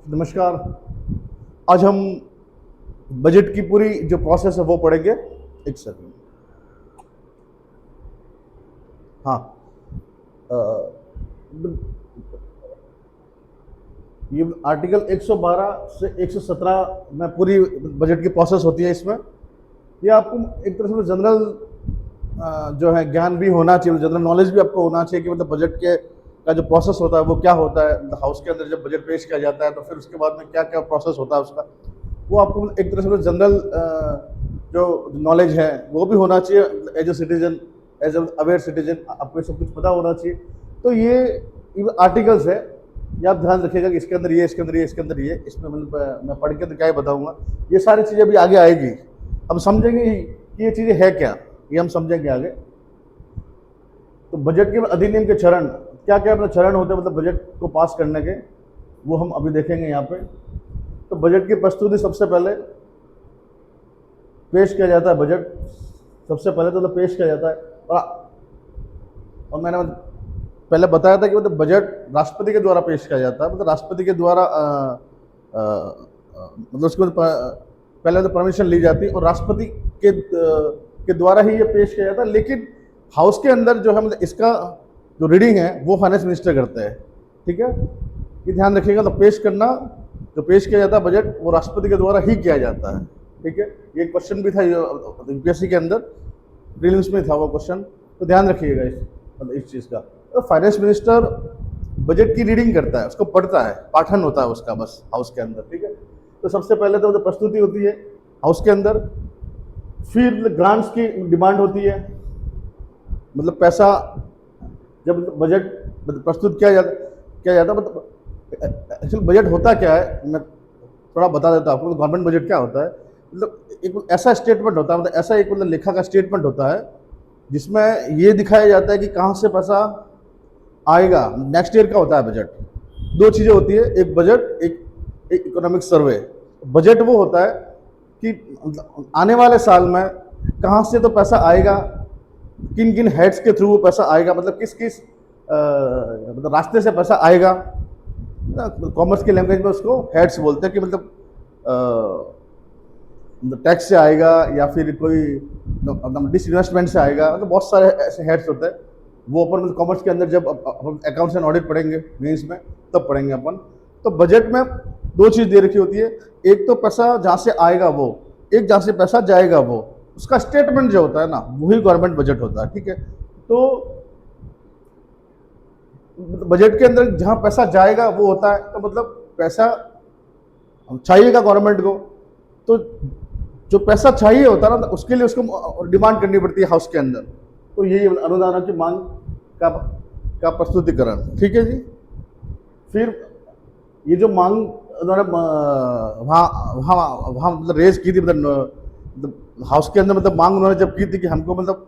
नमस्कार। आज हम बजट की पूरी जो प्रोसेस है वो पढ़ेंगे। एक सेकंड। हाँ। अ, ये आर्टिकल 112 से 117 में पूरी बजट की प्रोसेस होती है। इसमें ये आपको एक तरह से जनरल जो है ज्ञान भी होना चाहिए, जनरल नॉलेज भी आपको होना चाहिए कि मतलब बजट के का जो प्रोसेस होता है वो क्या होता है। मतलब हाउस के अंदर जब बजट पेश किया जाता है तो फिर उसके बाद में क्या क्या प्रोसेस होता है उसका, वो आपको एक तरह से जनरल जो नॉलेज है वो भी होना चाहिए। As a citizen, as a aware citizen आपको सब कुछ पता होना चाहिए। तो ये आर्टिकल्स है, ये आप ध्यान रखिएगा कि इसके अंदर ये, इसके अंदर ये, इसके अंदर ये, इसमें मतलब मैं पढ़ के तो क्या ही बताऊंगा। ये सारी चीज़ें अभी आगे आएगी, हम समझेंगे कि ये चीज़ें है क्या, ये हम समझेंगे आगे। तो बजट के अधिनियम के चरण क्या क्या अपने चरण होते हैं, मतलब बजट को पास करने के, वो हम अभी देखेंगे यहाँ पे। तो बजट की प्रस्तुति सबसे पहले पेश किया जाता है। बजट सबसे पहले तो पेश किया जाता है, और मैंने पहले बताया था कि मतलब बजट राष्ट्रपति के द्वारा पेश किया जाता है। मतलब राष्ट्रपति के द्वारा मतलब उसको पहले तो परमिशन ली जाती है और राष्ट्रपति के द्वारा ही ये पेश किया जाता है। लेकिन हाउस के अंदर जो है मतलब इसका जो रीडिंग है वो फाइनेंस मिनिस्टर करते हैं। ठीक है, ये ध्यान रखिएगा। तो पेश करना, जो पेश किया जाता है बजट, वो राष्ट्रपति के द्वारा ही किया जाता है। ठीक है, ये क्वेश्चन भी था यूपीएससी के अंदर, प्रीलिम्स में था वो क्वेश्चन, तो ध्यान रखिएगा इस चीज़ का। तो फाइनेंस मिनिस्टर बजट की रीडिंग करता है, उसको पढ़ता है, पाठन होता है उसका बस हाउस के अंदर। ठीक है, तो सबसे पहले तो प्रस्तुति होती है हाउस के अंदर, फिर ग्रांट्स की डिमांड होती है। मतलब पैसा जब बजट प्रस्तुत किया जाता मतलब एक्चुअल बजट होता क्या है, मैं थोड़ा बता देता हूँ आपको। गवर्नमेंट बजट क्या होता है, मतलब एक ऐसा स्टेटमेंट होता है, मतलब ऐसा एक मतलब लेखा का स्टेटमेंट होता है जिसमें ये दिखाया जाता है कि कहाँ से पैसा आएगा। नेक्स्ट ईयर का होता है बजट। दो चीज़ें होती है, एक बजट, एक इकोनॉमिक सर्वे। बजट वो होता है कि आने वाले साल में कहाँ से तो पैसा आएगा, किन किन हेड्स के थ्रू वो पैसा आएगा, मतलब किस किस मतलब रास्ते से पैसा आएगा। कॉमर्स के लैंग्वेज में उसको हेड्स बोलते हैं कि मतलब टैक्स से आएगा या फिर कोई डिसइन्वेस्टमेंट से आएगा। मतलब बहुत सारे ऐसे हेड्स होते हैं, वो अपन मतलब कॉमर्स के अंदर जब अकाउंट्स एंड ऑडिट पढ़ेंगे मेंस में तब पढ़ेंगे अपन। तो बजट में दो चीज़ दे रखी होती है, एक तो पैसा जहाँ से आएगा वो, एक जहाँ से पैसा जाएगा वो, उसका स्टेटमेंट जो होता है ना, वही गवर्नमेंट बजट होता है। ठीक है, तो बजट के अंदर जहाँ पैसा जाएगा वो होता है, तो मतलब पैसा चाहिएगा गवर्नमेंट को, तो जो पैसा चाहिए होता है ना, उसके लिए उसको डिमांड करनी पड़ती है हाउस के अंदर। तो यही अनुदानों की मांग का प्रस्तुतिकरण। ठीक है जी। फिर ये जो मांग उन्होंने वहाँ वहाँ वहाँ मतलब रेज की थी, मतलब हाउस के अंदर, मतलब मांग उन्होंने जब की थी कि हमको मतलब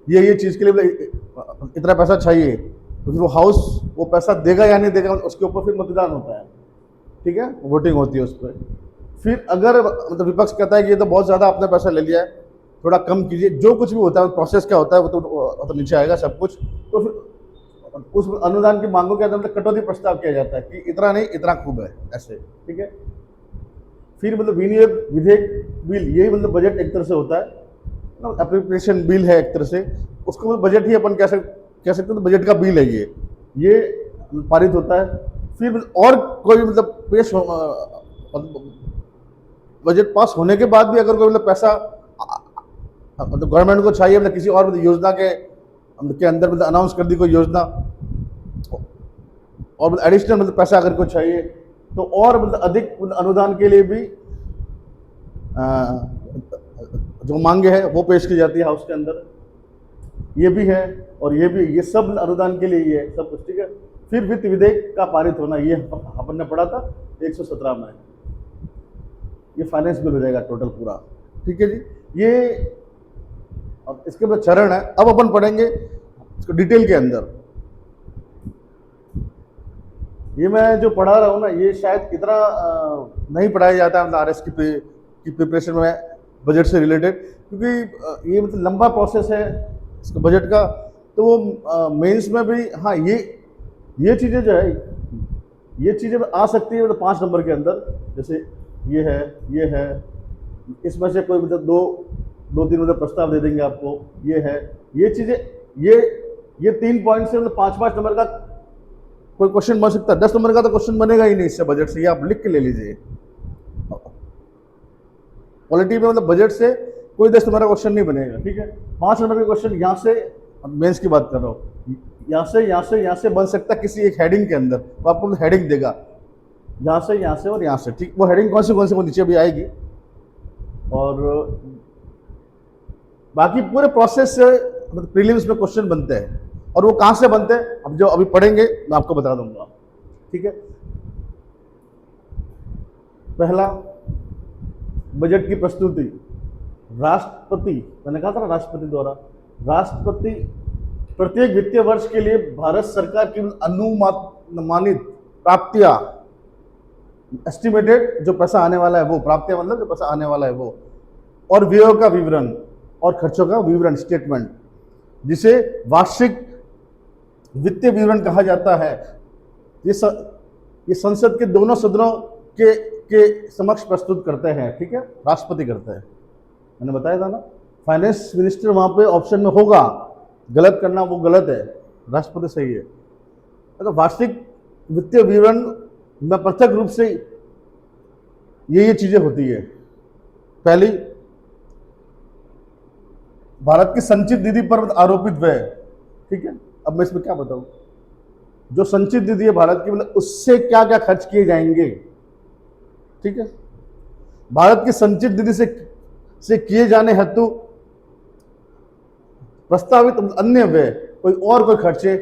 ये चीज़ के लिए मतलब इतना पैसा चाहिए, तो फिर वो हाउस वो पैसा देगा या नहीं देगा, उसके ऊपर फिर मतदान होता है। ठीक है, वोटिंग होती है उस पर। फिर अगर मतलब विपक्ष कहता है कि ये तो बहुत ज़्यादा आपने पैसा ले लिया है, थोड़ा कम कीजिए, जो कुछ भी होता है प्रोसेस क्या होता है वो तो नीचे आएगा सब कुछ। तो फिर उस अनुदान की मांगों के अंदर मतलब कटौती प्रस्ताव किया जाता है कि इतना नहीं, इतना खूब है, ऐसे। ठीक है, फिर मतलब विनियोग विधेयक बिल, यही मतलब बजट एक तरह से होता है, एप्रोप्रिएशन बिल है एक तरह से, उसको मतलब बजट ही अपन कह सकते हैं। तो बजट का बिल है ये पारित होता है। फिर और कोई मतलब पेश बजट पास होने के बाद भी अगर कोई मतलब पैसा मतलब गवर्नमेंट को चाहिए, मतलब किसी और मतलब योजना के अंदर मतलब अनाउंस कर दी कोई योजना, और मतलब एडिशनल मतलब पैसा अगर कोई चाहिए, तो और मतलब अधिक मतलब अनुदान के लिए भी जो मांगे है वो पेश की जाती है हाउस के अंदर। ये भी है और ये भी, ये सब अनुदान के लिए ही है सब कुछ। ठीक है, फिर वित्त विधेयक का पारित होना, ये अपन ने पढ़ा था 117 में, ये फाइनेंस बिल हो जाएगा टोटल पूरा। ठीक है जी। ये अब इसके बाद चरण है, अब अपन पढ़ेंगे इसको डिटेल के अंदर। ये मैं जो पढ़ा रहा हूँ ना, ये शायद इतना नहीं पढ़ाया जाता है मतलब आरएस की प्रिपरेशन में बजट से रिलेटेड, क्योंकि ये मतलब लंबा प्रोसेस है इसका बजट का। तो वो मेंस में भी, हाँ, ये चीज़ें जो है ये चीजें आ सकती है मतलब 5 नंबर के अंदर, जैसे ये है, इसमें से कोई मतलब दो तीन मतलब प्रस्ताव दे देंगे आपको, ये है, ये चीजें, ये ये 3 पॉइंट से मतलब 5-5 नंबर का कोई क्वेश्चन बन सकता है। 10 नंबर का तो क्वेश्चन बनेगा ही नहीं इससे, बजट से, ये आप लिख के ले लीजिए। पॉलिटी में मतलब बजट से कोई 10 नंबर का क्वेश्चन नहीं बनेगा, ठीक है। 5 नंबर के क्वेश्चन यहाँ से, मेंस की बात कर रहा हूँ, यहाँ से बन सकता है किसी एक हेडिंग के अंदर, वो आपको हेडिंग देगा यहाँ से और यहाँ से, ठीक। वो हेडिंग कौन सी वो नीचे भी आएगी। और बाकी पूरे प्रोसेस से मतलब प्रीलिम्स में क्वेश्चन बनते हैं, और वो कहाँ से बनते हैं अब जो अभी पढ़ेंगे मैं आपको बता दूंगा, ठीक है। पहला, बजट की प्रस्तुति, राष्ट्रपति, मैंने कहा था ना राष्ट्रपति द्वारा, राष्ट्रपति प्रत्येक वित्तीय वर्ष के लिए भारत सरकार की अनुमानित प्राप्तियां, एस्टिमेटेड जो पैसा आने वाला है वो, प्राप्तियां मतलब जो पैसा आने वाला है वो, और व्ययों का विवरण और खर्चों का विवरण, स्टेटमेंट, जिसे वार्षिक वित्तीय विवरण कहा जाता है। ये संसद के दोनों सदनों के समक्ष प्रस्तुत करते हैं, ठीक है, राष्ट्रपति करते हैं। मैंने बताया था ना, फाइनेंस मिनिस्टर वहां पे ऑप्शन में होगा, गलत करना वो गलत है, राष्ट्रपति सही है। अगर वार्षिक वित्तीय विवरण में प्रत्यक्ष रूप से ये चीजें होती है। पहली, भारत की संचित निधि पर आरोपित व्यय, ठीक है। अब मैं इसमें क्या बताऊं, जो संचित निधि है भारत की, मतलब उससे क्या क्या खर्च किए जाएंगे, ठीक है। भारत की संचित निधि से किए जाने हेतु प्रस्तावित अन्य व्यय, कोई खर्चे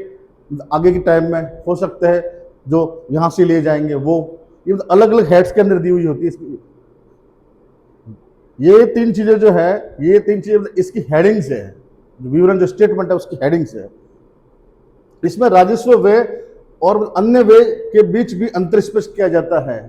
आगे के टाइम में हो सकते हैं जो यहां से ले जाएंगे, वो ये अलग अलग हेड्स के अंदर दी हुई होती है इसकी। ये 3 चीजें जो है, ये 3 चीजें इसकी हेडिंग्स है, विवरण जो स्टेटमेंट है उसकी हेडिंग्स है। इसमें राजस्व व्यय और अन्य व्यय के बीच भी अंतर स्पष्ट किया जाता है।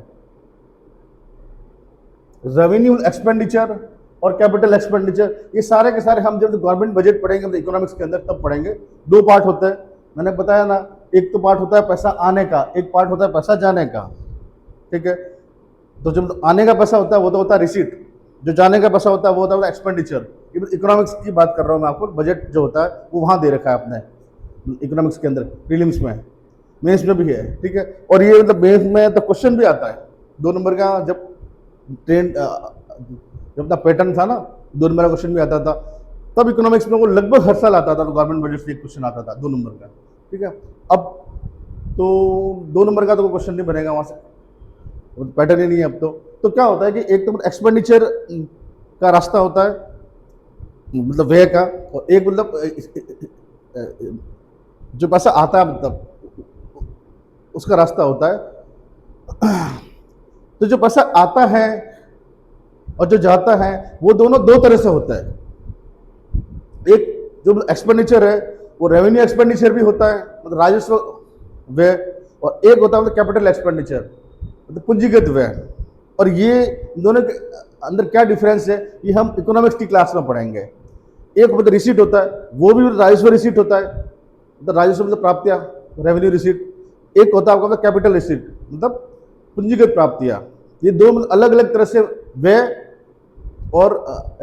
रेवेन्यू एक्सपेंडिचर और कैपिटल एक्सपेंडिचर, ये सारे के सारे हम जब गवर्नमेंट बजट पढ़ेंगे मतलब इकोनॉमिक्स के अंदर तब पढ़ेंगे। 2 पार्ट होते हैं, मैंने बताया ना, एक तो पार्ट होता है पैसा आने का, एक पार्ट होता है पैसा जाने का, ठीक है। तो जब आने का पैसा होता है वो तो होता है रिसीट, जो जाने का पैसा होता है वो होता है एक्सपेंडिचर। इकोनॉमिक्स की बात कर रहा हूँ मैं आपको, बजट जो होता है वो वहां दे रखा है अपने इकोनॉमिक्स के अंदर, प्रीलिम्स में, मेंस में भी है, ठीक है। और ये मतलब मेंस में तो क्वेश्चन भी आता है 2 नंबर का, जब अपना पैटर्न था ना, 2 नंबर का क्वेश्चन भी आता था, तब इकोनॉमिक्स में वो लगभग हर साल आता था, तो गवर्नमेंट बजट से एक क्वेश्चन आता था 2 नंबर का, ठीक है। अब तो 2 नंबर का तो क्वेश्चन नहीं बनेगा वहां से, पैटर्न ही नहीं है अब तो क्या होता है कि एक तो एक्सपेंडिचर का रास्ता होता है, मतलब व्यय का, और एक मतलब जो पैसा आता है मतलब उसका रास्ता होता है। तो जो पैसा आता है और जो जाता है वो दोनों 2 तरह से होता है। एक जो एक्सपेंडिचर है वो रेवेन्यू एक्सपेंडिचर भी होता है, मतलब राजस्व व्यय, और एक होता है मतलब कैपिटल एक्सपेंडिचर, मतलब पूंजीगत व्यय। और ये दोनों के अंदर क्या डिफरेंस है ये हम इकोनॉमिक्स की क्लास में पढ़ेंगे। एक मतलब रिसीट होता है, वो भी राजस्व रिसीट होता है, मतलब राजस्व मतलब प्राप्तियां, रेवेन्यू रिसीट। एक होता है आपका कैपिटल रिसीट, मतलब पूंजीगत प्राप्तियां। ये 2 अलग अलग तरह से व्यय और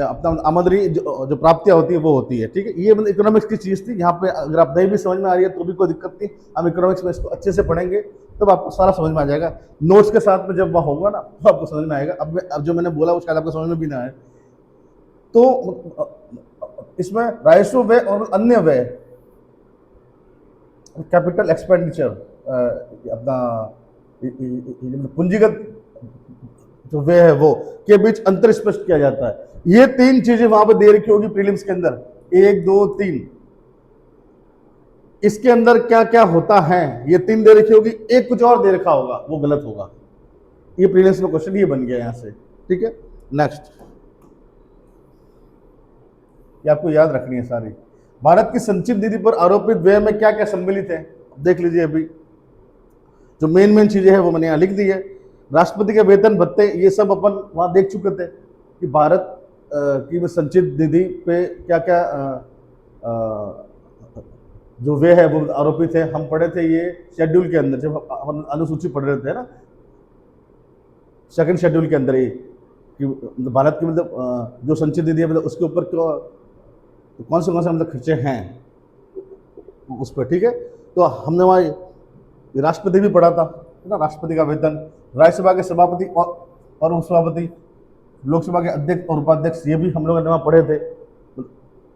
अपना आमदनी जो प्राप्तियां होती है वो होती है, ठीक है। ये मतलब इकोनॉमिक्स की चीज थी। यहाँ पे अगर आप नहीं भी समझ में आ रही है तो भी कोई दिक्कत नहीं, हम इकोनॉमिक्स में इसको अच्छे से पढ़ेंगे तब आपको सारा समझ में आ जाएगा। नोट्स के साथ में जब वह होगा ना तो आपको समझ में आएगा। अब जो मैंने बोला वो शायद आपको समझ में भी ना आए। तो इसमें राजस्व व्यय और अन्य व्यय, कैपिटल एक्सपेंडिचर, अपना पूंजीगत जो व्यय है वो के बीच अंतर स्पष्ट किया जाता है। ये 3 चीजें वहां पर दे रखी होगी प्रीलिम्स के अंदर, 1 2 3। इसके अंदर क्या क्या होता है ये 3 दे रखी होगी, एक कुछ और दे रखा होगा वो गलत होगा। ये प्रीलिम्स में क्वेश्चन ये बन गया यहां से, ठीक है। नेक्स्ट, ये आपको याद रखनी है सारी। भारत की संचित निधि पर आरोपित व्यय में क्या क्या सम्मिलित है देख लीजिए। अभी जो मेन चीजें हैं वो मैंने यहां लिख दी है। राष्ट्रपति के वेतन भत्ते, ये सब अपन वहां देख चुके थे कि भारत की संचित निधि पे क्या क्या जो वे है वो आरोपित है। हम पढ़े थे ये शेड्यूल के अंदर, जब हम अनुसूची पढ़ रहे थे ना, सेकंड शेड्यूल के अंदर ही, कि भारत की जो संचित निधि है उसके ऊपर कौन से खर्चे हैं उस पर, ठीक है। तो हमने वहाँ राष्ट्रपति भी पढ़ा था ना, राष्ट्रपति का वेतन, राज्यसभा के सभापति और उपसभापति, लोकसभा के अध्यक्ष और उपाध्यक्ष, ये भी हम लोग ने वहाँ पढ़े थे।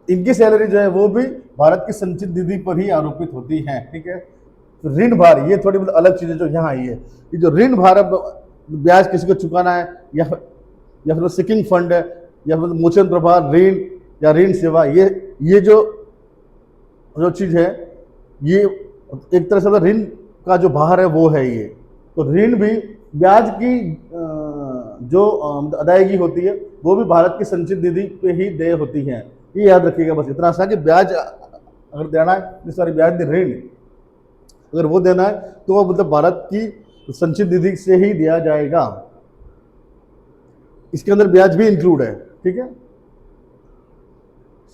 इनकी सैलरी जो है वो भी भारत की संचित निधि पर ही आरोपित होती है, ठीक है। तो ऋण भार, ये थोड़ी अलग चीज़ है जो यहाँ आई है, कि जो ऋण भार ब्याज किसी को चुकाना है, या फिर सिकिंग फंड है, या फिर मोचन प्रभार, ऋण या ऋण सेवा, ये जो चीज़ है, ये एक तरह से ऋण का जो भार है वो है ये। तो ऋण भी, ब्याज की जो अदायगी होती है वो भी भारत की संचित निधि पे ही देय होती है। ये याद रखिएगा, बस इतना सा कि ब्याज अगर देना है, सॉरी ब्याज नहीं, ऋण अगर वो देना है तो वो भारत की संचित निधि से ही दिया जाएगा। इसके अंदर ब्याज भी इंक्लूड है, ठीक है।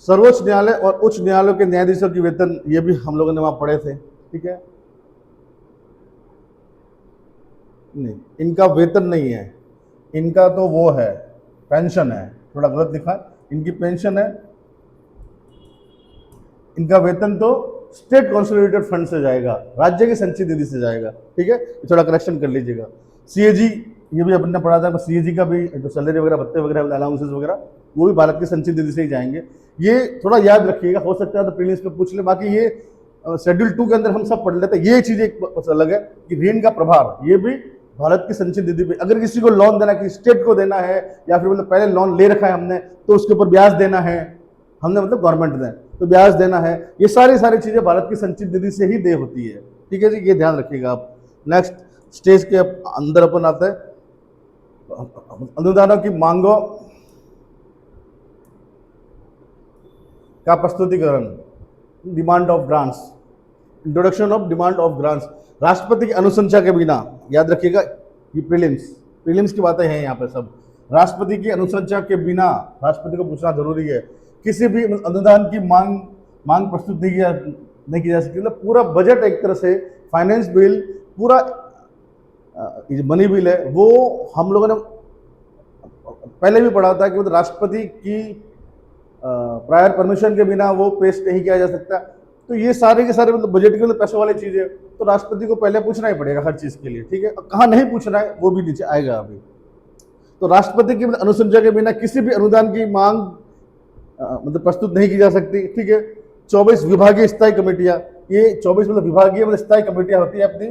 सर्वोच्च न्यायालय और उच्च न्यायालयों के न्यायाधीशों की वेतन, ये भी हम लोगों ने वहां पढ़े थे, ठीक है। नहीं, इनका वेतन नहीं है, इनका तो वो है पेंशन है, थोड़ा गलत लिखा है, इनकी पेंशन है। इनका वेतन तो स्टेट कंसोलिडेटेड फंड से जाएगा, राज्य की संचित निधि से जाएगा, ठीक है। थोड़ा करेक्शन कर लीजिएगा। सीएजी, ये भी अपन ने पढ़ा था, सीएजी का भी जो सैलरी वगैरह, भत्ते वगैरह, अलाउंसेस वगैरह, वो भी भारत की संचित निधि से ही जाएंगे। ये थोड़ा याद रखिएगा, हो सकता है तो प्रीलिम्स में पूछ ले। बाकी ये शेड्यूल 2 के अंदर हम सब पढ़ लेते हैं। ये चीज एक अलग है कि ऋण का प्रभार, ये भी भारत की संचित निधि पे, अगर किसी को लोन देना, किसी स्टेट को देना है, या फिर पहले लोन ले रखा है हमने तो उसके ऊपर ब्याज देना है हमने, गवर्नमेंट ने तो ब्याज देना है, ये सारी चीजें भारत की संचित निधि से ही देय होती है, ठीक है जी। ये ध्यान रखिएगा आप। नेक्स्ट स्टेज के अंदर अपन आते हैं अनुदानों की मांगों का प्रस्तुतिकरण, demand of grants, introduction of demand of grants. राष्ट्रपति की अनुशंसा के बिना, याद रखिएगा ये प्रीलिम्स की बातें हैं यहाँ पे सब। राष्ट्रपति की अनुशंसा के बिना, राष्ट्रपति को पूछना जरूरी है, किसी भी अनुदान की मांग प्रस्तुत नहीं की जा सकती। मतलब पूरा बजट, एक तरह से फाइनेंस बिल, पूरा मनी बिल है, वो हम लोगों ने पहले भी पढ़ा था कि राष्ट्रपति की प्रायर परमिशन के बिना वो पेश नहीं किया जा सकता। तो ये सारे के सारे बजट के पैसे वाली चीजें, तो राष्ट्रपति को पहले पूछना ही पड़ेगा हर चीज के लिए, ठीक है। कहाँ नहीं पूछना है वो भी नीचे आएगा अभी। तो राष्ट्रपति की अनुशंसा के बिना किसी भी अनुदान की मांग प्रस्तुत नहीं की जा सकती, ठीक है। 24 विभागीय स्थायी कमेटियां, ये 24 विभागीय स्थायी कमेटियां होती है अपनी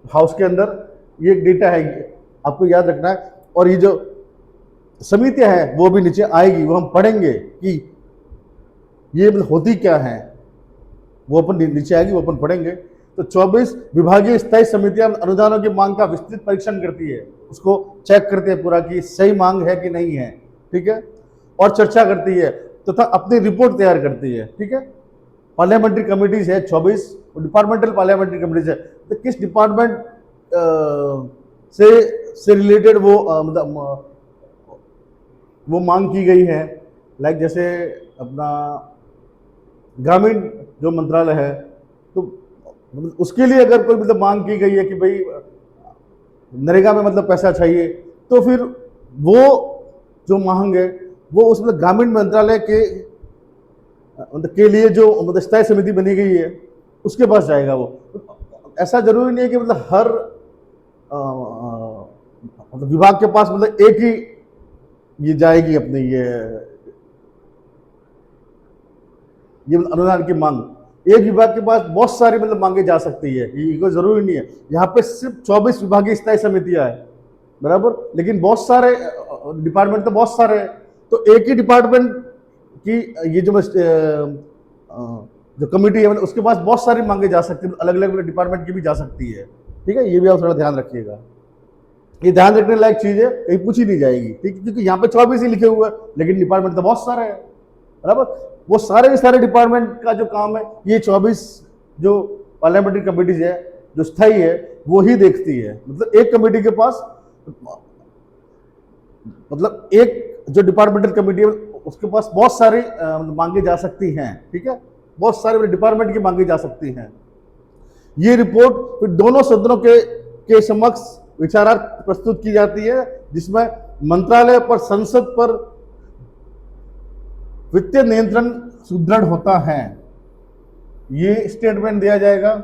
हाउस के अंदर, ये एक डेटा है, आपको याद रखना है। और ये जो समितियां हैं वो भी नीचे आएगी, वो हम पढ़ेंगे कि ये होती क्या है, वो अपन नीचे आएगी, वो अपन पढ़ेंगे। तो 24 विभागीय स्थायी समितियां अनुदानों की मांग का विस्तृत परीक्षण करती है, उसको चेक करते हैं पूरा कि सही मांग है कि नहीं है, ठीक है, और चर्चा करती है तथा अपनी रिपोर्ट तैयार करती है, ठीक है। पार्लियामेंट्री कमिटीज है 24, डिपार्टमेंटल पार्लियामेंट्री कमिटीज है, तो किस डिपार्टमेंट से रिलेटेड वो मांग की गई है। लाइक जैसे अपना ग्रामीण जो मंत्रालय है, तो उसके लिए अगर कोई मांग की गई है कि भाई नरेगा में पैसा चाहिए, तो फिर वो जो मांग है वो उस ग्रामीण मंत्रालय के लिए जो स्थायी समिति बनी गई है उसके पास जाएगा वो। ऐसा जरूरी नहीं है कि हर विभाग के पास एक ही ये जाएगी अपनी ये अनुदान की मांग। एक विभाग के पास बहुत सारी मांगे जा सकती है, ये कोई जरूरी नहीं है। यहाँ पे सिर्फ 24 विभागीय स्थायी समितियां है, बराबर, लेकिन बहुत सारे डिपार्टमेंट तो बहुत सारे हैं, तो एक ही डिपार्टमेंट की ये जो कमिटी है उसके पास बहुत सारी मांगे जा सकती है, अलग अलग डिपार्टमेंट की भी जा सकती है, ठीक है। ये भी आप थोड़ा ध्यान रखिएगा, ये ध्यान रखने लायक चीज है, कहीं पूछी नहीं जाएगी, ठीक है, क्योंकि यहाँ पे 24 ही लिखे हुए हैं, लेकिन डिपार्टमेंट तो बहुत सारे हैं, बराबर। वो सारे के सारे डिपार्टमेंट का जो काम है ये 24 जो पार्लियामेंट्री कमिटीज है जो स्थायी है वो ही देखती है। एक कमेटी के पास एक जो डिपार्टमेंटल कमेटी है उसके पास बहुत सारी मांगे जा सकती हैं, ठीक है। बहुत सारे डिपार्टमेंट की मांगी जा सकती हैं। ये रिपोर्ट फिर दोनों सदनों के समक्ष विचारार्थ प्रस्तुत की जाती है, जिसमें मंत्रालय पर संसद पर वित्तीय नियंत्रण सुदृढ़ होता है। ये स्टेटमेंट दिया जाएगा,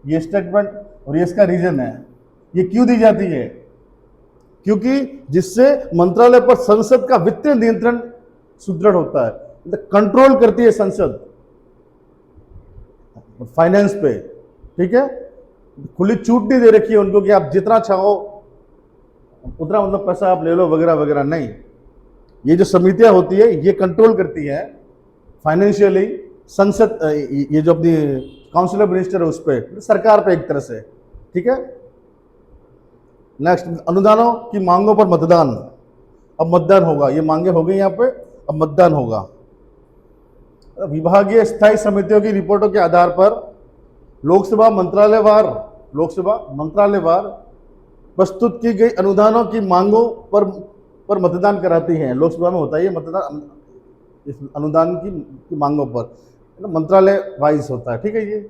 ये स्टेटमेंट, और ये इसका रीजन है। ये क्यों दी जाती है? क्योंकि जिससे मंत्रालय पर संसद का वित्तीय नियंत्रण सुदृढ़ होता है, मतलब कंट्रोल करती है संसद फाइनेंस पे, ठीक है। खुली छूट नहीं दे रखी है उनको कि आप जितना चाहो उतना मतलब पैसा आप ले लो वगैरह वगैरह, नहीं। ये जो समितियां होती है ये कंट्रोल करती है फाइनेंशियली संसद, ये जो अपनी काउंसिल ऑफ मिनिस्टर है उस पर, सरकार पे एक तरह से, ठीक है। नेक्स्ट, अनुदानों की मांगों पर मतदान। अब मतदान होगा, ये मांगे हो गई यहाँ पे, अब मतदान होगा। विभागीय स्थायी समितियों की रिपोर्टों के आधार पर लोकसभा मंत्रालयवार प्रस्तुत की गई अनुदानों की मांगों पर मतदान कराती हैं। लोकसभा में होता है ये मतदान इस अनुदान की मांगों पर, मंत्रालय वाइज होता है, ठीक है। ये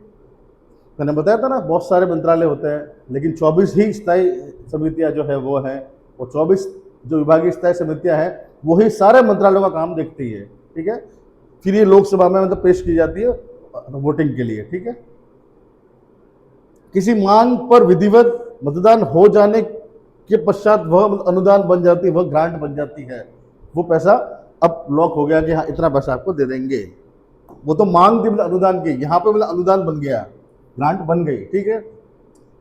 मैंने बताया था ना, बहुत सारे मंत्रालय होते हैं, लेकिन 24 ही स्थायी समितियां जो है वो हैं, और 24 जो विभागीय स्थायी समितियां हैं वही सारे मंत्रालयों का काम देखती है, ठीक है। फिर ये लोकसभा में मतलब पेश की जाती है वोटिंग के लिए, ठीक है। किसी मांग पर विधिवत मतदान हो जाने के पश्चात वह अनुदान बन जाती है, वह ग्रांट बन जाती है। वो पैसा अब लॉक हो गया कि हाँ इतना पैसा आपको दे देंगे। वो तो मांग थी मतलब अनुदान की, यहाँ पे मतलब अनुदान बन गया, ग्रांट बन गई, ठीक है।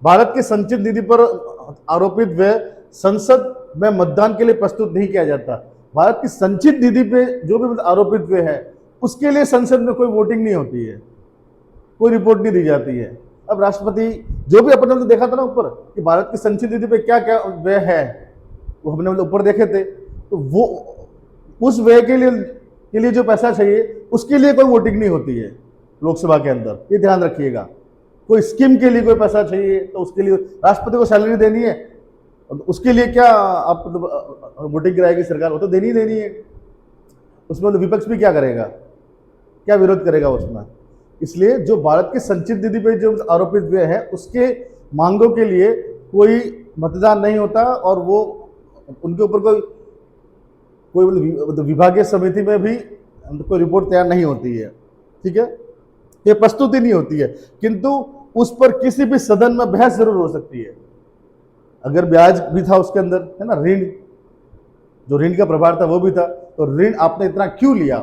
भारत के संचित निधि पर आरोपित व्यय संसद में मतदान के लिए प्रस्तुत नहीं किया जाता। भारत की संचित निधि पे जो भी मतलब आरोपित व्यय है उसके लिए संसद में कोई वोटिंग नहीं होती है, कोई रिपोर्ट नहीं दी जाती है। अब राष्ट्रपति जो भी अपने मतलब देखा था ना ऊपर कि भारत की संचित निधि पे क्या क्या व्यय है, वो हमने मतलब ऊपर देखे थे, तो वो उस व्यय के लिए जो पैसा चाहिए उसके लिए कोई वोटिंग नहीं होती है लोकसभा के अंदर, ये ध्यान रखिएगा। कोई स्कीम के लिए कोई पैसा चाहिए तो उसके लिए राष्ट्रपति को सैलरी देनी है, उसके लिए क्या आप वोटिंग कराएगी सरकार, वो तो देनी है। उसमें तो विपक्ष भी क्या करेगा, क्या विरोध करेगा उसमें। इसलिए जो भारत के संचित निधि पे जो आरोपित व्यय है उसके मांगों के लिए कोई मतदान नहीं होता, और वो उनके ऊपर कोई विभागीय समिति में भी कोई रिपोर्ट तैयार नहीं होती है, ठीक है। ये प्रस्तुति नहीं होती है, किंतु उस पर किसी भी सदन में बहस जरूर हो सकती है। अगर ब्याज भी था उसके अंदर, है ना, ऋण, जो ऋण का प्रभार था वो भी था, तो ऋण आपने इतना क्यों लिया,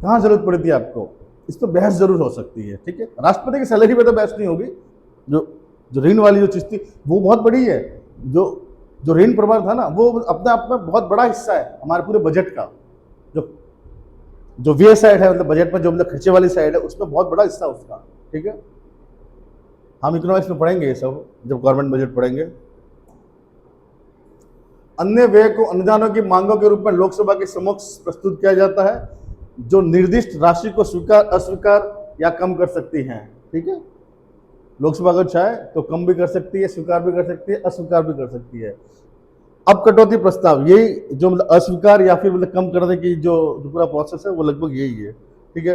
कहाँ जरूरत पड़ी थी आपको, इस पर बहस जरूर हो सकती है, ठीक है। राष्ट्रपति की सैलरी पे तो बहस नहीं होगी। जो ऋण वाली जो चीज थी वो बहुत बड़ी है, जो ऋण प्रभार था ना वो अपने आप में बहुत बड़ा हिस्सा है हमारे पूरे बजट का। जो व्यय साइड है मतलब बजट में जो मतलब खर्चे वाली साइड है उसमें बहुत बड़ा हिस्सा उसका, ठीक है। हम इकोनॉमिक्स में पढ़ेंगे ये सब जब गवर्नमेंट बजट पढ़ेंगे। अन्य व्यय को अनुदानों की मांगों के रूप में लोकसभा के समक्ष प्रस्तुत किया जाता है, जो निर्दिष्ट राशि को स्वीकार अस्वीकार या कम कर सकती हैं, ठीक है। लोकसभा अगर चाहे तो कम भी कर सकती है, स्वीकार भी कर सकती है, अस्वीकार भी कर सकती है। अब कटौती प्रस्ताव, यही जो मतलब अस्वीकार या फिर मतलब कम करने की जो पूरा प्रोसेस है वो लगभग यही है, ठीक है।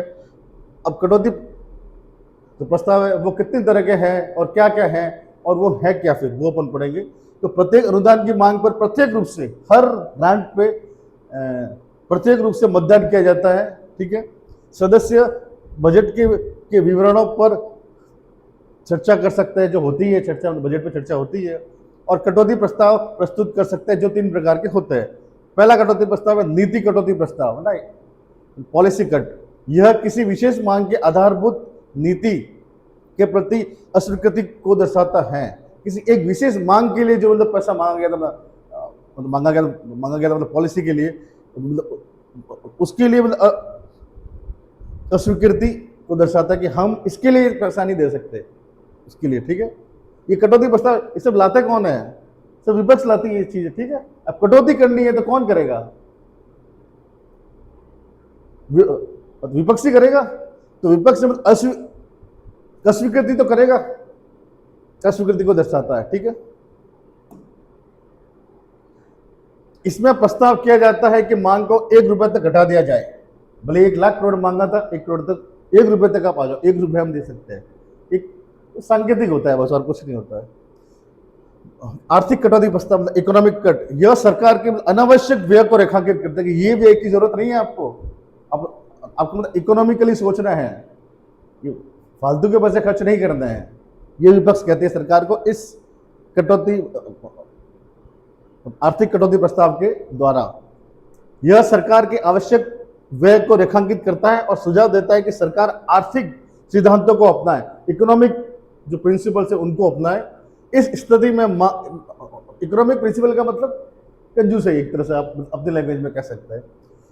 अब कटौती जो प्रस्ताव है वो कितनी तरह के हैं और क्या क्या है और वो है क्या, फिर वो अपन पढ़ेंगे। तो प्रत्येक अनुदान की मांग पर प्रत्येक रूप से हर ग्रांट पे प्रत्येक रूप से मतदान किया जाता है, ठीक है। सदस्य बजट के विवरणों पर चर्चा कर सकते हैं, जो होती है चर्चा, बजट पे चर्चा होती है, और कटौती प्रस्ताव प्रस्तुत कर सकते हैं, जो 3 प्रकार के होते हैं। पहला कटौती प्रस्ताव है नीति कटौती प्रस्ताव, है ना, पॉलिसी कट। यह किसी विशेष मांग के आधारभूत नीति के प्रति अस्वीकृति को दर्शाता है। किसी एक विशेष मांग के लिए जो मतलब पैसा मांगा गया था मतलब पॉलिसी के लिए, मतलब उसके लिए मतलब अस्वीकृति को दर्शाता है कि हम इसके लिए पैसा नहीं दे सकते उसके लिए, ठीक है। ये कटौती प्रस्ताव ये सब लाते कौन है, सब विपक्ष लाती है ये चीजें, ठीक है। अब कटौती करनी है तो कौन करेगा, विपक्ष ही करेगा। तो विपक्ष अस्वीकृति तो करेगा, अस्वीकृति को दर्शाता है, ठीक है। इसमें प्रस्ताव किया जाता है कि मांग को 1 रुपए तक घटा दिया जाए, भले 1 लाख करोड़ मांगा था, 1 करोड़ तक, 1 रुपए तक आप आ जाओ, 1 रुपए हम दे सकते हैं। एक सांकेतिक होता है बस, और कुछ नहीं होता है। आर्थिक कटौती प्रस्ताव, इकोनॉमिक कट, यह सरकार के अनावश्यक व्यय को रेखांकित करता है कि ये व्यय की जरूरत नहीं है आपको। आपको मतलब इकोनॉमिकली सोचना है, ये फालतू के पैसे खर्च नहीं करना है। ये विपक्ष कहते हैं सरकार को इस कटौती, आर्थिक कटौती प्रस्ताव के द्वारा। यह सरकार के आवश्यक व्यय को रेखांकित करता है और सुझाव देता है कि सरकार आर्थिक सिद्धांतों को अपनाए, इकोनॉमिक जो प्रिंसिपल्स है उनको अपनाए। इस स्थिति में इकोनॉमिक प्रिंसिपल का मतलब कंजूस है, एक तरह से आप अपने लैंग्वेज में कह सकते हैं।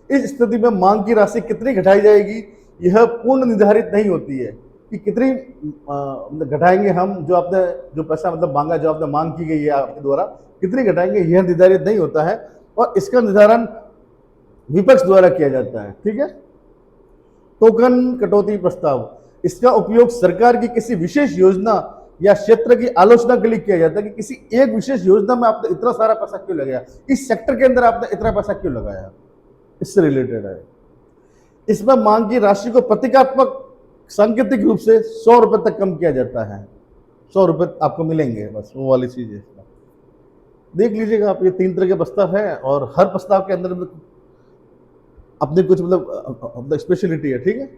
इस स्थिति में मांग की राशि कितनी घटाई जाएगी यह पूर्ण निर्धारित नहीं होती है कि कितनी घटाएंगे हम, जो पैसा मतलब मांगा, जो आपने मांग की गई है आपके द्वारा, कितनी घटाएंगे यह निर्धारित नहीं होता है और इसका निर्धारण विपक्ष द्वारा किया जाता है। ठीक है। टोकन कटौती प्रस्ताव, इसका उपयोग सरकार की किसी विशेष योजना या क्षेत्र की आलोचना के लिए किया जाता है कि किसी एक विशेष योजना में आपने इतना सारा पैसा क्यों लगाया, इस सेक्टर के अंदर आपने इतना पैसा क्यों लगाया, इससे रिलेटेड है। इसमें मांग की राशि को प्रतीकात्मक सांकेतिक रूप से 100 रुपए तक कम किया जाता है। 100 रुपए आपको मिलेंगे, बस वो वाली चीज है। देख लीजिएगा आप, ये 3 तरह के प्रस्ताव है और हर प्रस्ताव के अंदर अपनी कुछ मतलब स्पेशलिटी है। ठीक है।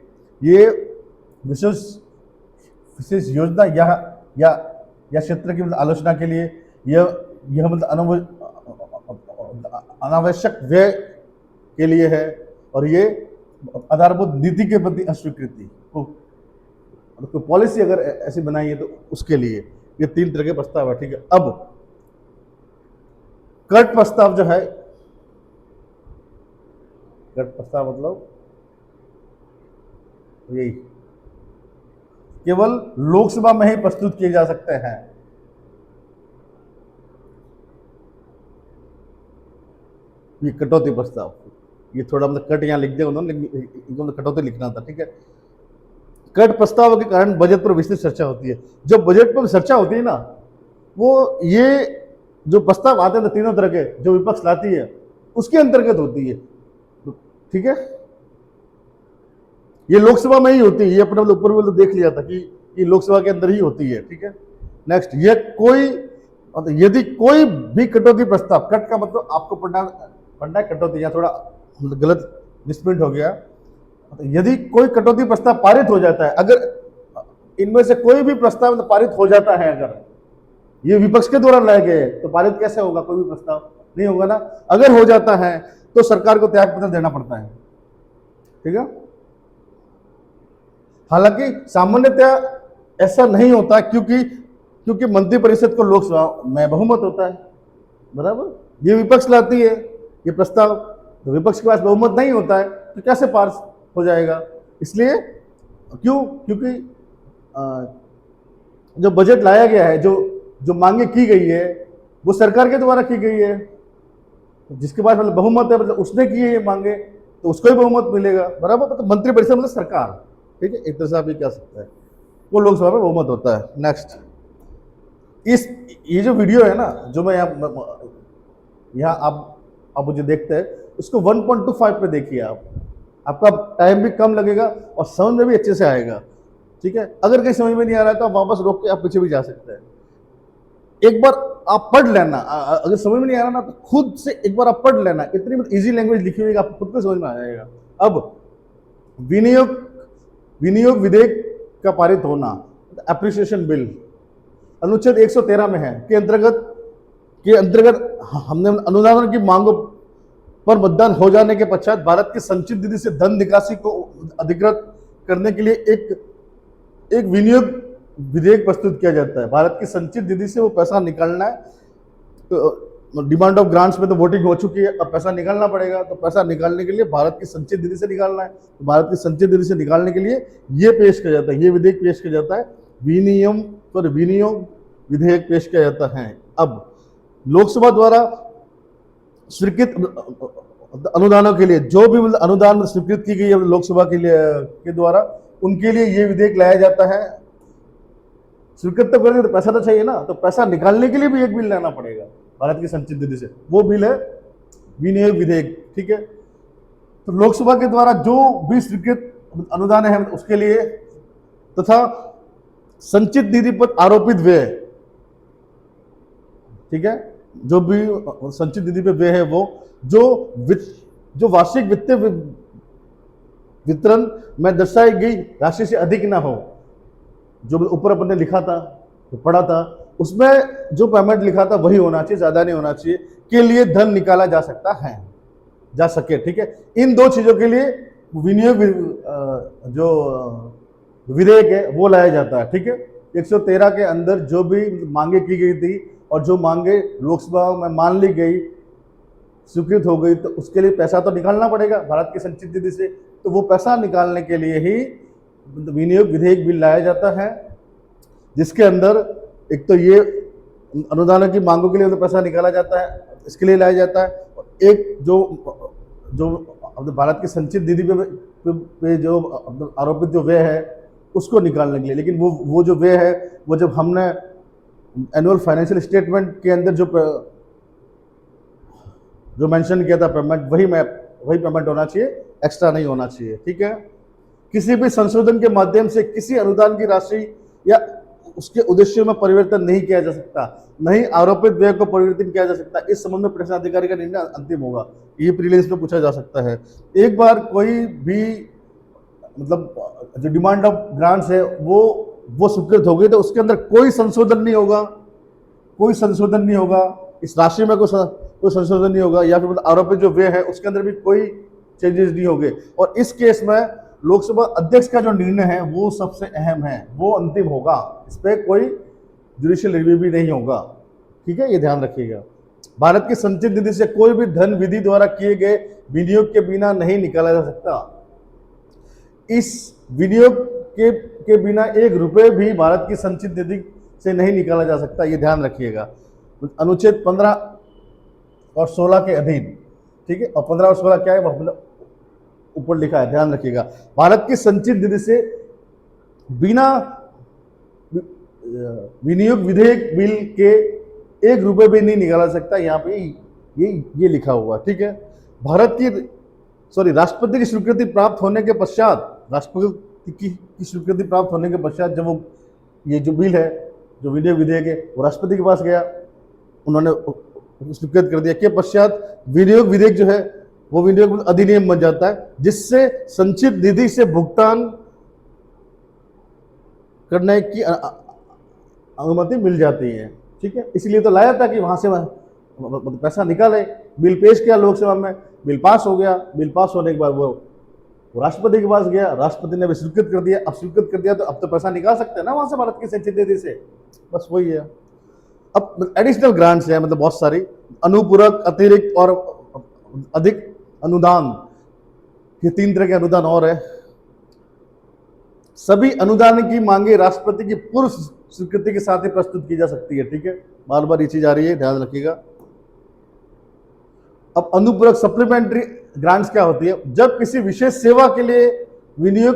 ये विशेष योजना या क्षेत्र की मतलब आलोचना के लिए, यह मतलब अनावश्यक व्यय के लिए है, और ये आधारभूत नीति के प्रति अस्वीकृति को पॉलिसी अगर ऐसी बनाई है तो उसके लिए ये 3 तरह के प्रस्ताव है। ठीक है। अब कट प्रस्ताव जो है, कट प्रस्ताव मतलब यही केवल लोकसभा में ही प्रस्तुत किए जा सकते हैं। ये कटौती प्रस्ताव, ये थोड़ा मतलब कट यहाँ लिख दिया उन्होंने, लेकिन कटौती लिखना था। ठीक है। कट प्रस्ताव के कारण बजट पर विस्तृत चर्चा होती है। जब बजट पर चर्चा होती है ना, वो ये जो प्रस्ताव आते हैं तीनों तरह के जो विपक्ष लाती है उसके अंतर्गत होती है। ठीक है। ये लोकसभा में ही होती है, ये अपने ऊपर भी देख लिया था कि ये लोकसभा के अंदर ही होती है। ठीक है। नेक्स्ट, ये यदि कोई भी कटौती प्रस्ताव, कट का मतलब आपको पढ़ना कटौती, यहाँ थोड़ा गलत मिसप्रिंट हो गया। यदि कोई कटौती प्रस्ताव पारित हो जाता है, अगर इनमें से कोई भी प्रस्ताव पारित हो जाता है, अगर ये विपक्ष के द्वारा लाए गए तो पारित कैसे होगा, कोई भी प्रस्ताव नहीं होगा ना। अगर हो जाता है तो सरकार को त्यागपत्र देना पड़ता है। ठीक है। हालांकि सामान्यतया ऐसा नहीं होता क्योंकि मंत्रिपरिषद को लोकसभा में बहुमत होता है, बराबर। ये विपक्ष लाती है ये प्रस्ताव, तो विपक्ष के पास बहुमत नहीं होता है तो कैसे पास हो जाएगा। इसलिए क्योंकि जो बजट लाया गया है, जो मांगे की गई है वो सरकार के द्वारा की गई है, जिसके पास मतलब बहुमत है, मतलब उसने की है ये मांगे तो उसको ही बहुमत मिलेगा, बराबर। तो मंत्रिपरिषद मतलब सरकार। ठीक है। एक तरह से आप ये कह सकते हैं, वो लोकसभा में बहुमत होता है। नेक्स्ट, ये जो वीडियो है ना, जो मैं यहाँ आप मुझे देखते हैं, इसको 1.25 पे देखिए आप, आपका टाइम भी कम लगेगा और समझ में भी अच्छे से आएगा। ठीक है। अगर कहीं समझ में नहीं आ रहा है तो आप वापस रोक के आप पीछे भी जा सकते हैं। एक बार आप पढ़ लेना, अगर समझ में नहीं आ रहा ना तो खुद से एक बार आप पढ़ लेना, इतनी इजी लैंग्वेज लिखी हुई आपको खुद को समझ में आ जाएगा। अब विनियोग विधेयक का पारित होना, एप्रिसिएशन बिल अनुच्छेद 113 में है के अंतर्गत हमने अनुदान की मांगों पर मतदान हो जाने के पश्चात भारत की संचित निधि से धन निकासी को अधिकृत करने के लिए एक विनियोग विधेयक प्रस्तुत किया जाता है। भारत की संचित निधि से वो पैसा निकालना है, तो डिमांड ऑफ ग्रांट्स में तो वोटिंग हो चुकी है, अब पैसा निकालना पड़ेगा। तो पैसा निकालने के लिए भारत की संचित निधि से निकालना है, तो भारत की संचित निधि से निकालने के लिए ये पेश किया जाता है, ये विधेयक पेश किया जाता है, विनियोग विधेयक पेश किया जाता है। अब लोकसभा द्वारा स्वीकृत अनुदानों के लिए, जो भी अनुदान स्वीकृत की गई है लोकसभा के द्वारा, उनके लिए ये विधेयक लाया जाता है। स्वीकृत तो करेंगे तो पैसा तो चाहिए ना, तो पैसा निकालने के लिए भी एक बिल लाना पड़ेगा भारत की संचित निधि से, वो बिल है विनियोग विधेयक। ठीक है। तो लोकसभा के द्वारा जो भी स्वीकृत अनुदान है उसके लिए, तथा संचित निधि पर आरोपित व्यय, ठीक है, जो भी संचित निधि पे व्यय है वो जो वार्षिक वित्तीय वितरण में दर्शाई गई राशि से अधिक ना हो। जो ऊपर अपन ने लिखा था, जो पढ़ा था, उसमें जो पेमेंट लिखा था वही होना चाहिए, ज्यादा नहीं होना चाहिए, के लिए धन निकाला जा सकता है, जा सके। ठीक है, इन दो चीजों के लिए विनियोग जो विधेयक है वो लाया जाता है। ठीक है, 113 के अंदर जो भी मांगे की गई थी और जो मांगे लोकसभा में मान ली गई, स्वीकृत हो गई, तो उसके लिए पैसा तो निकालना पड़ेगा भारत की संचित निधि से। तो वो पैसा निकालने के लिए ही विनियोग विधेयक बिल लाया जाता है, जिसके अंदर एक तो ये अनुदानों की मांगों के लिए तो पैसा निकाला जाता है, इसके लिए लाया जाता है। और एक जो भारत की संचित निधि पे जो आरोपित जो व्यय है उसको निकालने के लिए। लेकिन वो जो व्यय है वो जब हमने एनुअल फाइनेंशियल स्टेटमेंट के अंदर जो मेंशन किया था पेमेंट, वही पेमेंट होना चाहिए, एक्स्ट्रा नहीं होना चाहिए। ठीक है, किसी भी संशोधन के माध्यम से किसी अनुदान की राशि या उसके उद्देश्यों में परिवर्तन नहीं किया जा सकता, नहीं आरोपित व्यय को परिवर्तन किया जा सकता। इस संबंध में प्रशासनाधिकारी का निर्णय अंतिम होगा। ये प्रीलिम्स में पूछा जा सकता है। एक बार कोई भी मतलब जो डिमांड ऑफ ग्रांट्स है वो स्वीकृत हो गई तो उसके अंदर कोई संशोधन नहीं होगा, कोई संशोधन नहीं होगा, इस राशि में कोई संशोधन नहीं होगा, या फिर मतलब आरोपित जो व्यय है उसके अंदर भी कोई चेंजेस नहीं होंगे। और इस केस में लोकसभा अध्यक्ष का जो निर्णय है वो सबसे अहम है, वो अंतिम होगा, इस पर कोई जुडिशियल रिव्यू भी नहीं होगा। ठीक है, ये ध्यान रखिएगा। भारत की संचित निधि से कोई भी धन विधि द्वारा किए गए विनियोग के बिना नहीं निकाला जा सकता। इस विनियोग के बिना 1 रुपये भी भारत की संचित निधि से नहीं निकाला जा सकता, ये ध्यान रखिएगा। अनुच्छेद 15 और 16 के अधीन। ठीक है, और 15 और 16 क्या है वो ऊपर लिखा है, ध्यान रखिएगा। भारत की संचित निधि से बिना विनियोग विधेयक बिल के 1 रुपये भी नहीं निकाला सकता, यहाँ पे ये लिखा हुआ। ठीक है, राष्ट्रपति की स्वीकृति प्राप्त होने के पश्चात, राष्ट्रपति की स्वीकृति प्राप्त होने के पश्चात जब वो ये जो बिल है, जो विनियोग विधेयक है, वो राष्ट्रपति के पास गया, उन्होंने स्वीकृत कर दिया, के पश्चात विनियोग विधेयक जो है वो विनियोग अधिनियम बन जाता है, जिससे संचित निधि से भुगतान करने की अनुमति मिल जाती है। ठीक है, इसलिए तो लाया था कि वहां से पैसा निकाले। बिल पेश किया लोकसभा में, बिल पास हो गया, बिल पास होने के बाद वो राष्ट्रपति के पास गया, राष्ट्रपति ने भी स्वीकृत कर दिया। अब स्वीकृत कर दिया तो अब तो पैसा निकाल सकते हैं ना वहां से, भारत की संचित निधि से, बस वही है। अब एडिशनल ग्रांट्स है, मतलब बहुत सारी अनुपूरक, अतिरिक्त और अधिक अनुदान, ये 3 तरह के अनुदान और है। सभी अनुदान की मांगे राष्ट्रपति की पूर्व स्वीकृति के साथ ही प्रस्तुत की जा सकती है। ठीक है, बार बार ये चीज आ रही है, ध्यान रखिएगा। अब अनुपूरक सप्लीमेंट्री ग्रांट्स क्या होती है? जब किसी विशेष सेवा के लिए विनियोग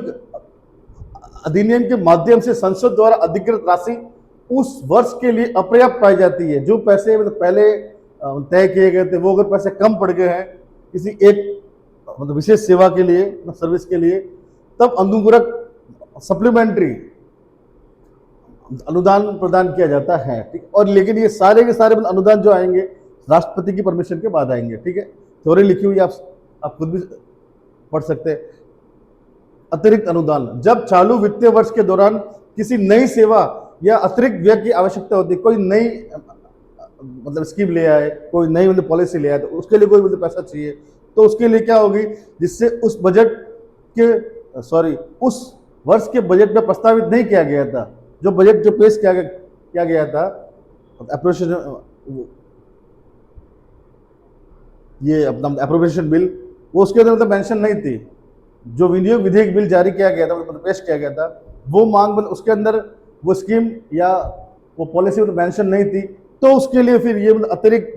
अधिनियम के माध्यम से संसद द्वारा अधिकृत राशि उस वर्ष के लिए अपर्याप्त पाई जाती है। जो पैसे मतलब पहले तय किए गए थे वो अगर पैसे कम पड़ गए हैं किसी एक मतलब विशेष सेवा के लिए, सर्विस के लिए, तब अनुपूरक सप्लीमेंट्री अनुदान प्रदान किया जाता है। ठीक, और लेकिन ये सारे के सारे अनुदान जो आएंगे राष्ट्रपति की परमिशन के बाद आएंगे। ठीक है, थ्योरी लिखी हुई आप खुद भी पढ़ सकते हैं। अतिरिक्त अनुदान, जब चालू वित्तीय वर्ष के दौरान किसी नई सेवा या अतिरिक्त व्यय की आवश्यकता होती है, कोई नई मतलब स्कीम ले आए, कोई नई मतलब पॉलिसी ले आए, तो उसके लिए कोई मतलब पैसा चाहिए, तो उसके लिए क्या होगी, जिससे उस वर्ष के बजट में प्रस्तावित नहीं किया गया था, जो बजट जो पेश किया गया था अप्रोप्रिएशन, ये अपना अप्रोप्रिएशन बिल, वो उसके अंदर मतलब मेंशन नहीं थी। जो विनियोग विधेयक बिल जारी किया गया था, मतलब पेश किया गया था, वो मांग उसके अंदर वो स्कीम या वो पॉलिसी मतलब मेंशन नहीं थी, तो उसके लिए फिर ये मतलब अतिरिक्त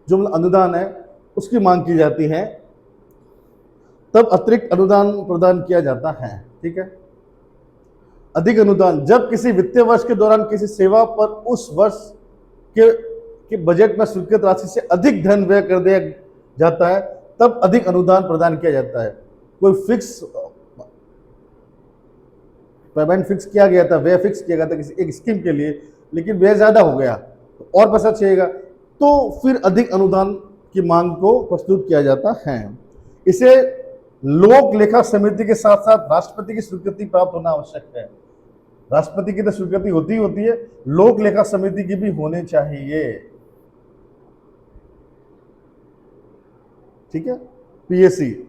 जो मतलब अनुदान है उसकी मांग की जाती है, तब अतिरिक्त अनुदान प्रदान किया जाता है। ठीक है, अधिक अनुदान, जब किसी वित्तीय वर्ष के दौरान किसी सेवा पर उस वर्ष के बजट में स्वीकृत राशि से अधिक धन व्यय कर दिया जाता है, तब अधिक अनुदान प्रदान किया जाता है। कोई फिक्स पेमेंट फिक्स किया गया था, व्यय फिक्स किया गया था किसी एक स्कीम के लिए, लेकिन व्यय ज्यादा हो गया तो और पैसा चाहिएगा, तो फिर अधिक अनुदान की मांग को प्रस्तुत किया जाता है। इसे लोक लेखा समिति के साथ साथ राष्ट्रपति की स्वीकृति प्राप्त होना आवश्यक है। राष्ट्रपति की तो स्वीकृति होती है, लोक लेखा समिति की भी होनी चाहिए। ठीक है, पीएससी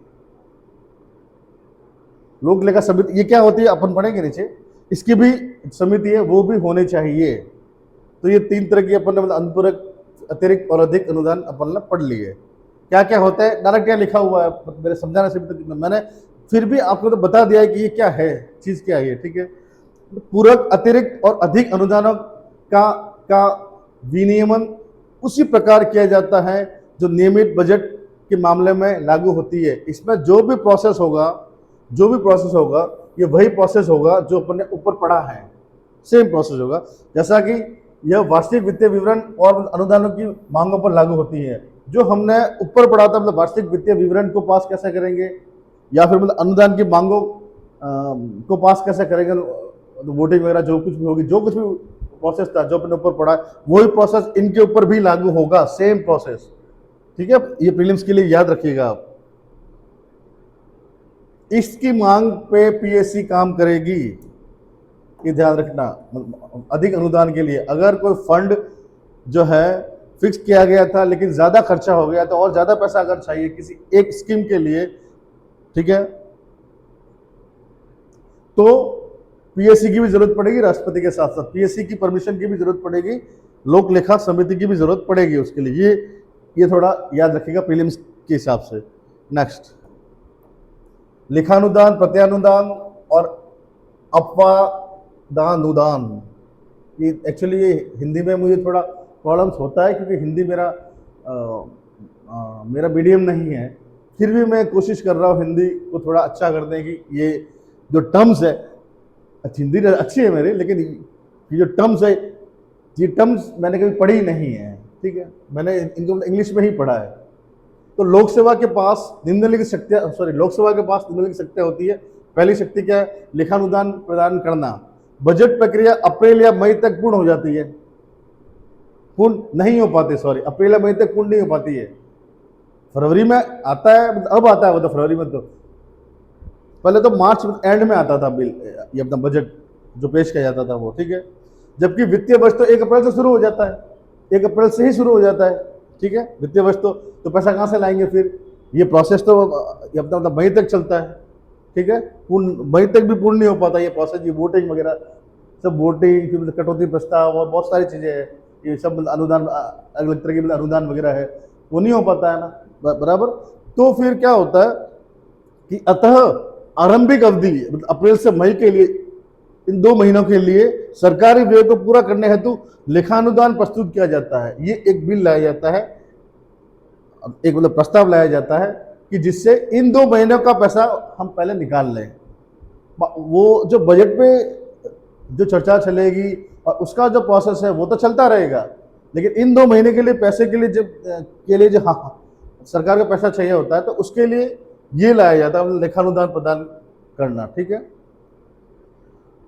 लोक लेखा समिति, ये क्या होती है अपन पढ़ेंगे नीचे, इसकी भी समिति है, वो भी होने चाहिए। तो ये तीन तरह की अपन ने अनुपूरक, अतिरिक्त और अधिक अनुदान अपन ने पढ़ लिए। क्या क्या होता है डायरेक्ट क्या लिखा हुआ है मेरे समझाने से भी, तो मैंने फिर भी आपको तो बता दिया है कि ये क्या है, चीज क्या है। ठीक है, पूरक, अतिरिक्त और अधिक अनुदानों का विनियमन उसी प्रकार किया जाता है जो नियमित बजट के मामले में लागू होती है। इसमें जो भी प्रोसेस होगा ये वही प्रोसेस होगा जो अपन ने ऊपर पढ़ा है, सेम प्रोसेस होगा। जैसा कि यह वार्षिक वित्तीय विवरण और अनुदानों की मांगों पर लागू होती है। जो हमने ऊपर पढ़ा था, मतलब वार्षिक वित्तीय विवरण को पास कैसे करेंगे, या फिर मतलब अनुदान की मांगों को पास कैसे करेंगे, वोटिंग वगैरह जो कुछ भी होगी, जो कुछ भी प्रोसेस था जो अपने ऊपर पढ़ा है, वही प्रोसेस इनके ऊपर भी लागू होगा, सेम प्रोसेस। ठीक है, ये प्रीलिम्स के लिए याद रखिएगा आप। इसकी मांग पे पीएससी काम करेगी, ये ध्यान रखना। अधिक अनुदान के लिए अगर कोई फंड जो है फिक्स किया गया था लेकिन ज्यादा खर्चा हो गया तो और ज्यादा पैसा अगर चाहिए किसी एक स्कीम के लिए, ठीक है, तो पीएससी की भी जरूरत पड़ेगी, राष्ट्रपति के साथ साथ पीएससी की परमिशन की भी जरूरत पड़ेगी, लोक लेखा समिति की भी जरूरत पड़ेगी उसके लिए। ये थोड़ा याद रखिएगा प्रीलिम्स के हिसाब से। नेक्स्ट, लेखानुदान, प्रत्यानुदान और अपवादानुदान। ये एक्चुअली ये हिंदी में मुझे थोड़ा प्रॉब्लम्स होता है क्योंकि हिंदी मेरा मीडियम नहीं है, फिर भी मैं कोशिश कर रहा हूँ हिंदी को थोड़ा अच्छा करने की। ये जो टर्म्स है, हिंदी अच्छी है मेरी, लेकिन ये जो टर्म्स है, ये टर्म्स मैंने कभी पढ़ी नहीं है। ठीक है, मैंने इनको इंग्लिश में ही पढ़ा है। तो लोक सेवा के पास निम्नलिखित शक्तियां, लोक सेवा के पास निम्नलिखित शक्तियां होती है। पहली शक्ति क्या है, लेखानुदान प्रदान करना। बजट प्रक्रिया अप्रैल या मई तक पूर्ण हो जाती है, पूर्ण नहीं हो पाती, अप्रैल या मई तक पूर्ण नहीं हो पाती है। फरवरी में आता है, अब आता है वो तो फरवरी में, तो पहले तो मार्च एंड में आता था बिल, ये अपना बजट जो पेश किया जाता था वो। ठीक है, जबकि वित्तीय वर्ष तो 1 अप्रैल से शुरू हो जाता है, 1 अप्रैल से ही शुरू हो जाता है। ठीक है, वित्तीय वर्ष तो पैसा कहाँ से लाएंगे फिर, ये प्रोसेस तो अपना मतलब मई तक चलता है। ठीक है, पूर्ण मई तक भी पूर्ण नहीं हो पाता ये प्रोसेस, ये वोटिंग वगैरह सब, वोटिंग फिर कटौती प्रस्ताव और बहुत सारी चीज़ें हैं, ये सब अनुदान, अलग अलग तरह के अनुदान वगैरह है, वो नहीं हो पाता है ना, बराबर। तो फिर क्या होता है कि अतः आरंभिक अवधि मतलब अप्रैल से मई के लिए, इन 2 महीनों के लिए सरकारी व्यय को पूरा करने हेतु लेखानुदान प्रस्तुत किया जाता है। ये एक बिल लाया जाता है, एक मतलब प्रस्ताव लाया जाता है कि जिससे इन 2 महीनों का पैसा हम पहले निकाल लें। वो जो बजट पे जो चर्चा चलेगी और उसका जो प्रोसेस है वो तो चलता रहेगा, लेकिन इन 2 महीने के लिए पैसे के लिए जो सरकार का पैसा चाहिए होता है, तो उसके लिए ये लाया जाता है, मतलब लेखानुदान प्रदान करना। ठीक है,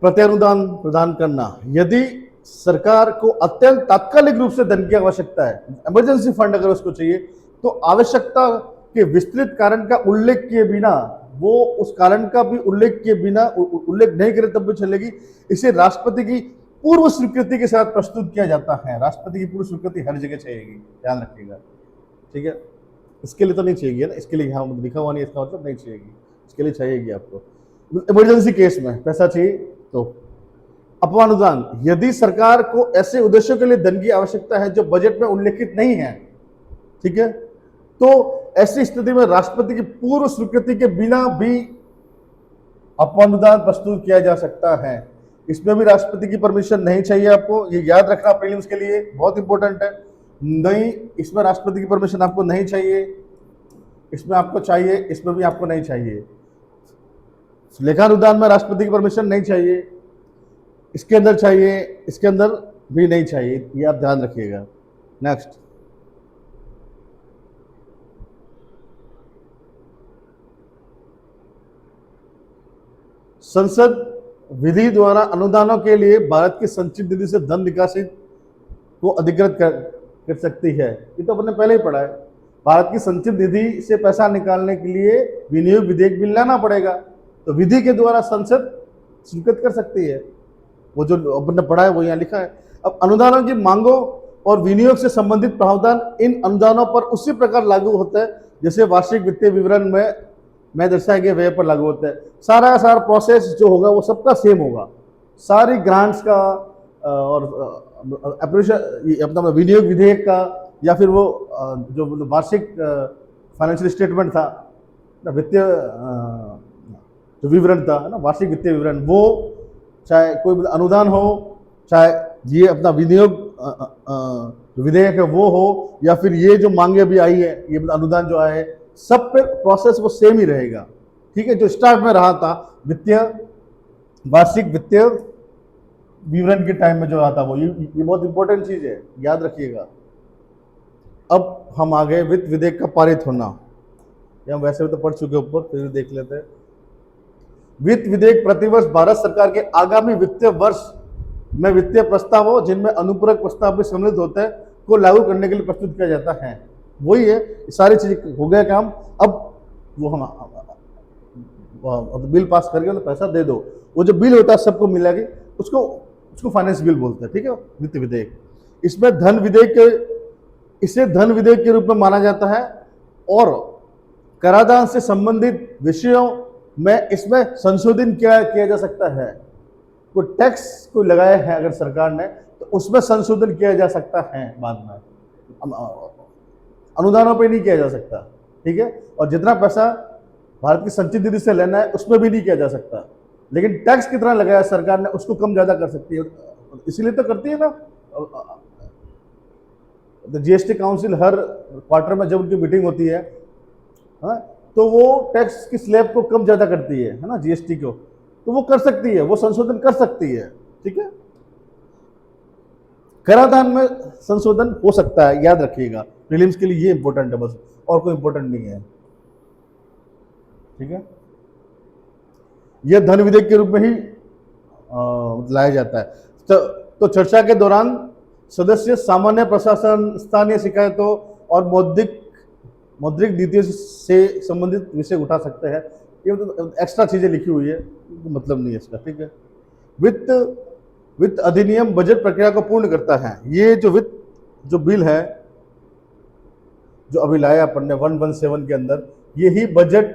प्रत्यानुदान प्रदान करना, यदि सरकार को अत्यंत तात्कालिक रूप से धन की आवश्यकता है, इमरजेंसी फंड अगर उसको चाहिए, तो आवश्यकता के विस्तृत कारण का उल्लेख किए बिना, वो उस कारण का भी उल्लेख किए बिना उल्लेख नहीं करे तब भी चलेगी, इसे राष्ट्रपति की पूर्व स्वीकृति के साथ प्रस्तुत किया जाता है। राष्ट्रपति की पूर्व स्वीकृति हर जगह चाहिएगी, ध्यान रखिएगा। ठीक है, इसके लिए तो नहीं चाहिए ना, इसके लिए यहाँ लिखा हुआ नहीं, इसका मतलब नहीं चाहिएगी, इसके लिए चाहिएगी आपको इमरजेंसी केस में पैसा चाहिए तो। अपवानुदान, यदि सरकार को ऐसे उद्देश्यों के लिए धन की आवश्यकता है जो बजट में उल्लेखित नहीं है, ठीक है, तो ऐसी स्थिति में राष्ट्रपति की पूर्व स्वीकृति के बिना भी अपवानुदान प्रस्तुत किया जा सकता है। इसमें भी राष्ट्रपति की परमिशन नहीं चाहिए आपको, ये याद रखना प्रीलिम्स के लिए बहुत इंपॉर्टेंट है। नहीं, इसमें राष्ट्रपति की परमिशन आपको नहीं चाहिए, इसमें आपको चाहिए, इसमें भी आपको नहीं चाहिए। लेखानुदान में राष्ट्रपति की परमिशन नहीं चाहिए, इसके अंदर चाहिए, इसके अंदर भी नहीं चाहिए, ये आप ध्यान रखिएगा। नेक्स्ट, संसद विधि द्वारा अनुदानों के लिए भारत की संचित निधि से धन निकासी को अधिकृत कर सकती है। ये तो अपने पहले ही पढ़ा है। भारत की संचित निधि से पैसा निकालने के लिए विनियोग विधेयक बिल लाना पड़ेगा, तो विधि के द्वारा संसद स्वीकृत कर सकती है। वो जो अपने पढ़ा है वो यहाँ लिखा है। अब अनुदानों की मांगों और विनियोग से संबंधित प्रावधान इन अनुदानों पर उसी प्रकार लागू होता है जैसे वार्षिक वित्तीय विवरण में दर्शाए गए व्यय पर लागू होता है। सारा प्रोसेस जो होगा वो सबका सेम होगा। सारी ग्रांट्स का और अपना विनियोग विधेयक का या फिर वो जो वार्षिक फाइनेंशियल स्टेटमेंट था, वित्तीय जो विवरण था ना, वार्षिक वित्तीय विवरण, वो चाहे कोई अनुदान हो, चाहे ये अपना विनियोग विधेयक है वो हो, या फिर ये जो मांगे अभी आई है, ये अनुदान जो आए, सब पे प्रोसेस वो सेम ही रहेगा। ठीक है, जो स्टार्ट में रहा था वित्तीय वार्षिक वित्तीय विवरण के टाइम में जो आता वो ये बहुत इंपॉर्टेंट चीज है, याद रखिएगा। अब हम आ गए वित्त विधेयक का पारित होना। या हम वैसे भी तो पढ़ चुके ऊपर, फिर देख लेते हैं। वित्त विधेयक प्रतिवर्ष भारत सरकार के आगामी वित्तीय वर्ष में वित्तीय प्रस्ताव हो जिनमें अनुपूरक प्रस्ताव भी सम्मिलित होते हैं को लागू करने के लिए प्रस्तुत किया जाता है। वही है, सारी चीज हो गया काम। अब वो हम बिल पास करके तो पैसा दे दो, वो जो बिल होता है सबको मिलेगी, उसको फाइनेंस बिल बोलते हैं। ठीक है, वित्त विधेयक। इसमें इसे धन विधेयक के रूप में माना जाता है और कराधान से संबंधित विषयों में इसमें संशोधन किया जा सकता है। कोई टैक्स कोई लगाया है अगर सरकार ने तो उसमें संशोधन किया जा सकता है बाद में, अनुदानों पे नहीं किया जा सकता। ठीक है, और जितना पैसा भारत की संचित निधि से लेना है उसमें भी नहीं किया जा सकता, लेकिन टैक्स कितना लगाया सरकार ने उसको कम ज्यादा कर सकती है। इसीलिए तो करती है ना, जीएसटी काउंसिल हर क्वार्टर में जब उनकी मीटिंग होती है, तो वो टैक्स की स्लैब को कम ज्यादा करती है ना, जीएसटी को, तो वो कर सकती है, वो संशोधन कर सकती है। ठीक है, कराधान में संशोधन हो सकता है, याद रखिएगा। प्रीलिम्स के लिए ये इंपॉर्टेंट है बस, और कोई इंपॉर्टेंट नहीं है। ठीक है, यह धन विधेयक के रूप में ही लाया जाता है। तो चर्चा के दौरान सदस्य सामान्य प्रशासन, स्थानीय शिकायतों और मौद्रिक नीतियों से संबंधित विषय उठा सकते हैं। ये एक्स्ट्रा चीजें लिखी हुई है, मतलब नहीं है इसका। ठीक है, वित्त अधिनियम बजट प्रक्रिया को पूर्ण करता है। ये जो बिल है जो अभी लाया अपन ने 117 के अंदर, यही बजट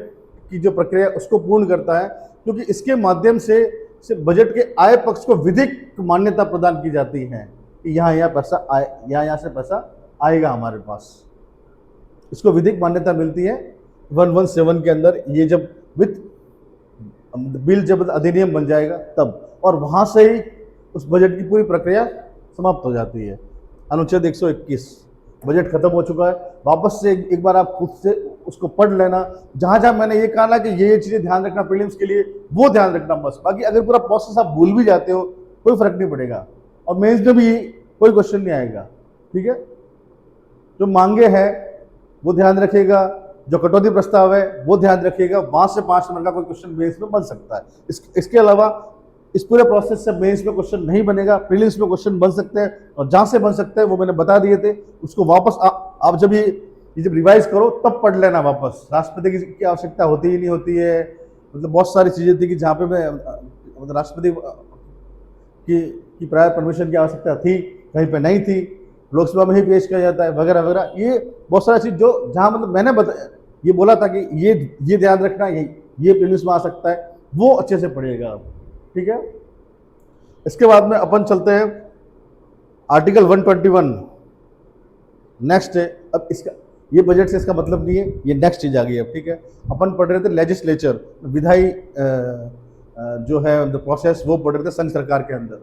की जो प्रक्रिया उसको पूर्ण करता है, क्योंकि इसके माध्यम से बजट के आय पक्ष को विधिक मान्यता प्रदान की जाती है कि यहाँ पैसा आए, यहाँ से पैसा आएगा हमारे पास, इसको विधिक मान्यता मिलती है 117 के अंदर। ये जब वित्त बिल जब अधिनियम बन जाएगा तब, और वहां से ही उस बजट की पूरी प्रक्रिया समाप्त हो जाती है। अनुच्छेद 121, बजट खत्म हो चुका है, वापस से एक बार आप खुद से उसको पढ़ लेना। जहां जहां मैंने ये कहा ना कि ये चीजें ध्यान रखना प्रीलिम्स के लिए, वो ध्यान रखना बस। बाकी अगर पूरा प्रोसेस आप भूल भी जाते हो कोई फर्क नहीं पड़ेगा, और मेंस में भी कोई क्वेश्चन नहीं आएगा। ठीक है, जो मांगे हैं वो ध्यान रखिएगा, जो कटौती प्रस्ताव है वो ध्यान रखिएगा, वहां से 5 नंबर का कोई क्वेश्चन मेंस में बन सकता है। इसके अलावा इस पूरे प्रोसेस से मेंस में क्वेश्चन नहीं बनेगा, प्रीलिम्स में क्वेश्चन बन सकते हैं, और जहां से बन सकते हैं वो मैंने बता दिए थे। उसको वापस आप जब रिवाइज करो तब पढ़ लेना वापस। राष्ट्रपति की आवश्यकता होती ही नहीं होती है, मतलब बहुत सारी चीजें थी कि जहाँ पे मैं मतलब राष्ट्रपति की प्रायर परमिशन की आवश्यकता थी, कहीं पे नहीं थी, लोकसभा में ही पेश किया जाता है, वगैरह वगैरह। ये बहुत सारी चीज जो जहाँ मतलब मैंने ये बोला था कि ये ध्यान रखना, ये प्रीलिम्स में आ सकता है, वो अच्छे से पढ़िएगा आप। ठीक है, इसके बाद में अपन चलते हैं आर्टिकल 121। नेक्स्ट है, अब इसका ये बजट से इसका मतलब नहीं है, ये नेक्स्ट चीज आ गई अब। ठीक है, अपन पढ़ रहे थे लेजिस्लेचर, विधायी जो है प्रोसेस, वो पढ़ रहे थे संघ सरकार के अंदर।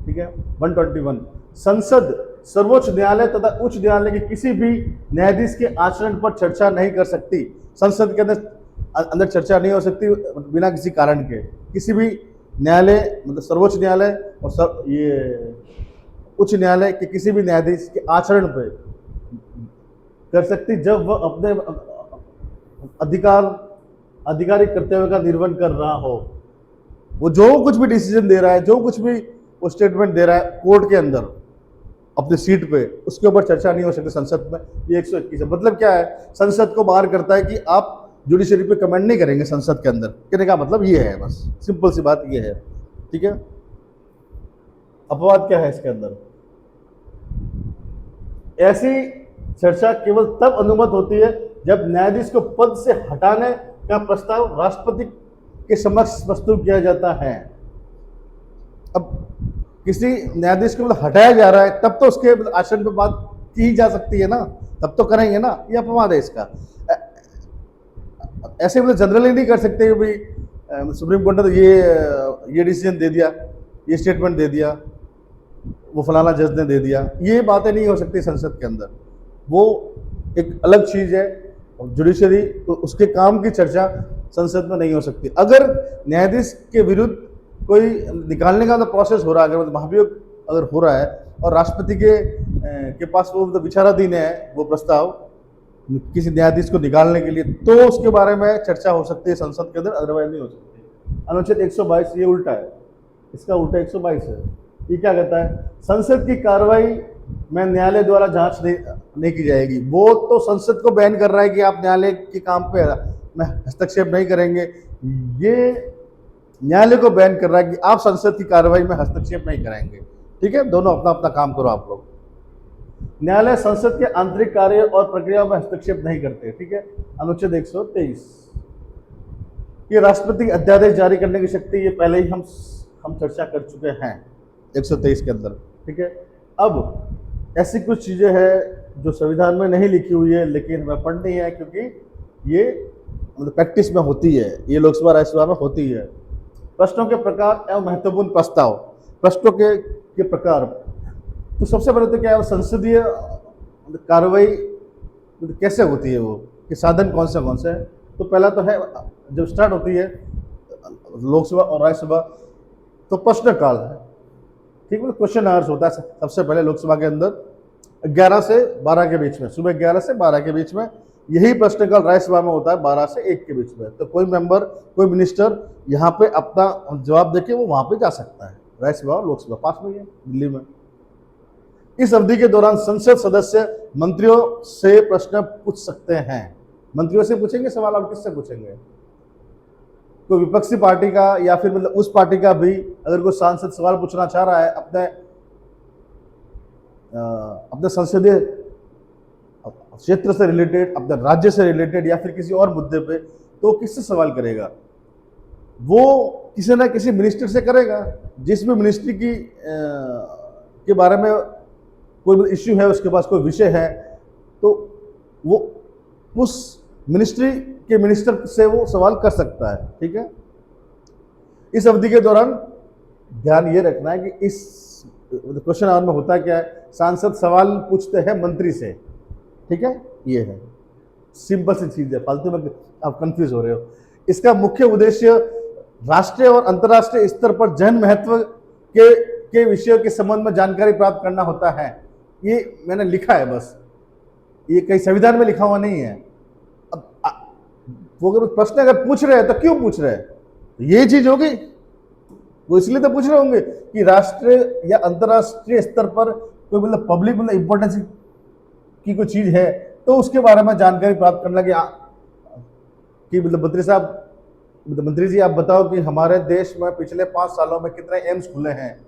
ठीक है, 121, संसद सर्वोच्च न्यायालय तथा उच्च न्यायालय के किसी भी न्यायाधीश के आचरण पर चर्चा नहीं कर सकती। संसद के अंदर चर्चा नहीं हो सकती बिना किसी कारण के। किसी भी न्यायालय, मतलब सर्वोच्च न्यायालय और ये उच्च न्यायालय के किसी भी न्यायाधीश के आचरण पे कर सकती जब वह अपने आधिकारिक कर्तव्य का निर्वहन कर रहा हो। वो जो कुछ भी डिसीजन दे रहा है, जो कुछ भी वो स्टेटमेंट दे रहा है कोर्ट के अंदर अपनी सीट पे, उसके ऊपर चर्चा नहीं हो सकती संसद में। ये 121 है। मतलब क्या है, संसद को बाहर करता है कि आप जुडिशरी पे कमेंट नहीं करेंगे संसद के अंदर। कहने का मतलब ये है, बस सिंपल सी बात ये है। ठीक है, अपवाद क्या है इसके अंदर? ऐसी चर्चा केवल तब अनुमत होती है जब न्यायाधीश को पद से हटाने का प्रस्ताव राष्ट्रपति के समक्ष प्रस्तुत किया जाता है। अब किसी न्यायाधीश को हटाया जा रहा है तब तो उसके आसन पे बात की जा सकती है ना, तब तो करेंगे ना। ये अपवाद है इसका। ऐसे मतलब जनरली नहीं कर सकते कि भाई सुप्रीम कोर्ट ने तो ये डिसीजन दे दिया, ये स्टेटमेंट दे दिया, वो फलाना जज ने दे दिया। ये बातें नहीं हो सकती संसद के अंदर, वो एक अलग चीज है। जुडिशरी तो उसके काम की चर्चा संसद में नहीं हो सकती। अगर न्यायाधीश के विरुद्ध कोई निकालने का प्रोसेस हो रहा है, अगर महाभियोग अगर हो रहा है और राष्ट्रपति के पास वो विचाराधीन है वो प्रस्ताव किसी न्यायाधीश को निकालने के लिए, तो उसके बारे में चर्चा हो सकती है संसद के अंदर, अदरवाइज नहीं हो सकती। अनुच्छेद 122 ये उल्टा है, इसका उल्टा 122 है। ये क्या कहता है? संसद की कार्रवाई में न्यायालय द्वारा जांच नहीं की जाएगी। वो तो संसद को बैन कर रहा है कि आप न्यायालय के काम पे में हस्तक्षेप नहीं करेंगे। ये न्यायालय को बैन कर रहा है कि आप संसद की कार्रवाई में हस्तक्षेप नहीं करेंगे। ठीक है, दोनों अपना अपना काम करो आप लोग। न्यायालय संसद के आंतरिक कार्य और प्रक्रिया में हस्तक्षेप नहीं करते। ठीक है, अनुच्छेद 123 ये राष्ट्रपति अध्यादेश जारी करने की शक्ति, ये पहले ही हम चर्चा कर चुके हैं 123 के अंदर। ठीक है, अब ऐसी कुछ चीजें हैं जो संविधान में नहीं लिखी हुई है लेकिन हमें पढ़नी है क्योंकि ये मतलब प्रैक्टिस में होती है, ये लोकसभा राज्यसभा में होती है। प्रश्नों के प्रकार एवं महत्वपूर्ण प्रस्ताव। प्रश्नों के प्रकार तो सबसे पहले तो क्या है, संसदीय कार्रवाई कैसे होती है, वो कि साधन कौन से हैं। तो पहला तो है जब स्टार्ट होती है लोकसभा और राज्यसभा तो प्रश्नकाल है। ठीक है, क्वेश्चन आवर्स होता है सबसे पहले लोकसभा के अंदर 11 से 12 के बीच में, सुबह 11 से 12 के बीच में। यही प्रश्नकाल राज्यसभा में होता है 12 से 1 के बीच में। तो कोई मेंबर, कोई मिनिस्टर यहाँ पे अपना जवाब देके वो वहां पे जा सकता है। राज्यसभा और लोकसभा पास में है दिल्ली में। इस अवधि के दौरान संसद सदस्य मंत्रियों से प्रश्न पूछ सकते हैं। मंत्रियों से पूछेंगे सवाल, आप किससे पूछेंगे? कोई विपक्षी पार्टी का या फिर मतलब उस पार्टी का भी अगर कोई सांसद सवाल पूछना चाह रहा है अपने संसदीय क्षेत्र से रिलेटेड, अपने राज्य से रिलेटेड या फिर किसी और मुद्दे पे, तो किससे सवाल करेगा? वो किसी ना किसी मिनिस्टर से करेगा। जिस भी मिनिस्ट्री के बारे में कोई इश्यू है, उसके पास कोई विषय है, तो वो उस मिनिस्ट्री के मिनिस्टर से वो सवाल कर सकता है। ठीक है, इस अवधि के दौरान ध्यान ये रखना है कि इस क्वेश्चन आवर में होता क्या है, सांसद सवाल पूछते हैं मंत्री से। ठीक है, ये है सिंपल सी चीज है, फालतू में आप कंफ्यूज हो रहे हो। इसका मुख्य उद्देश्य राष्ट्रीय और अंतर्राष्ट्रीय स्तर पर जन महत्व के विषयों के संबंध में जानकारी प्राप्त करना होता है। ये मैंने लिखा है, बस ये कहीं संविधान में लिखा हुआ नहीं है। अब वो अगर प्रश्न अगर पूछ रहे हैं तो क्यों पूछ रहे हैं? तो ये चीज होगी, वो इसलिए तो पूछ रहे होंगे कि राष्ट्रीय या अंतर्राष्ट्रीय स्तर पर कोई मतलब पब्लिक मतलब इंपॉर्टेंस की कोई चीज है तो उसके बारे में जानकारी प्राप्त करना कि मतलब मंत्री साहब, मतलब मंत्री जी आप बताओ कि हमारे देश में पिछले 5 सालों में कितने एम्स खुले हैं,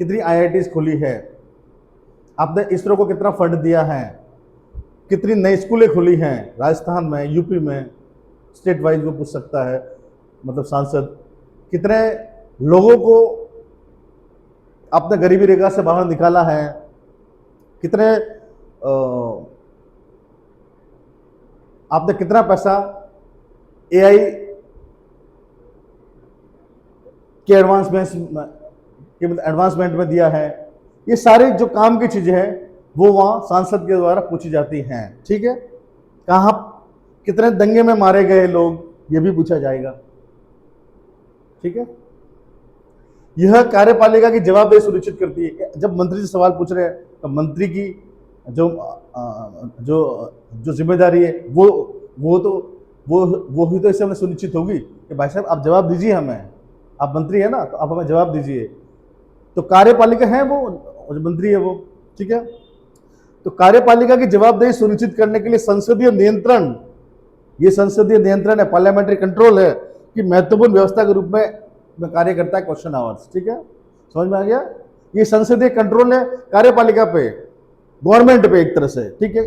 कितनी IITs खुली है, आपने इसरो को कितना फंड दिया है, कितनी नई स्कूलें खुली हैं राजस्थान में, यूपी में, स्टेट वाइज वो पूछ सकता है मतलब सांसद। कितने लोगों को आपने गरीबी रेखा से बाहर निकाला है, कितने आपने कितना पैसा AI के एडवांसमेंट में दिया है। ये सारे जो काम की चीजें हैं वो वहां सांसद के द्वारा पूछी जाती हैं। ठीक है, कहाँ कितने दंगे में मारे गए लोग ये भी पूछा जाएगा। ठीक है, यह कार्यपालिका की जवाबदेही सुनिश्चित करती है। जब मंत्री से सवाल पूछ रहे हैं तो मंत्री की जो जिम्मेदारी है वो ही तो इससे हमें सुनिश्चित होगी कि भाई साहब आप जवाब दीजिए हमें। आप मंत्री है ना, तो आप हमें जवाब दीजिए। तो कार्यपालिका है वो, जो मंत्री है वो, ठीक है। तो कार्यपालिका की जवाबदेही सुनिश्चित करने के लिए संसदीय नियंत्रण, ये संसदीय नियंत्रण है, पार्लियामेंट्री कंट्रोल है कि महत्वपूर्ण व्यवस्था के रूप में कार्य करता है क्वेश्चन आवर्स, ठीक है, समझ में आ गया। ये संसदीय कंट्रोल है कार्यपालिका पे, गवर्नमेंट पे एक तरह से, ठीक है।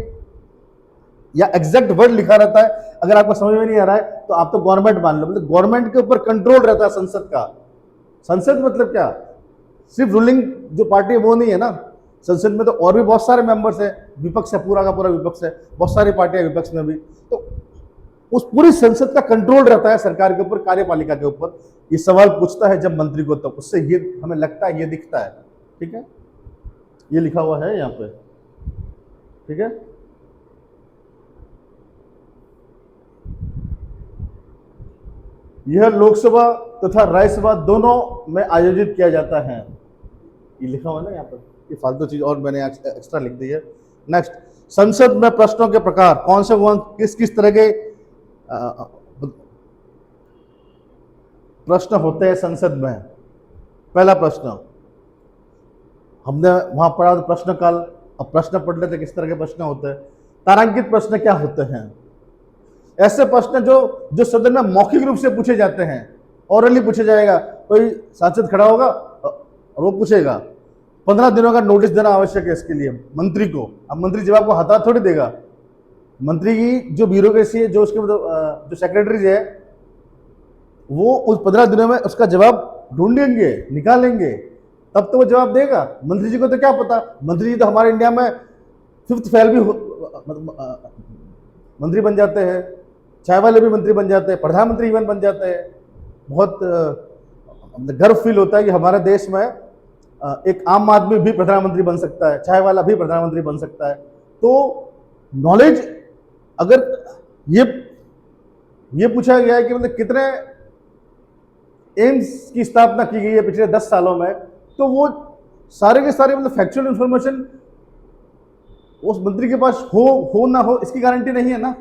या एग्जैक्ट वर्ड लिखा रहता है, अगर आपको समझ में नहीं आ रहा है तो आप तो गवर्नमेंट मान लो, मतलब गवर्नमेंट के ऊपर कंट्रोल रहता है संसद का। संसद मतलब क्या, सिर्फ रूलिंग जो पार्टी है वो नहीं है ना, संसद में तो और भी बहुत सारे मेंबर्स हैं, विपक्ष है, पूरा का पूरा विपक्ष है, बहुत सारी पार्टियां विपक्ष में भी, तो उस पूरी संसद का कंट्रोल रहता है सरकार के ऊपर, कार्यपालिका के ऊपर। ये सवाल पूछता है जब मंत्री को, तब उससे ये हमें लगता है, ये दिखता है, ठीक है, ये लिखा हुआ है यहाँ पे, ठीक है। यह लोकसभा तथा राज्यसभा दोनों में आयोजित किया जाता है, ये लिखा हुआ ना यहाँ पर, ये फालतू चीज और मैंने एक्स्ट्रा लिख दी है। नेक्स्ट, संसद में प्रश्नों के प्रकार, कौन से किस किस तरह के प्रश्न होते हैं संसद में। पहला प्रश्न हमने वहां पढ़ा था प्रश्न काल, अब प्रश्न पढ़ लेते किस तरह के प्रश्न होते हैं। तारांकित प्रश्न क्या होते हैं, ऐसे प्रश्न जो सदन में मौखिक रूप से पूछे जाते हैं, ओरली पूछे जाएगा, कोई सांसद खड़ा होगा और वो पूछेगा, 15 दिनों का नोटिस देना आवश्यक है इसके लिए मंत्री को। अब मंत्री जवाब को हाथ थोड़ी देगा, मंत्री की जो ब्यूरोक्रेसी है, जो उसके जो सेक्रेटरीज है, वो उस 15 दिनों में उसका जवाब ढूंढेंगे, निकालेंगे, तब तो वो जवाब देगा। मंत्री जी को तो क्या पता, मंत्री जी तो हमारे इंडिया में 5th फेल भी मंत्री बन जाते हैं, चाय वाले भी मंत्री बन जाते हैं, प्रधानमंत्री इवन बन जाते हैं। बहुत गर्व फील होता है कि हमारे देश में एक आम आदमी भी प्रधानमंत्री बन सकता है, चाय वाला भी प्रधानमंत्री बन सकता है। तो नॉलेज, अगर ये पूछा गया है कि मतलब कितने एम्स की स्थापना की गई है पिछले 10 सालों में, तो वो सारे के सारे मतलब फैक्चुअल इंफॉर्मेशन उस मंत्री के पास हो ना हो इसकी गारंटी नहीं है ना।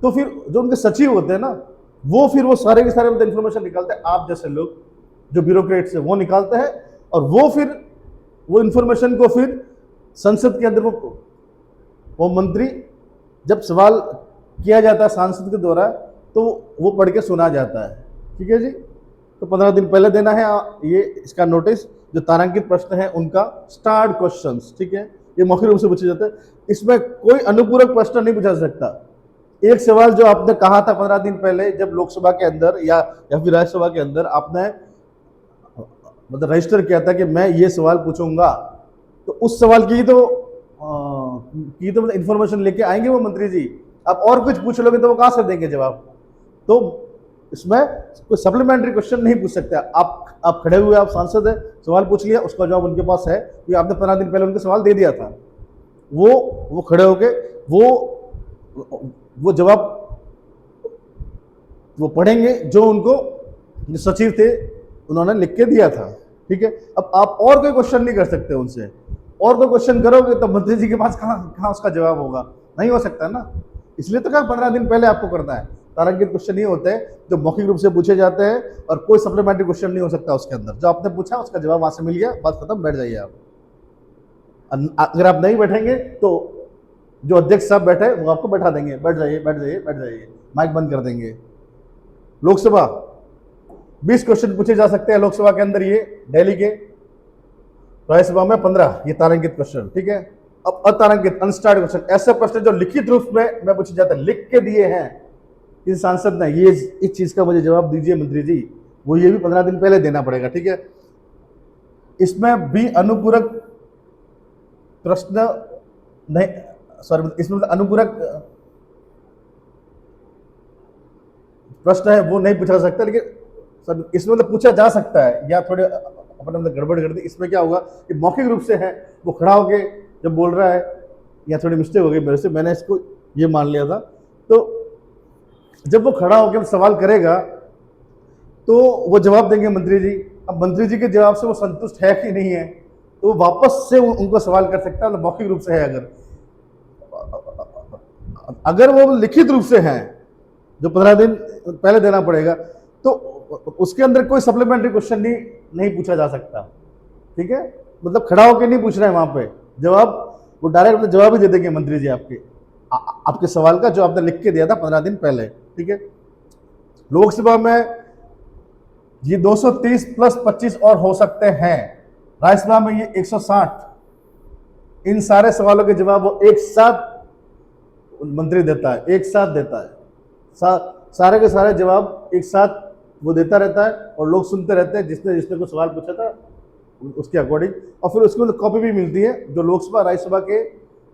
तो फिर जो उनके सचिव होते हैं ना, वो सारे के सारे मतलब इंफॉर्मेशन निकालते हैं, आप जैसे लोग जो ब्यूरोक्रेट्स है वो निकालते हैं, और वो इंफॉर्मेशन को फिर संसद के अंदर वो मंत्री, जब सवाल किया जाता है सांसद के द्वारा, तो वो पढ़ के सुना जाता है, ठीक है जी। तो 15 दिन पहले देना है ये इसका नोटिस। जो तारांकित प्रश्न है उनका स्टार्ड क्वेश्चंस, ठीक है, ये मौखिक रूप से पूछे जाते हैं, इसमें कोई अनुपूरक प्रश्न नहीं पूछा सकता। एक सवाल जो आपने कहा था 15 दिन पहले, जब लोकसभा के अंदर या फिर राज्यसभा के अंदर आपने मतलब रजिस्टर किया था कि मैं ये सवाल पूछूंगा, तो उस सवाल की तो मतलब इंफॉर्मेशन लेके आएंगे वो मंत्री जी। आप और कुछ पूछ लोगे तो वो कहां से देंगे जवाब। तो इसमें कोई सप्लीमेंट्री क्वेश्चन नहीं पूछ सकते। आप खड़े हुए, आप सांसद है, सवाल पूछ लिया, उसका जवाब उनके पास है, क्योंकि आपने 15 दिन पहले उनको सवाल दे दिया था। वो खड़े होके वो जवाब वो पढ़ेंगे जो उनको जो सचिव थे उन्होंने लिख के दिया था, ठीक है। अब आप और कोई क्वेश्चन नहीं कर सकते उनसे, और कोई क्वेश्चन करोगे तो मंत्री जी के पास कहाँ उसका जवाब होगा, नहीं हो सकता ना। इसलिए तो कहा 15 दिन पहले आपको करना है। तारांकित क्वेश्चन नहीं होते जो मौखिक रूप से पूछे जाते हैं, और कोई सप्लीमेंट्री क्वेश्चन नहीं हो सकता उसके अंदर। जो आपने पूछा उसका जवाब वहां से मिल गया, बात खत्म, बैठ जाइए आप। अगर आप नहीं बैठेंगे तो जो अध्यक्ष साहब बैठे वो आपको बैठा देंगे, बैठ जाइए बैठ जाइए बैठ जाइए, माइक बंद कर देंगे। लोकसभा 20 क्वेश्चन पूछे जा सकते हैं लोकसभा के अंदर, ये दिल्ली के। राज्यसभा में 15 ये तारांकित क्वेश्चन, ठीक है। अब अतारांकित अनस्टार्ड क्वेश्चन, ऐसे प्रश्न जो लिखित रूप में पूछे जाते हैं, लिख के दिए हैं इस सांसद ने, ये इस चीज का मुझे जवाब दीजिए मंत्री जी, वो ये भी 15 दिन पहले देना पड़ेगा, ठीक है। इसमें भी अनुपूरक प्रश्न नहीं, सॉरी, इसमें अनुपूरक प्रश्न है वो नहीं पूछा सकता, लेकिन इसमें मतलब पूछा जा सकता है, या थोड़े अपने मतलब गड़बड़ कर दी। इसमें क्या होगा कि मौखिक रूप से है, वो खड़ा होके जब बोल रहा है, या थोड़ी मिस्टेक हो गई मेरे से, मैंने इसको ये मान लिया था। तो जब वो खड़ा होकर सवाल करेगा तो वो जवाब देंगे मंत्री जी। अब मंत्री जी के जवाब से वो संतुष्ट है कि नहीं है, तो वो वापस से उनको सवाल कर सकता है, मौखिक रूप से है। अगर वो लिखित रूप से है, जो 15 दिन पहले देना पड़ेगा, तो उसके अंदर कोई सप्लीमेंट्री क्वेश्चन नहीं पूछा जा सकता, ठीक है। मतलब खड़ा होकर नहीं पूछ रहे हैं वहां पे जवाब, वो डायरेक्ट जवाब ही दे देंगे मंत्री जी आपके सवाल का जो आपने लिख के दिया था 15 दिन पहले, ठीक है। लोकसभा में ये 230 प्लस 25 और हो सकते हैं, राज्यसभा में ये 160। इन सारे सवालों के जवाब वो एक साथ मंत्री देता है, एक साथ देता है, सारे के सारे जवाब एक साथ वो देता रहता है और लोग सुनते रहते हैं जिसने जिसने को सवाल पूछा था उसके अकॉर्डिंग। और फिर उसकी कॉपी भी मिलती है जो लोकसभा राज्यसभा के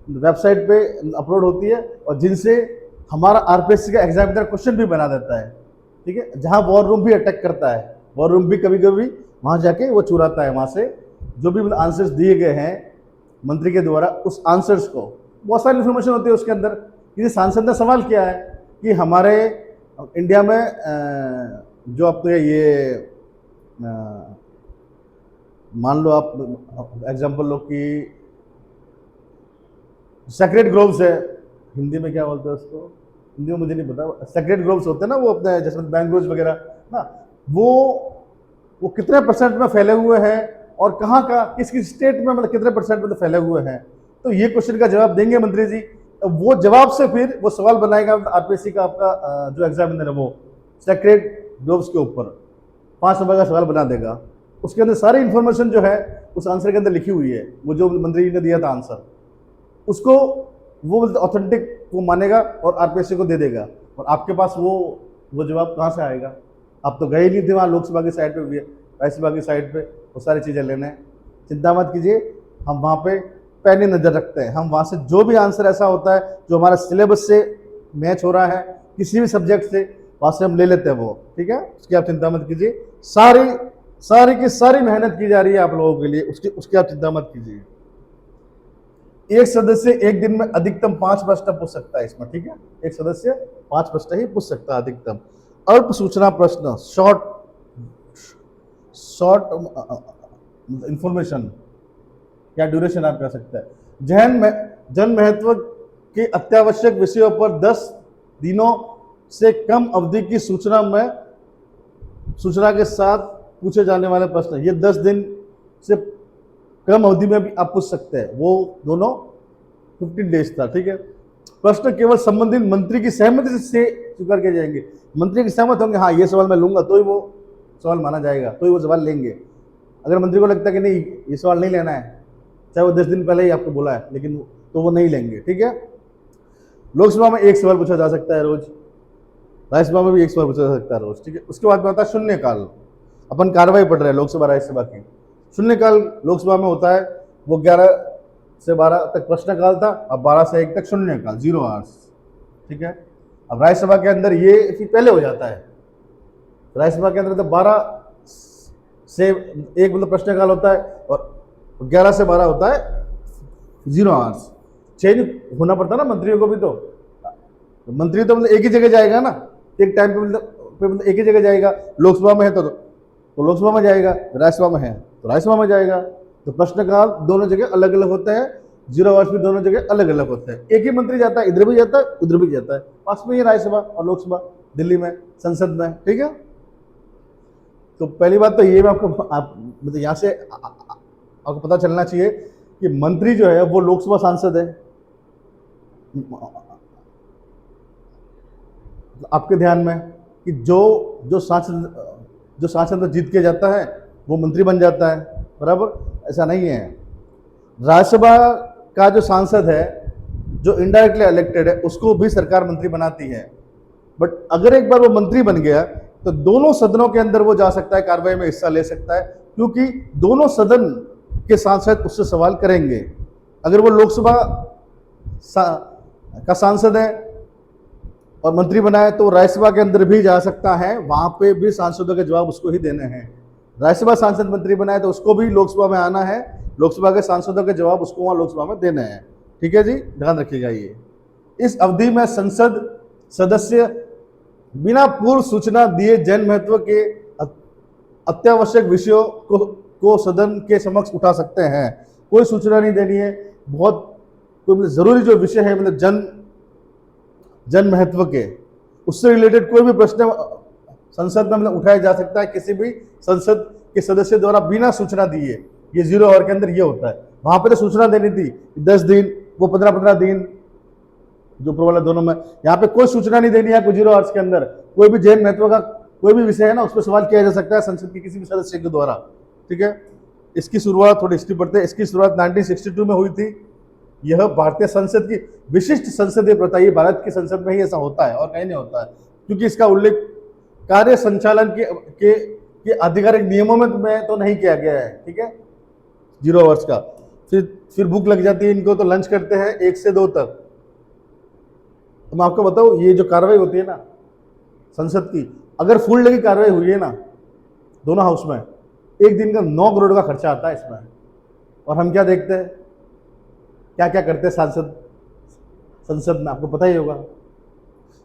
वेबसाइट पे अपलोड होती है और जिनसे हमारा आरपीएससी का एग्जामिनर क्वेश्चन भी बना देता है, ठीक है। जहां वॉर रूम भी अटैक करता है, वॉर रूम भी कभी कभी वहां जाके वो चुराता है, वहां से जो भी आंसर्स दिए गए हैं मंत्री के द्वारा उस आंसर्स को, बहुत सारी इन्फॉर्मेशन होती है उसके अंदर। किसी सांसद ने सवाल किया है कि हमारे इंडिया में जो आप ये मान लो आप एग्जांपल लो कि सेक्रेट ग्रोव्स है, हिंदी में क्या बोलते हैं उसको, हिंदी में मुझे नहीं पता, सेक्रेट ग्रोव्स होते हैं ना वो अपने जैसे मैंग्रोव्स वगैरह ना, वो कितने परसेंट में फैले हुए हैं और कहाँ का किस किस स्टेट में मतलब कितने परसेंट में फैले हुए हैं। तो ये क्वेश्चन का जवाब देंगे मंत्री जी, वो जवाब से फिर वो सवाल बनाएगा आरपीएससी का आपका जो एग्जामिनर है वो सेक्रेट ग्रोव्स के ऊपर 5 नंबर का सवाल बना देगा। उसके अंदर सारी इंफॉर्मेशन जो है उस आंसर के अंदर लिखी हुई है, वो जो मंत्री जी ने दिया था आंसर उसको वो ऑथेंटिक वो मानेगा और आरपीएससी को दे देगा। और आपके पास वो जवाब कहाँ से आएगा, आप तो गए ही नहीं थे वहाँ लोकसभा की साइड पे भी, राज्यसभा की साइड पे वो सारी चीज़ें लेने। चिंता मत कीजिए, हम वहाँ पे पैनी नज़र रखते हैं, हम वहाँ से जो भी आंसर ऐसा होता है जो हमारा सिलेबस से मैच हो रहा है किसी भी सब्जेक्ट से, वहाँ से हम ले लेते हैं वो, ठीक है। उसकी आप चिंता मत कीजिए, सारी की सारी मेहनत की जा रही है आप लोगों के लिए, उसकी आप चिंता मत कीजिए। एक सदस्य एक दिन में अधिकतम 5 प्रश्न पूछ सकता है इसमें, ठीक है। एक सदस्य 5 प्रश्न ही पूछ सकता है अधिकतम। अल्प सूचना प्रश्न, शॉर्ट इंफॉर्मेशन या ड्यूरेशन आप कह सकते हैं। जन महत्व के अत्यावश्यक विषयों पर 10 दिनों से कम अवधि की सूचना के साथ पूछे जाने वाले प्रश्न, ये 10 दिन से कम अवधि में भी आप पूछ सकते हैं, वो दोनों 15 डेज था, ठीक है। प्रश्न केवल संबंधित मंत्री की सहमति से स्वीकार किए जाएंगे, मंत्री की सहमत होंगे हाँ ये सवाल मैं लूंगा तो ही वो सवाल माना जाएगा, तो ही वो सवाल लेंगे। अगर मंत्री को लगता है कि नहीं ये सवाल नहीं लेना है, चाहे वो 10 दिन पहले ही आपको बोला है, लेकिन तो वो नहीं लेंगे, ठीक है। लोकसभा में 1 सवाल पूछा जा सकता है रोज, राज्यसभा में भी 1 सवाल पूछा जा सकता है रोज, ठीक है। उसके बाद में आता है शून्यकाल, अपन कार्रवाई पढ़ रहे हैं लोकसभा राज्यसभा की। शून्यकाल लोकसभा में होता है, वो 11 से 12 तक प्रश्नकाल था, अब 12 से 1 तक शून्यकाल, 0 आवर्स, ठीक है। अब राज्यसभा के अंदर ये फिर पहले हो जाता है, राज्यसभा के अंदर तो 12 से 1 मतलब प्रश्नकाल होता है और 11 से 12 होता है 0 आवर्स। चेंज होना पड़ता है ना मंत्रियों को भी, तो मंत्री तो मतलब एक ही जगह जाएगा ना, एक टाइम पे मतलब एक ही जगह जाएगा। लोकसभा में है तो लोकसभा में जाएगा, राज्यसभा में है तो राज्यसभा में जाएगा। तो प्रश्नकाल दोनों जगह अलग अलग होते हैं, 0 आवर्स भी दोनों जगह अलग अलग होते हैं। एक ही मंत्री जाता है, इधर भी जाता है उधर भी जाता है, पास में ही राज्यसभा और लोकसभा दिल्ली में संसद में, ठीक है। तो पहली बात तो ये मैं आपको मतलब यहाँ से आपको पता चलना चाहिए कि मंत्री जो है वो लोकसभा सांसद है। आपके ध्यान में कि जो सांसद जीत के जाता है वो मंत्री बन जाता है, बराबर, ऐसा नहीं है। राज्यसभा का जो सांसद है जो इनडायरेक्टली इलेक्टेड है उसको भी सरकार मंत्री बनाती है, बट अगर एक बार वो मंत्री बन गया तो दोनों सदनों के अंदर वो जा सकता है, कार्रवाई में हिस्सा ले सकता है, क्योंकि दोनों सदन के सांसद उससे सवाल करेंगे। अगर वो लोकसभा का सांसद है और मंत्री बनाए तो राज्यसभा के अंदर भी जा सकता है, वहां पे भी सांसदों के जवाब उसको ही देने हैं। राज्यसभा सांसद मंत्री बनाए तो उसको भी लोकसभा में आना है, लोकसभा के सांसदों के जवाब उसको वहां लोकसभा में देने हैं, ठीक है जी, ध्यान रखिएगा ये। इस अवधि में संसद सदस्य बिना पूर्व सूचना दिए जन महत्व के अत्यावश्यक विषयों को सदन के समक्ष उठा सकते हैं। कोई सूचना नहीं देनी है, बहुत कोई मतलब जरूरी जो विषय है मतलब जन महत्व के, उससे रिलेटेड कोई भी प्रश्न संसद में मतलब उठाया जा सकता है किसी भी संसद के सदस्य द्वारा बिना सूचना दिए। ये 0 आवर के अंदर ये होता है। वहां पे तो सूचना देनी थी 10 दिन, वो 15-15 दिन, जो प्रोवाला दोनों में। यहाँ पे कोई सूचना नहीं देनी है आपको 0 आवर्स के अंदर। कोई भी जैन महत्व का कोई भी विषय है ना, उस पर सवाल किया जा सकता है संसद के किसी भी सदस्य के द्वारा। ठीक है, इसकी शुरुआत, थोड़ी हिस्ट्री पढ़ते हैं, इसकी शुरुआत 1962 में हुई थी। यह भारतीय संसद की विशिष्ट संसदीय प्रथा, ये भारत की संसद में ही ऐसा होता है और कहीं नहीं होता है, क्योंकि इसका उल्लेख कार्य संचालन के आधिकारिक नियमों में तो नहीं किया गया है। ठीक है, 0 आवर्स का। फिर भूख लग जाती है इनको, तो लंच करते हैं 1 से 2 तक। तो मैं आपको बताऊं, ये जो कार्रवाई होती है ना संसद की, अगर फुल डे की कार्रवाई हुई है ना दोनों हाउस में, एक दिन का 9 करोड़ का खर्चा आता है इसमें। और हम क्या देखते हैं, क्या क्या करते हैं संसद में, आपको पता ही होगा।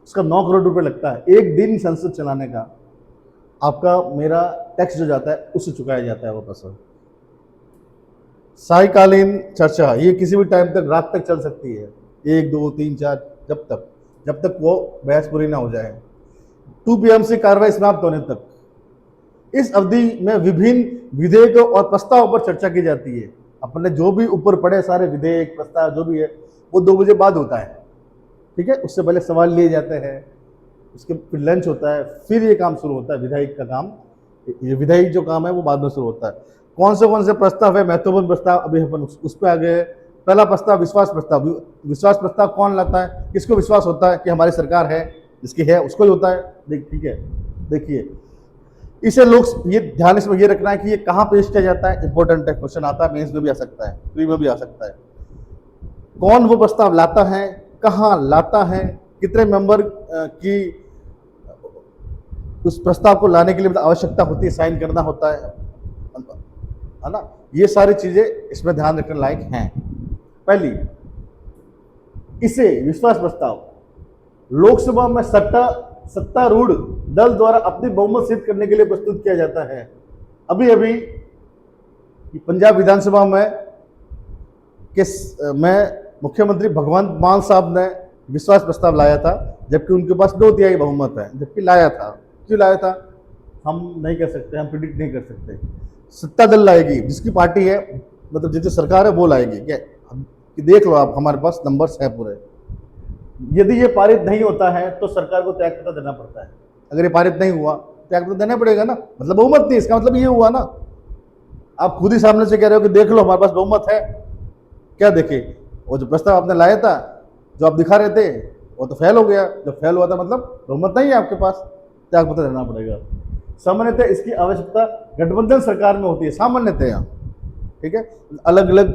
उसका 9 करोड़ रुपए लगता है एक दिन संसद चलाने का। आपका मेरा टैक्स जो जाता है उससे चुकाया जाता है वो पैसा। सायकालीन चर्चा, ये किसी भी टाइम तक, रात तक चल सकती है, 1, 2, 3, 4, जब तक वो बहस पूरी ना हो जाए। 2 PM से कार्रवाई समाप्त होने तक। इस अवधि में विभिन्न विधेयकों और प्रस्तावों पर चर्चा की जाती है। अपने जो भी ऊपर पड़े सारे विधेयक प्रस्ताव जो भी है वो 2 बजे बाद होता है। ठीक है, उससे पहले सवाल लिए जाते हैं, उसके फिर लंच होता है, फिर ये काम शुरू होता है विधायक का काम। ये विधायक जो काम है वो बाद में शुरू होता है। कौन से प्रस्ताव है, महत्वपूर्ण प्रस्ताव, अभी अपन उस पर आ गए। पहला प्रस्ताव विश्वास प्रस्ताव। विश्वास प्रस्ताव कौन लाता है, किसको विश्वास होता है कि हमारी सरकार है, जिसकी है उसको ही होता है। ठीक है, देखिए इसे लोग ये ध्यान इसमें ये रखना है कि ये कहाँ पेश किया जाता है, इंपॉर्टेंट है, क्वेश्चन आता है, मेंस में भी आ सकता है, प्री में भी आ सकता है। कौन वो प्रस्ताव लाता है, कहाँ लाता है, कितने मेंबर की उस प्रस्ताव को लाने के लिए आवश्यकता होती है, साइन करना होता है ना। ये सारी चीजें इसमें ध्यान रखने लायक हैं। पहली, इसे विश्वास प्रस्ताव लोकसभा में सत्तारूढ़ दल द्वारा अपनी बहुमत सिद्ध करने के लिए प्रस्तुत किया जाता है। अभी पंजाब विधानसभा में मुख्यमंत्री भगवंत मान साहब ने विश्वास प्रस्ताव लाया था, जबकि उनके पास 2/3 बहुमत है, जबकि लाया था। क्यों लाया था हम नहीं कह सकते, हम प्रिडिक्ट नहीं कर सकते। सत्ता दल लाएगी, जिसकी पार्टी है, मतलब जिसकी सरकार है वो लाएगी। क्या कि देख लो आप, हमारे पास नंबर्स है पूरे। यदि ये पारित नहीं होता है तो सरकार को त्यागपत्र देना पड़ता है। अगर ये पारित नहीं हुआ, त्यागपत्र देना पड़ेगा ना, मतलब बहुमत नहीं, इसका मतलब ये हुआ ना। आप खुद ही सामने से कह रहे हो कि देख लो हमारे पास बहुमत है। क्या देखे, वो जो प्रस्ताव आपने लाया था, जो आप दिखा रहे थे, वो तो फेल हो गया। जब फेल हुआ था मतलब बहुमत नहीं है आपके पास, त्यागपत्र देना पड़ेगा। सामान्यतः इसकी आवश्यकता गठबंधन सरकार में होती है, सामान्यतः। ठीक है, अलग अलग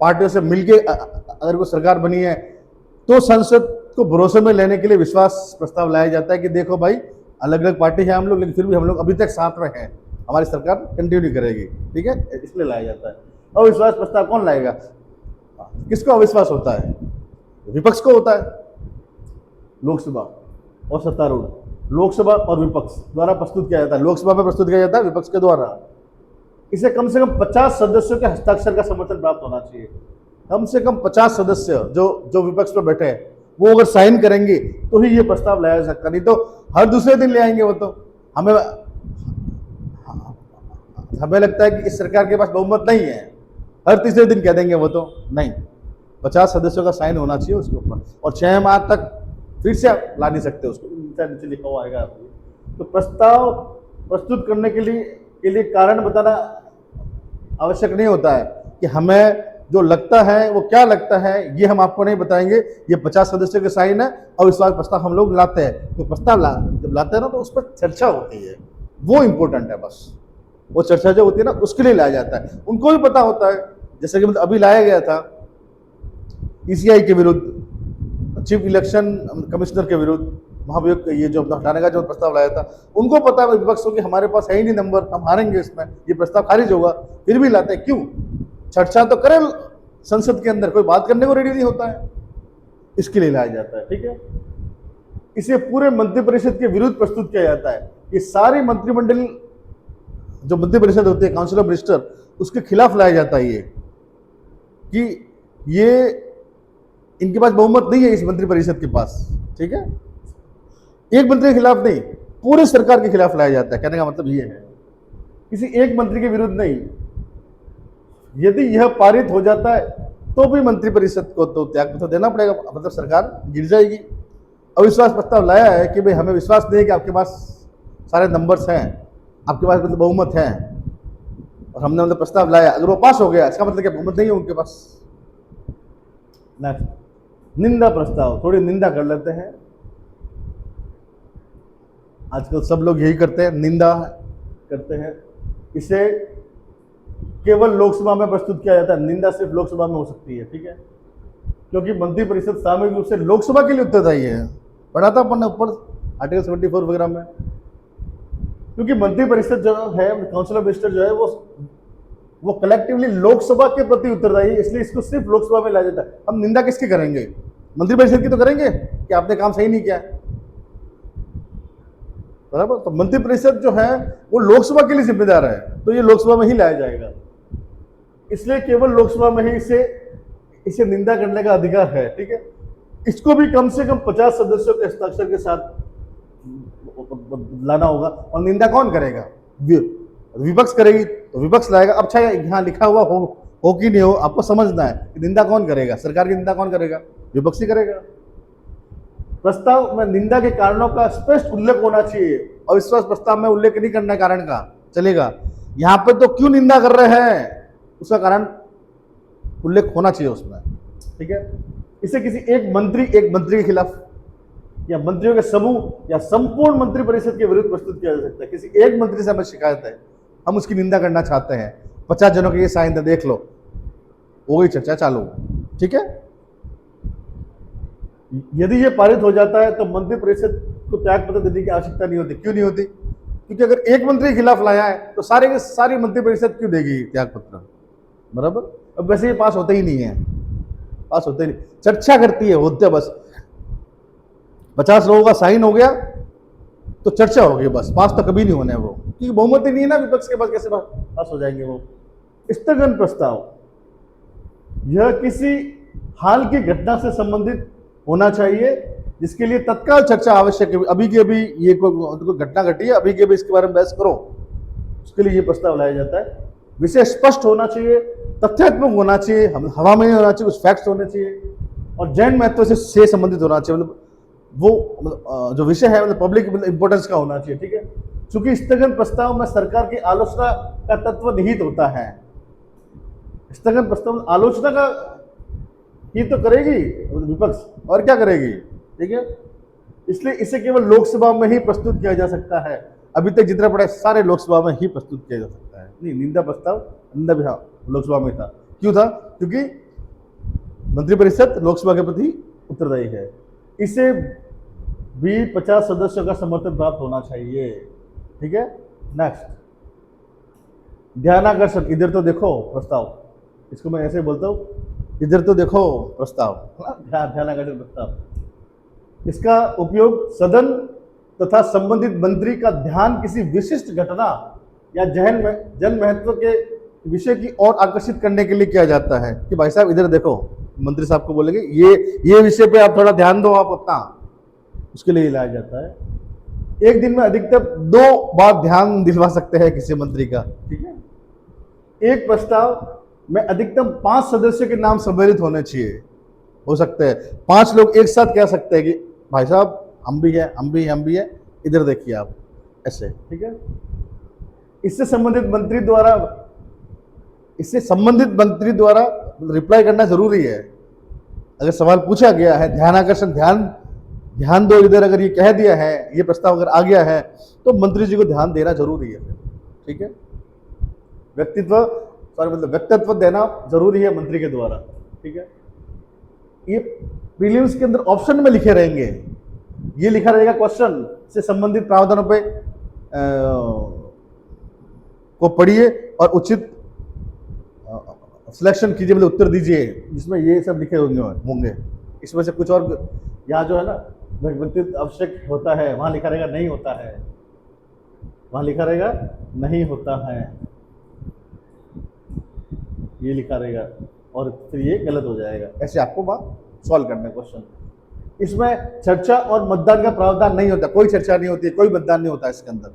पार्टियों से मिलके अगर कोई सरकार बनी है तो संसद को भरोसे में लेने के लिए विश्वास प्रस्ताव लाया जाता है कि देखो भाई, अलग अलग पार्टी है हम लोग, लेकिन फिर भी हम लोग अभी तक साथ में हैं, हमारी सरकार कंटिन्यू करेगी। ठीक है, इसलिए लाया जाता है। अविश्वास प्रस्ताव कौन लाएगा, किसको अविश्वास होता है, विपक्ष को होता है। लोकसभा और सत्तारूढ़, लोकसभा और विपक्ष द्वारा प्रस्तुत किया जाता है। लोकसभा में प्रस्तुत किया जाता है विपक्ष के द्वारा। इसे कम से कम 50 सदस्यों के हस्ताक्षर का समर्थन प्राप्त होना चाहिए। कम से कम 50 सदस्य जो विपक्ष पर बैठे हैं वो अगर साइन करेंगे तो ही ये प्रस्ताव लाया जा सकता, नहीं तो हर दूसरे दिन ले आएंगे वो। तो हमें लगता है कि इस सरकार के पास बहुमत नहीं है, हर तीसरे दिन कह देंगे वो। तो नहीं, 50 सदस्यों का साइन होना चाहिए उसके ऊपर, और 6 माह तक फिर से आप ला नहीं सकते उसको, नीचे लिखा हुआ आएगा आपको। तो प्रस्ताव प्रस्तुत करने के लिए कारण बताना आवश्यक नहीं होता है कि हमें जो लगता है वो क्या लगता है, ये हम आपको नहीं बताएंगे। ये 50 सदस्यों के साइन है और विश्वास प्रस्ताव हम लोग लाते हैं। तो प्रस्ताव जब लाते हैं ना, तो उस पर चर्चा होती है, वो इंपॉर्टेंट है। बस वो चर्चा जो होती है ना, उसके लिए लाया जाता है। उनको भी पता होता है, जैसे कि मतलब अभी लाया गया था ECI के विरुद्ध, चीफ इलेक्शन कमिश्नर के विरुद्ध, वहाँ भी ये जो हटाने का जो प्रस्ताव लाया था, उनको पता है विपक्ष को कि हमारे पास है ही नहीं नंबर, हम हारेंगे इसमें, ये प्रस्ताव खारिज होगा, फिर भी लाते हैं। क्यों? चर्चा तो करें संसद के अंदर, कोई बात करने को रेडी नहीं होता है, इसके लिए लाया जाता है। ठीक है, इसे पूरे मंत्रिपरिषद के विरुद्ध प्रस्तुत किया जाता है। ये सारी मंत्रिमंडल जो मंत्रिपरिषद होती है, काउंसिल ऑफ मिनिस्टर, उसके खिलाफ लाया जाता है ये कि ये इनके पास बहुमत नहीं है इस मंत्रिपरिषद के पास। ठीक है, एक मंत्री के खिलाफ नहीं, पूरी सरकार के खिलाफ लाया जाता है। कहने का मतलब ये है, किसी एक मंत्री के विरुद्ध नहीं। यदि यह पारित हो जाता है तो भी मंत्रिपरिषद को तो त्यागपत्र देना पड़ेगा, मतलब सरकार गिर जाएगी। अविश्वास प्रस्ताव लाया है कि भाई हमें विश्वास नहीं है कि आपके पास सारे नंबर्स हैं, आपके पास मतलब बहुमत है, और हमने मतलब प्रस्ताव लाया, अगर वो पास हो गया इसका मतलब क्या बहुमत नहीं है उनके पास। नेक्स्ट, निंदा प्रस्ताव। थोड़ी निंदा कर लेते हैं। आजकल सब लोग यही करते हैं, निंदा करते हैं। इसे केवल लोकसभा में प्रस्तुत किया जाता है, निंदा सिर्फ लोकसभा में हो सकती है, ठीक है, क्योंकि मंत्रिपरिषद सामूहिक रूप से लोकसभा के लिए उत्तरदायी है। पढ़ा था अपन ने ऊपर आर्टिकल 74 वगैरह में, क्योंकि मंत्रिपरिषद जो है, काउंसिल ऑफ मिनिस्टर जो है, वो कलेक्टिवली लोकसभा के प्रति उत्तरदायी है, इसलिए इसको सिर्फ लोकसभा में लाया जाता है। हम निंदा किसकी करेंगे? मंत्रिपरिषद की तो करेंगे कि आपने काम सही नहीं किया है, बराबर। तो मंत्रिपरिषद जो है वो लोकसभा के लिए जिम्मेदार है, तो ये लोकसभा में ही लाया जाएगा, इसलिए केवल लोकसभा में ही इसे निंदा करने का अधिकार है, ठीक है। इसको भी कम से कम 50 सदस्यों के हस्ताक्षर के साथ लाना होगा। और निंदा कौन करेगा? विपक्ष करेगी, तो विपक्ष लाएगा। अब चाहे यहाँ लिखा हुआ हो कि नहीं हो, आपको समझना है कि निंदा कौन करेगा, सरकार की निंदा कौन करेगा? विपक्ष ही करेगा। प्रस्ताव में निंदा के कारणों का स्पष्ट उल्लेख होना चाहिए। अविश्वास प्रस्ताव में उल्लेख नहीं करना कारण का चलेगा, यहाँ पे तो क्यों निंदा कर रहे हैं उसका कारण उल्लेख होना चाहिए उसमें, ठीक है। इसे किसी एक मंत्री के खिलाफ या मंत्रियों के समूह या संपूर्ण मंत्रिपरिषद के विरुद्ध प्रस्तुत किया जा सकता है। किसी एक मंत्री से हमें शिकायत है, हम उसकी निंदा करना चाहते हैं, 50 जनों के ये साइन है, देख लो, हो गई चर्चा चालू, ठीक है। यदि ये पारित हो जाता है तो मंत्रिपरिषद को त्यागपत्र देने की आवश्यकता नहीं होती। क्यों नहीं होती? क्योंकि अगर एक मंत्री के खिलाफ लाया है तो सारी मंत्रिपरिषद क्यों देगी त्यागपत्र, बराबर। अब वैसे ये पास होते ही नहीं है, पास होते ही नहीं, चर्चा करती है, होते बस 50 लोगों का साइन हो गया तो चर्चा होगी बस, पास तो कभी नहीं होने वो, क्योंकि बहुमत ही नहीं है ना विपक्ष के पास, कैसे पास हो जाएंगे वो। स्थगन प्रस्ताव, यह किसी हाल की घटना से संबंधित होना चाहिए जिसके लिए तत्काल चर्चा आवश्यक है। अभी के अभी ये कोई घटना घटी है, अभी के अभी इसके बारे में बहस करो, उसके लिए ये प्रस्ताव लाया जाता है। विषय स्पष्ट होना चाहिए, तथ्यात्मक होना चाहिए, हवा में नहीं होना चाहिए, कुछ फैक्ट्स होने चाहिए, और जैन महत्व से संबंधित होना चाहिए, मतलब वो जो विषय है मतलब पब्लिक इंपोर्टेंस का होना चाहिए, ठीक है। चूंकि स्थगन प्रस्ताव में सरकार की आलोचना का तत्व निहित होता है, स्थगन प्रस्ताव आलोचना का ही तो करेगी विपक्ष, और क्या करेगी, ठीक है। इसलिए इसे केवल लोकसभा में ही प्रस्तुत किया जा सकता है। अभी तक जितना पड़ा सारे लोकसभा में ही प्रस्तुत किया जा सकता है। नहीं, निंदा प्रस्ताव निंदा भी हाँ लोकसभा में था। क्यों था? क्योंकि मंत्रिपरिषद लोकसभा के प्रति उत्तरदायी है। इसे भी 50 सदस्यों का समर्थन प्राप्त होना चाहिए, ठीक है। नेक्स्ट, ध्यानाकर्षण। इधर तो देखो प्रस्ताव, इसको मैं ऐसे बोलता हूँ, इधर तो देखो प्रस्ताव, ध्यानाकर्षण प्रस्ताव। इसका उपयोग सदन तथा संबंधित मंत्री का ध्यान किसी विशिष्ट घटना या जन महत्व के विषय की ओर आकर्षित करने के लिए किया जाता है कि भाई साहब इधर देखो, मंत्री साहब को बोलेंगे ये विषय पे आप थोड़ा ध्यान दो आप अपना, उसके लिए लाया जाता है। एक दिन में अधिकतम 2 बार ध्यान दिलवा सकते हैं किसी मंत्री का, ठीक है। एक प्रस्ताव में अधिकतम 5 सदस्यों के नाम सम्मिलित होने चाहिए, हो सकते हैं 5 लोग एक साथ कह सकते हैं कि भाई साहब हम भी है, हम भी है, हम भी है, इधर देखिए आप, ऐसे, ठीक है। इससे संबंधित मंत्री द्वारा रिप्लाई करना जरूरी है। अगर सवाल पूछा गया है, ध्यानाकर्षण, ध्यान दो इधर, अगर ये कह दिया है, ये प्रस्ताव अगर आ गया है तो मंत्री जी को ध्यान देना जरूरी है, ठीक है। व्यक्तित्व देना जरूरी है मंत्री के द्वारा, ठीक है। ये प्रीलिम्स के अंदर ऑप्शन में लिखे रहेंगे, ये लिखा रहेगा क्वेश्चन से संबंधित प्रावधानों पे को पढ़िए और उचित सिलेक्शन कीजिए, मतलब उत्तर दीजिए, जिसमें ये सब लिखे होंगे। इसमें से कुछ और यहाँ जो है ना व्यक्तित्व आवश्यक होता है, वहाँ लिखा रहेगा नहीं होता है, वहाँ लिखा रहेगा नहीं होता है, ये लिखा रहेगा, और फिर ये गलत हो जाएगा। ऐसे आपको वहाँ सॉल्व करना है क्वेश्चन। इसमें चर्चा और मतदान का प्रावधान नहीं होता, कोई चर्चा नहीं होती, कोई मतदान नहीं होता इसके अंदर।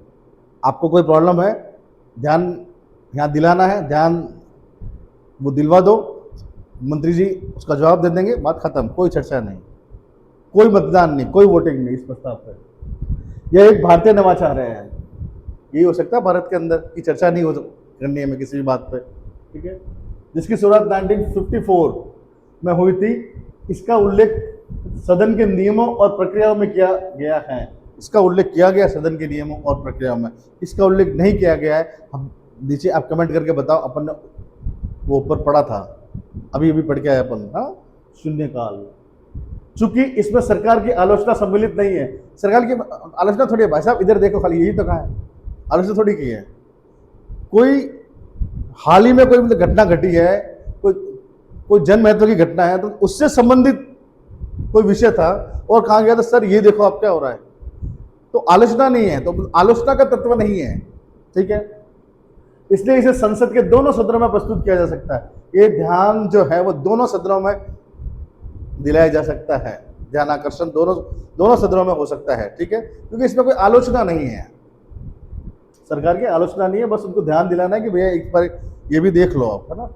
आपको कोई प्रॉब्लम है, ध्यान यहाँ दिलाना है, ध्यान वो दिलवा दो, मंत्री जी उसका जवाब दे देंगे, बात खत्म, कोई चर्चा नहीं, कोई मतदान नहीं, कोई वोटिंग नहीं इस प्रस्ताव पर। यह एक भारतीय नवाचार है, यही हो सकता है भारत के अंदर की चर्चा नहीं हो करनी है किसी भी बात पे, ठीक है, जिसकी शुरुआत 1954 में हुई थी। इसका उल्लेख सदन के नियमों और प्रक्रियाओं में किया गया है। इसका उल्लेख किया गया सदन के नियमों और प्रक्रियाओं में, इसका उल्लेख नहीं किया गया है। हम नीचे आप कमेंट करके बताओ, अपन ने वो ऊपर पढ़ा था, अभी अभी पढ़ के आए अपन, हाँ, शून्यकाल। चूंकि इसमें सरकार की आलोचना सम्मिलित नहीं है, सरकार की आलोचना थोड़ी है भाई साहब, इधर देखो खाली, यही तो कहा है, आलोचना थोड़ी की है। कोई हाल ही में कोई मतलब घटना घटी है, कोई जन महत्व की घटना है, तो उससे संबंधित कोई विषय था और कहा गया था सर ये देखो आप क्या हो रहा है, तो आलोचना नहीं है, तो आलोचना का तत्व नहीं है, ठीक है। इसलिए इसे संसद के दोनों सदनों में प्रस्तुत किया जा सकता है। ये ध्यान जो है वो दोनों सदनों में दिलाया जा सकता है, ध्यान आकर्षण दोनों सदनों में हो सकता है, ठीक है, क्योंकि इसमें कोई आलोचना नहीं है, सरकार की आलोचना नहीं है, बस उनको ध्यान दिलाना है कि भैया एक बार ये भी देख लो आप, है ना।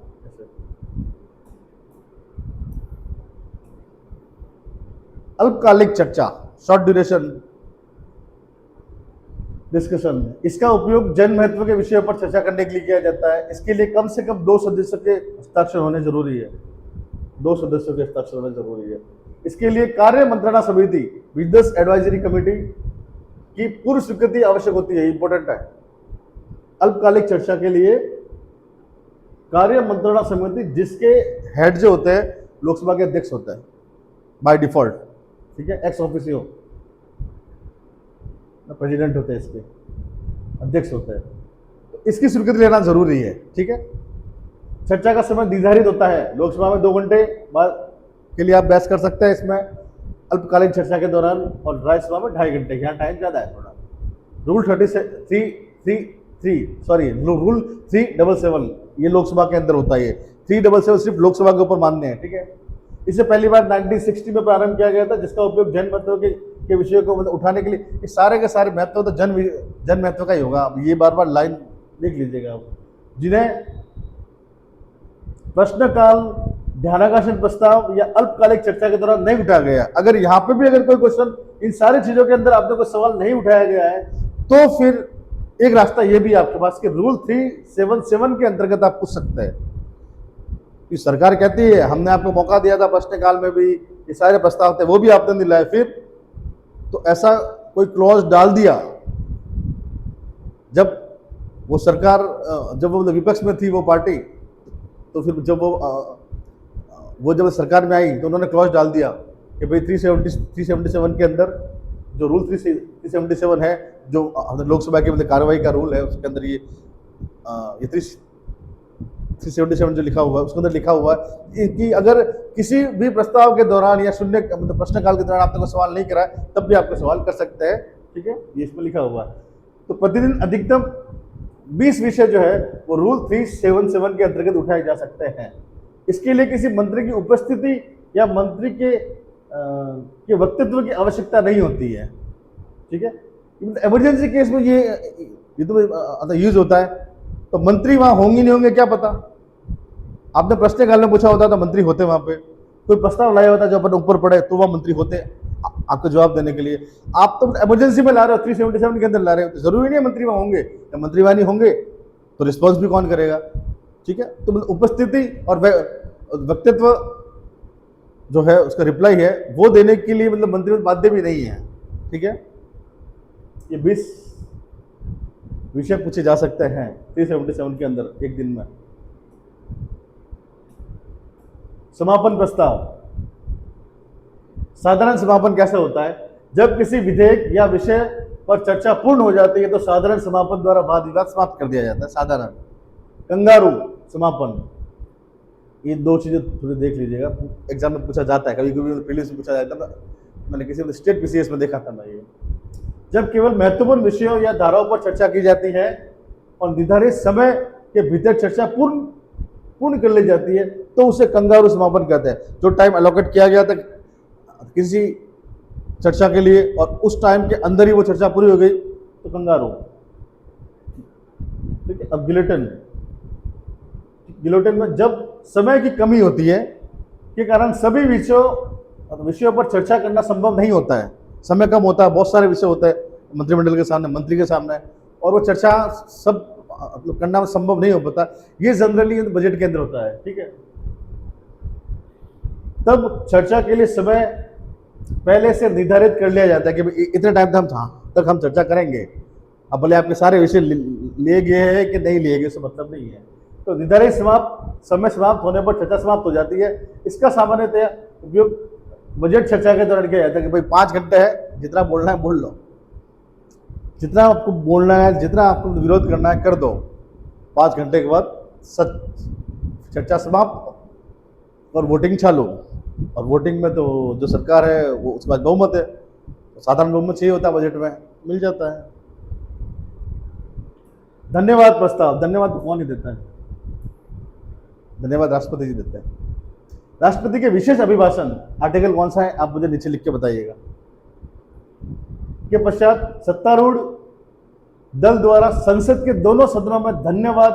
अल्पकालिक चर्चा, शॉर्ट ड्यूरेशन डिस्कशन, इसका उपयोग जन महत्व के विषयों पर चर्चा करने के लिए किया जाता है। इसके लिए कम से कम 2 सदस्यों के हस्ताक्षर होने जरूरी है, 2 सदस्यों के हस्ताक्षर होने जरूरी है। इसके लिए कार्य मंत्रणा समिति, बिजनेस एडवाइजरी कमेटी की पूर्व स्वीकृति आवश्यक होती है, इंपॉर्टेंट है। अल्पकालिक चर्चा के लिए कार्य मंत्रणा समिति, जिसके हेड जो होते हैं लोकसभा के अध्यक्ष होते हैं बाय डिफॉल्ट, ठीक है, एक्स ऑफिसियो प्रेसिडेंट होते हैं, इसके अध्यक्ष होते हैं, तो इसकी स्वीकृति लेना जरूरी है, ठीक है। चर्चा का समय निर्धारित होता है, लोकसभा में 2 घंटे बाद के लिए आप बहस कर सकते हैं इसमें अल्पकालीन चर्चा के दौरान, और राज्यसभा में 2.5 घंटे, यहाँ टाइम ज्यादा है थोड़ा। रूल 377 ये लोकसभा के अंदर होता है, 377 सिर्फ लोकसभा के ऊपर मान्य है, ठीक है। इसे पहली बार 1960 में प्रारंभ किया गया था, जिसका उपयोग जन महत्व के विषयों को मतलब उठाने के लिए, ये सारे के सारे महत्व तो जन महत्व का ही होगा। अब ये बार बार लाइन देख लीजिएगा आप, जिन्हें प्रश्नकाल, ध्यानाकर्षण प्रस्ताव या अल्पकालिक चर्चा के दौरान नहीं उठाया गया। अगर यहाँ पे भी अगर कोई क्वेश्चन इन सारी चीजों के अंदर आपने कोई सवाल नहीं उठाया गया है, तो फिर एक रास्ता ये भी आपके पास कि रूल 377 के अंतर्गत आप पूछ सकते हैं। सरकार कहती है हमने आपको मौका दिया था प्रश्नकाल में भी, ये सारे प्रस्ताव थे वो भी आपने नहीं लाए, फिर तो ऐसा कोई क्लॉज डाल दिया जब वो सरकार, जब वो विपक्ष में थी वो पार्टी, तो फिर जब वो जब सरकार में आई तो उन्होंने क्लॉज डाल दिया कि भाई 377 के अंदर जो रूल 377 है, जो लोकसभा की मतलब कार्रवाई का रूल है, उसके अंदर ये 377 जो लिखा हुआ है, उसके अंदर लिखा हुआ है कि अगर किसी भी प्रस्ताव के दौरान या शून्य मतलब प्रश्नकाल के दौरान आपने कोई सवाल नहीं करा तब भी आपको सवाल कर सकते हैं, ठीक है, ये इसमें लिखा हुआ है। तो प्रतिदिन अधिकतम 20 विषय जो है वो रूल 377 के अंतर्गत उठाए जा सकते हैं। इसके लिए किसी मंत्री की उपस्थिति या मंत्री के वक्तव्य की आवश्यकता नहीं होती है, ठीक है। इमरजेंसी केस में ये तो यूज होता है, तो मंत्री वहां होंगे नहीं होंगे क्या पता। आपने प्रश्नकाल में पूछा होता तो मंत्री होते वहां पे, कोई प्रस्ताव लाया होता जो अपन ऊपर पड़े तो वह मंत्री होते आपको जवाब देने के लिए। आप तो इमरजेंसी में ला रहे हो, 377 के अंदर ला रहे हो, तो जरूरी नहीं है मंत्री वहां होंगे, या मंत्री वहां नहीं होंगे तो रिस्पॉन्स भी कौन करेगा, ठीक है। तो उपस्थिति और वक्तव्य जो है उसका रिप्लाई है वो देने के लिए मतलब मंत्री बाध्य भी नहीं है, ठीक है। ये 20 विषय पूछे जा सकते हैं 377 के अंदर एक दिन में। समापन प्रस्ताव, साधारण समापन कैसे होता है? जब किसी विधेयक या विषय पर चर्चा पूर्ण हो जाती है तो साधारण समापन द्वारा वाद विवाद समाप्त कर दिया जाता है। साधारण। कंगारू समापन, ये 2 चीजें थोड़ी देख लीजिएगा, एग्जाम में पूछा जाता है, कभी कभी प्रीलिम्स में पूछा जाता है, मैंने किसी स्टेट पीसीएस में देखा था मैं ये। जब केवल महत्वपूर्ण विषयों या धाराओं पर चर्चा की जाती है और निर्धारित समय के भीतर चर्चा पूर्ण कर ली जाती है तो उसे कंगारू समापन कहते हैं। जो टाइम अलॉकेट किया गया था किसी चर्चा के लिए, और उस टाइम के अंदर ही वो चर्चा पूरी हो गई तो कंगारू। ठीक है, अब गिलोटिन, गिलोटिन में जब समय की कमी होती है के कारण सभी विषयों पर चर्चा करना संभव नहीं होता है, समय कम होता है, बहुत सारे विषय होते हैं मंत्रिमंडल के सामने, मंत्री के सामने, और वो चर्चा सब मतलब करना संभव नहीं हो पाता। ये जनरली बजट के अंदर होता है। ठीक है, तब चर्चा के लिए समय पहले से निर्धारित कर लिया जाता है कि भाई इतने टाइम तक हम चर्चा करेंगे। अब भले आपके सारे विषय लिए गए हैं कि नहीं लिए गए, उससे मतलब नहीं है। तो निर्धारित समय समाप्त होने पर चर्चा समाप्त हो जाती है। इसका सामान्यतः उपयोग बजट चर्चा के दौरान किया जाता है कि भाई 5 घंटे है, जितना बोलना है बोल लो, जितना आपको बोलना है, जितना आपको विरोध करना है कर दो। 5 घंटे के बाद चर्चा समाप्त और वोटिंग चालू। और वोटिंग में तो जो सरकार है वो उसके बाद बहुमत है, तो साधारण बहुमत चाहिए होता है, बजट में मिल जाता है। धन्यवाद प्रस्ताव, धन्यवाद कौन ही देता है? धन्यवाद राष्ट्रपति जी देते हैं। राष्ट्रपति के विशेष अभिभाषण आर्टिकल कौन सा है आप मुझे नीचे लिख के बताइएगा। के पश्चात सत्तारूढ़ दल द्वारा संसद के दोनों सदनों में धन्यवाद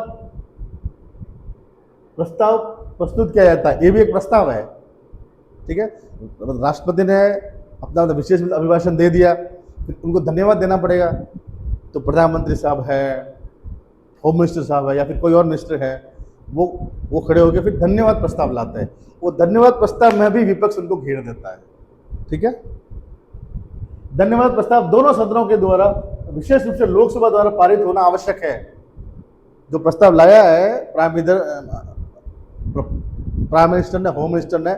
प्रस्ताव प्रस्तुत किया जाता है। ये भी एक प्रस्ताव है। ठीक है, राष्ट्रपति ने अपना विशेष अभिभाषण दे दिया, फिर उनको धन्यवाद देना पड़ेगा। तो प्रधानमंत्री साहब है, होम मिनिस्टर साहब है, या फिर कोई और मिनिस्टर है, वो खड़े होकर फिर धन्यवाद प्रस्ताव लाते हैं। वो धन्यवाद प्रस्ताव में भी विपक्ष उनको घेर देता है। ठीक है, धन्यवाद प्रस्ताव दोनों सदनों के द्वारा विशेष रूप से लोकसभा द्वारा पारित होना आवश्यक है। जो प्रस्ताव लाया है प्राइम मिनिस्टर ने, होम मिनिस्टर ने,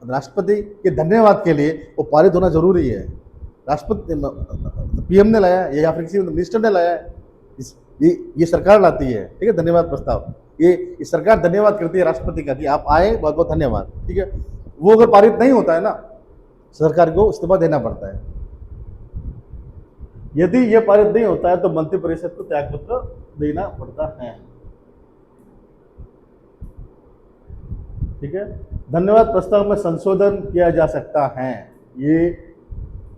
राष्ट्रपति के धन्यवाद के लिए वो पारित होना जरूरी है। राष्ट्रपति पीएम ने लाया है या फिर किसी मिनिस्टर ने लाया है, ये सरकार लाती है। ठीक है, धन्यवाद प्रस्ताव ये सरकार धन्यवाद करती है राष्ट्रपति का कि आप आए, बहुत बहुत धन्यवाद। ठीक है, वो अगर पारित नहीं होता है ना, सरकार को इस्तीफा देना पड़ता है। यदि यह पारित नहीं होता है तो मंत्रिपरिषद को त्यागपत्र देना पड़ता है। ठीक है, धन्यवाद प्रस्ताव में संशोधन किया जा सकता है। ये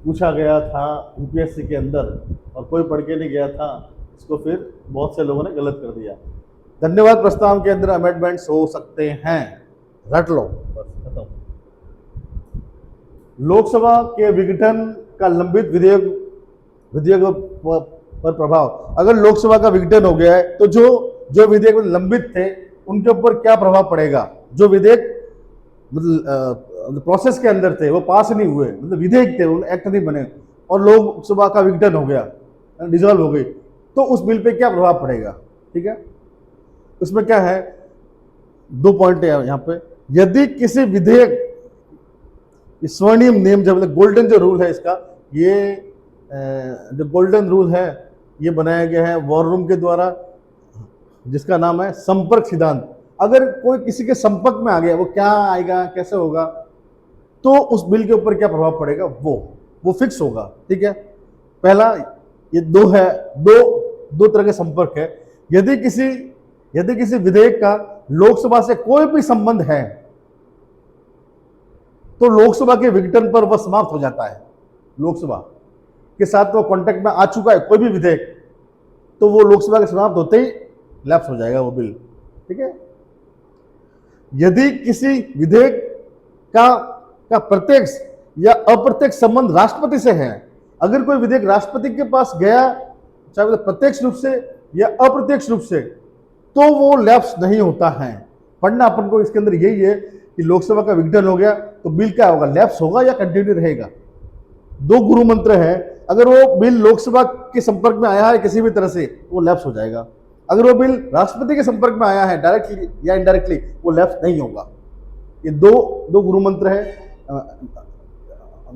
पूछा गया था यूपीएससी के अंदर और कोई पढ़ के नहीं गया था, इसको फिर बहुत से लोगों ने गलत कर दिया। धन्यवाद प्रस्ताव के अंदर अमेंडमेंट्स हो सकते हैं, रट लो बस खत्म। लोकसभा के विघटन का लंबित विधेयक पर प्रभाव, अगर लोकसभा का विघटन हो गया है तो जो विधेयक लंबित थे उनके ऊपर क्या प्रभाव पड़ेगा? जो विधेयक मतलब प्रोसेस के अंदर थे वो पास नहीं हुए, मतलब विधेयक थे, उन एक्ट नहीं बने, और लोकसभा का विघटन हो गया, डिसॉल्व हो गई, तो उस बिल पे क्या प्रभाव पड़ेगा? ठीक है, उसमें क्या है, 2 पॉइंट है यहाँ पे। यदि किसी विधेयक, स्वर्णिम नियम जो मतलब गोल्डन जो रूल है इसका, ये जो गोल्डन रूल है ये बनाया गया है वॉर रूम के द्वारा, जिसका नाम है संपर्क सिद्धांत। अगर कोई किसी के संपर्क में आ गया, वो क्या आएगा, कैसे होगा, तो उस बिल के ऊपर क्या प्रभाव पड़ेगा वो फिक्स होगा। ठीक है, पहला ये दो तरह के संपर्क है। यदि किसी विधेयक का लोकसभा से कोई भी संबंध है तो लोकसभा के विघटन पर वह समाप्त हो जाता है। लोकसभा के साथ वो कॉन्टेक्ट में आ चुका है कोई भी विधेयक, तो वो लोकसभा के समाप्त होते ही लैप्स हो जाएगा वो बिल। ठीक है, यदि किसी विधेयक का प्रत्यक्ष या अप्रत्यक्ष संबंध राष्ट्रपति से है, अगर कोई विधेयक राष्ट्रपति के पास गया, चाहे प्रत्यक्ष रूप से या अप्रत्यक्ष रूप से, तो वो लैप्स नहीं होता है। पढ़ना अपन को इसके अंदर यही है कि लोकसभा का विघटन हो गया तो बिल क्या होगा, लैप्स होगा या कंटिन्यू रहेगा। 2 गुरु मंत्र है, अगर वो बिल लोकसभा के संपर्क में आया है किसी भी तरह से, वो लैप्स हो जाएगा। अगर वो बिल राष्ट्रपति के संपर्क में आया है डायरेक्टली या इनडायरेक्टली, वो लैप्स नहीं होगा। ये दो गुरु मंत्र है,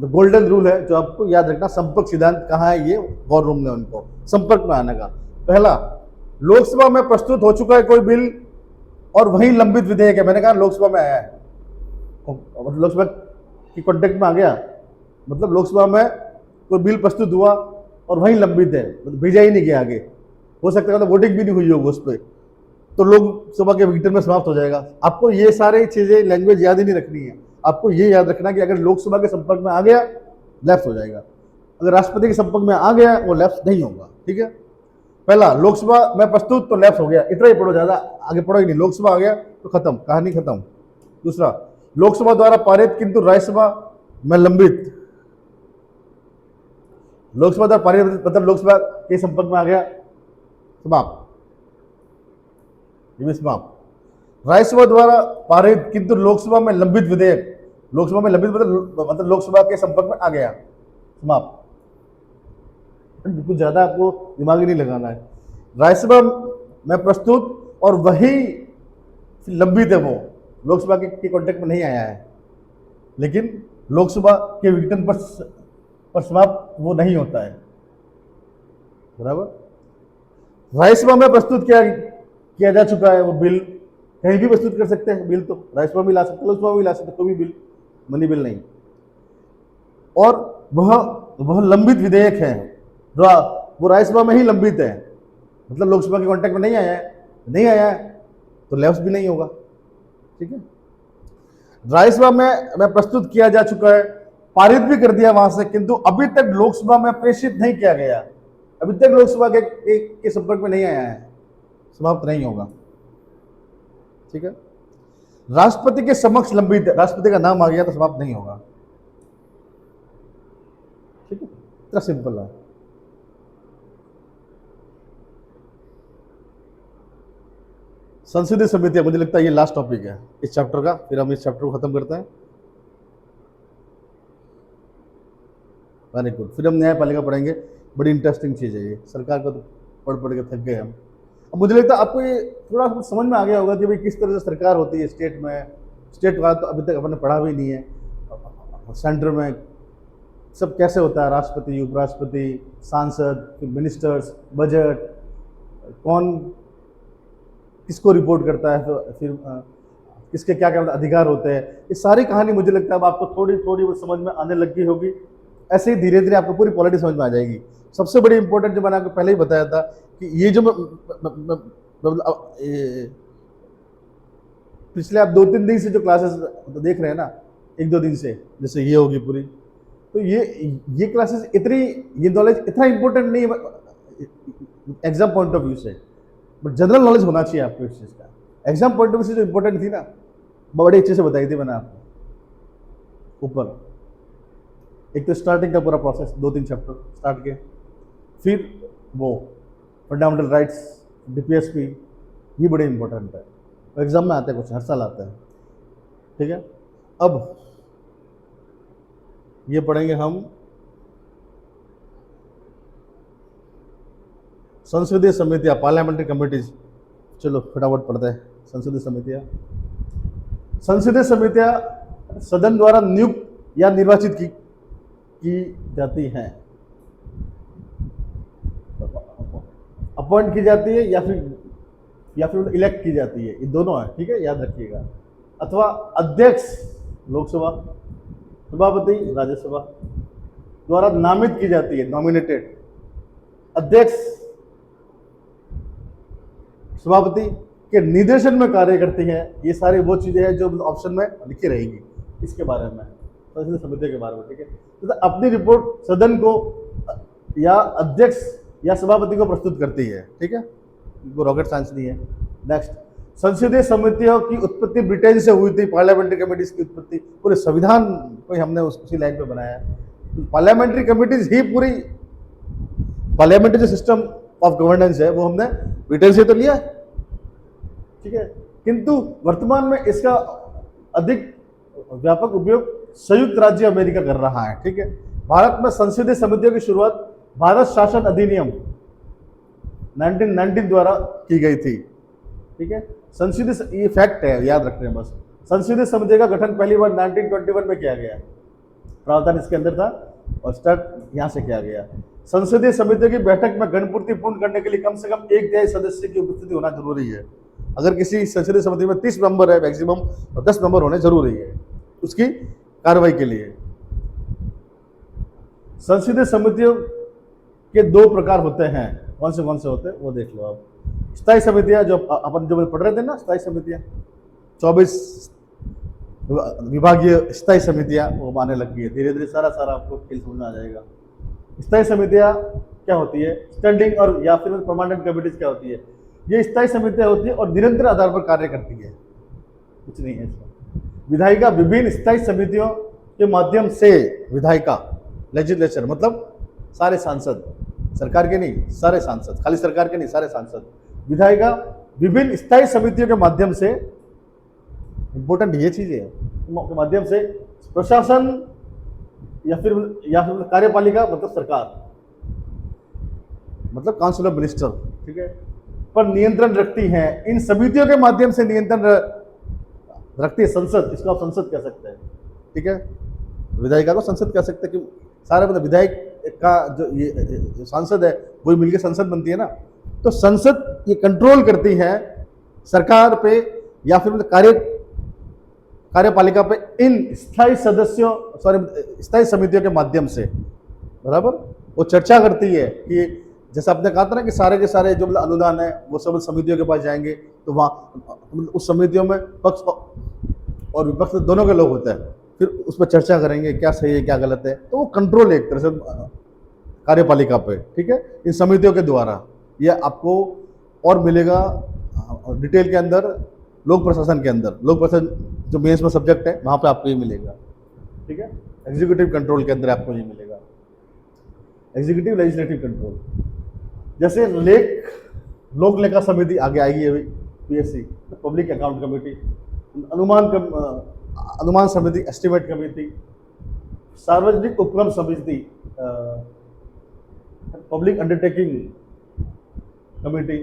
गोल्डन रूल है जो आपको याद रखना। संपर्क सिद्धांत कहाँ है, ये वॉर रूम ने उनको संपर्क में आने का। पहला, लोकसभा में प्रस्तुत हो चुका है कोई बिल और वही लंबित विधेयक है, मैंने कहा लोकसभा में आया है, लोकसभा की कॉन्टेक्ट में आ गया, मतलब लोकसभा में कोई बिल प्रस्तुत हुआ और वही लंबित है, मतलब भेजा ही नहीं गया आगे, हो सकता है मतलब वोटिंग भी नहीं हुई होगी उस पर, तो लोकसभा के विघटन में समाप्त हो जाएगा। आपको ये सारी चीजें लैंग्वेज याद ही नहीं रखनी है, आपको ये याद रखना कि अगर लोकसभा के संपर्क में आ गया लैप्स हो जाएगा। अगर राष्ट्रपति के संपर्क में आ गया वो लैप्स नहीं होगा। ठीक है, पहला लोकसभा में प्रस्तुत तो लैप्स हो गया, इतना ही पढ़ो, ज्यादा आगे पढ़ो ही नहीं। लोकसभा आ गया तो खत्म, कहानी खत्म। दूसरा, लोकसभा द्वारा पारित किंतु राज्यसभा में लंबित। लोकसभा द्वारा पारित मतलब लोकसभा के संपर्क में आ गया, समाप्त, ये भी समाप्त। राज्यसभा द्वारा पारित किंतु लोकसभा में लंबित विधेयक, लोकसभा में लंबित मतलब लोकसभा के संपर्क में आ गया, समाप्त। कुछ ज्यादा आपको दिमाग ही नहीं लगाना है। राज्यसभा में प्रस्तुत और वही लंबित है, वो लोकसभा के कॉन्टेक्ट में नहीं आया है, लेकिन लोकसभा के विघटन पर समाप्त वो नहीं होता है, बराबर। राज्यसभा में प्रस्तुत किया जा चुका है वो बिल, कहीं भी प्रस्तुत कर सकते हैं बिल, तो राज्यसभा में ला सकते, लोकसभा में ला सकते, कोई भी बिल, मनी बिल नहीं। और वह लंबित विधेयक है, वो राज्यसभा में ही लंबित है, मतलब लोकसभा के कॉन्टेक्ट में नहीं आया है, तो लैप्स भी नहीं होगा। ठीक है, राज्यसभा में प्रस्तुत किया जा चुका है, पारित भी कर दिया वहां से, किंतु अभी तक लोकसभा में प्रेषित नहीं किया गया, अभी तक लोकसभा के संपर्क में नहीं आया है, समाप्त नहीं होगा। ठीक है, राष्ट्रपति के समक्ष लंबित है, राष्ट्रपति का नाम आ गया तो समाप्त नहीं होगा। ठीक है, इतना सिंपल है। संसदीय समितियां, मुझे लगता है ये लास्ट टॉपिक है इस चैप्टर का, फिर हम इस चैप्टर को खत्म करते हैं। वेरी गुड, फिर हम न्यायपालिका पढ़ेंगे, बड़ी इंटरेस्टिंग चीज है ये, सरकार को तो पढ़ के थक गए हम। अब मुझे लगता है आपको ये थोड़ा समझ में आ गया होगा कि भाई किस तरह से सरकार होती है स्टेट में। स्टेट वाला तो अभी तक अपने पढ़ा भी नहीं है, सेंटर में सब कैसे होता है, राष्ट्रपति, उपराष्ट्रपति, सांसद, मिनिस्टर्स, बजट, कौन किसको रिपोर्ट करता है, फिर किसके क्या क्या अधिकार होते हैं, ये सारी कहानी मुझे लगता है अब आपको थोड़ी थोड़ी समझ में आने लगी होगी। ऐसे ही धीरे धीरे आपको पूरी पॉलिटी समझ में आ जाएगी। सबसे बड़ी इंपॉर्टेंट जो मैंने आपको पहले ही बताया था कि ये जो पिछले आप 2-3 दिन से जो क्लासेस देख रहे हैं ना, 1-2 दिन से, जैसे ये होगी पूरी, तो ये क्लासेस इतनी, ये नॉलेज इतना इंपॉर्टेंट नहीं है एग्जाम पॉइंट ऑफ व्यू से, बट जनरल नॉलेज होना चाहिए आपको इस चीज़ का। एग्जाम पॉइंट ऑफ व्यू से जो इंपॉर्टेंट थी ना, बड़े अच्छे से बताई थी मैंने आपको ऊपर। एक तो स्टार्टिंग का पूरा प्रोसेस, 2-3 चैप्टर स्टार्ट किए, फिर वो फंडामेंटल राइट्स, डीपीएसपी, ये बड़े इंपॉर्टेंट है, एग्जाम में आते हैं, कुछ हर साल आते हैं। ठीक है, अब ये पढ़ेंगे हम संसदीय समितियां, पार्लियामेंट्री कमिटीज। चलो फटाफट पढ़ते हैं। संसदीय समितियां, संसदीय समितियां सदन द्वारा नियुक्त या निर्वाचित की जाती हैं, अपॉइंट की जाती है या फिर इलेक्ट की जाती है, ये दोनों है। ठीक है, याद रखिएगा। अथवा अध्यक्ष लोकसभा, सभापति राज्यसभा द्वारा नामित की जाती है, नॉमिनेटेड। अध्यक्ष सभापति के निर्देशन में कार्य करती है। ये सारी वो चीजें हैं जो ऑप्शन में लिखी रहेगी इसके बारे में, संसदीय समिति के बारे में। ठीक है, तो अपनी रिपोर्ट सदन को या अध्यक्ष या सभापति को प्रस्तुत करती है। ठीक है, वो रॉकेट साइंस नहीं है। नेक्स्ट, संसदीय समितियों की उत्पत्ति ब्रिटेन से हुई थी। पार्लियामेंट्री कमिटीज की उत्पत्ति पूरे संविधान को हमने उसी लाइन पे बनाया है। पार्लियामेंट्री कमिटीज ही पूरी पार्लियामेंट्री जो सिस्टम ऑफ गवर्नेंस है वो हमने ब्रिटेन से तो लिया। ठीक है, किंतु वर्तमान में इसका अधिक व्यापक उपयोग संयुक्त राज्य अमेरिका कर रहा है। ठीक है, भारत में संसदीय समितियों की शुरुआत भारत शासन अधिनियम 1919 द्वारा की गई थी। ठीक है, संसदीय, ये फैक्ट है, याद रखते हैं बस। संसदीय समिति का गठन पहली बार 1921 में किया गया, प्रावधान इसके अंदर था और स्टार्ट यहाँ से किया गया। संसदीय समिति की बैठक में गणपूर्ति पूर्ण करने के लिए कम से कम 1/3 सदस्य की उपस्थिति होना जरूरी है। अगर किसी संसदीय समिति में 30 मेंबर है मैक्सिमम, तो 10 मेंबर होने जरूरी है उसकी कार्रवाई के लिए। संसदीय समितियों के 2 प्रकार होते हैं, कौन से होते हैं वो देख लो आप। स्थायी समितियां, जो अपन जो पढ़ रहे थे ना, स्थायी समितियां 24 विभागीय स्थायी समितियां वो आने लग गई है। धीरे धीरे सारा सारा आपको खेल समझ में आ जाएगा। स्थायी समितियां क्या होती है, स्टैंडिंग और या फिर परमानेंट कमिटीज क्या होती है, ये स्थायी समितियां होती है और निरंतर आधार पर कार्य करती है, कुछ नहीं है इसमें। विधायिका विभिन्न स्थायी समितियों के माध्यम से, विधायिका लेजिस्लेचर मतलब सारे सांसद, सरकार के नहीं सारे सांसद, खाली सरकार के नहीं सारे सांसद, विधायिका विभिन्न स्थायी समितियों के माध्यम से, इंपॉर्टेंट ये चीज है, के माध्यम से प्रशासन या फिर कार्यपालिका मतलब सरकार मतलब काउंसिल ऑफ मिनिस्टर, ठीक है, पर नियंत्रण रखती है। इन समितियों के माध्यम से नियंत्रण रखती है संसद, इसको आप संसद कह सकते हैं, ठीक है, विधायिका को संसद कह सकते हैं कि सारे मतलब विधायक का जो ये सांसद है वही मिलकर संसद बनती है ना, तो संसद ये कंट्रोल करती है सरकार पे या फिर मतलब कार्यपालिका पे इन स्थायी सदस्यों स्थायी समितियों के माध्यम से, बराबर। वो चर्चा करती है कि जैसे आपने कहा था ना कि सारे के सारे जो अनुदान है वो सब समितियों के पास जाएंगे, तो वहाँ उस समितियों में पक्ष और विपक्ष दोनों के लोग होते हैं, फिर उस पर चर्चा करेंगे क्या सही है क्या गलत है, तो वो कंट्रोल है एक तरह से कार्यपालिका पे, ठीक है, इन समितियों के द्वारा। ये आपको और मिलेगा डिटेल के अंदर लोक प्रशासन के अंदर, लोक प्रशासन जो मेंस में सब्जेक्ट है वहाँ पे आपको ये मिलेगा, ठीक है। एग्जीक्यूटिव कंट्रोल के अंदर आपको ये मिलेगा, एग्जीक्यूटिव लेजिस्लेटिव कंट्रोल। जैसे लोक लेखा समिति आगे आएगी अभी, पीएससी पब्लिक अकाउंट कमेटी, अनुमान समिति एस्टिमेट कमेटी, सार्वजनिक उपक्रम समिति पब्लिक अंडरटेकिंग कमेटी,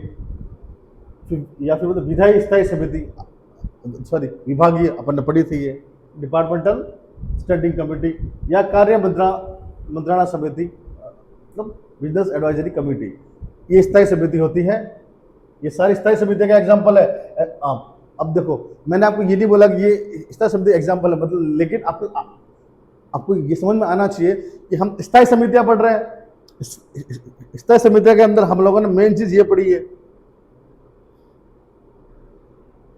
या फिर मतलब विधायी स्थायी समिति, सॉरी विभागीय अपन ने पढ़ी थी ये, डिपार्टमेंटल स्टैंडिंग कमेटी या कार्य मंत्रणा समिति मतलब बिजनेस एडवाइजरी कमेटी, ये स्थायी समिति होती है। ये सारी स्थायी समिति का एग्जाम्पल है। अब देखो मैंने आपको ये नहीं बोला कि ये स्थायी समिति एग्जाम्पल है मतलब, लेकिन आपको ये समझ में आना चाहिए कि हम स्थायी समितियां पढ़ रहे हैं। स्थायी समितियों के अंदर हम लोगों ने मेन चीज ये पढ़ी है,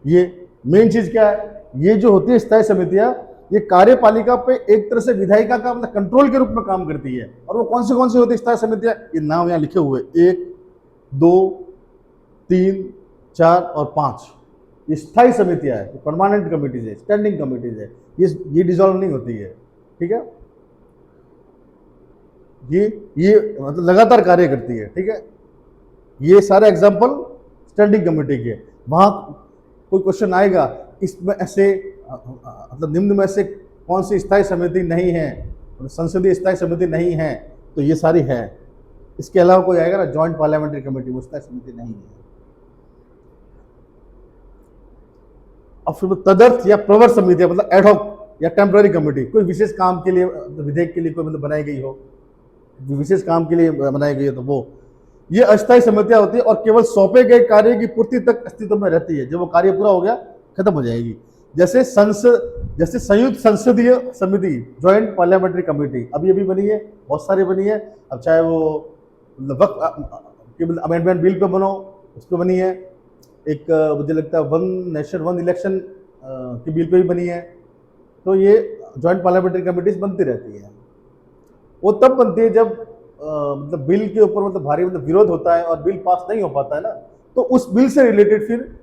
ये मेन चीज क्या है, ये जो होती है स्थायी समितियां, ये कार्यपालिका पे एक तरह से विधायिका का मतलब कंट्रोल के रूप में काम करती है। और वो कौन सी होती है स्थायी समितियां, ये नाम यहाँ लिखे हुए 1, 2, 3, 4 और 5, ये स्थायी समितियां है, परमानेंट कमिटीज है, स्टैंडिंग कमिटीज है, ये डिसॉल्व नहीं होती है, ठीक है, ये मतलब लगातार कार्य करती है, ठीक है। ये सारे एग्जाम्पल स्टैंडिंग कमेटी के। वहां कोई क्वेश्चन आएगा इसमें ऐसे मतलब निम्न में से कौन सी स्थायी समिति नहीं है, संसदीय स्थायी समिति नहीं है, तो ये सारी है। इसके अलावा कोई आएगा ना जॉइंट पार्लियामेंट्री कमेटी, वो स्थायी समिति नहीं है। अब फिर तदर्थ या प्रवर समिति मतलब एडहॉक या टेम्पररी कमेटी, कोई विशेष काम के लिए विधेयक के लिए कोई मतलब बनाई गई हो, विशेष काम के लिए बनाई गई है, तो वो ये अस्थायी समितियां होती है और केवल सौंपे गए कार्य की पूर्ति तक अस्तित्व में रहती है। जब वो कार्य पूरा हो गया खत्म हो जाएगी। जैसे संयुक्त संसदीय समिति, ज्वाइंट पार्लियामेंट्री कमेटी अभी अभी बनी है, बहुत सारी बनी है। अब चाहे वो मतलब अमेंडमेंट बिल पे बनो, उस पर बनी है। एक मुझे लगता है वन नेशन वन इलेक्शन की बिल पे भी बनी है। तो ये ज्वाइंट पार्लियामेंट्री कमेटीज बनती रहती है। वो तब बनती है जब मतलब बिल के ऊपर मतलब भारी मतलब विरोध होता है और बिल पास नहीं हो पाता है ना, तो उस बिल से रिलेटेड फिर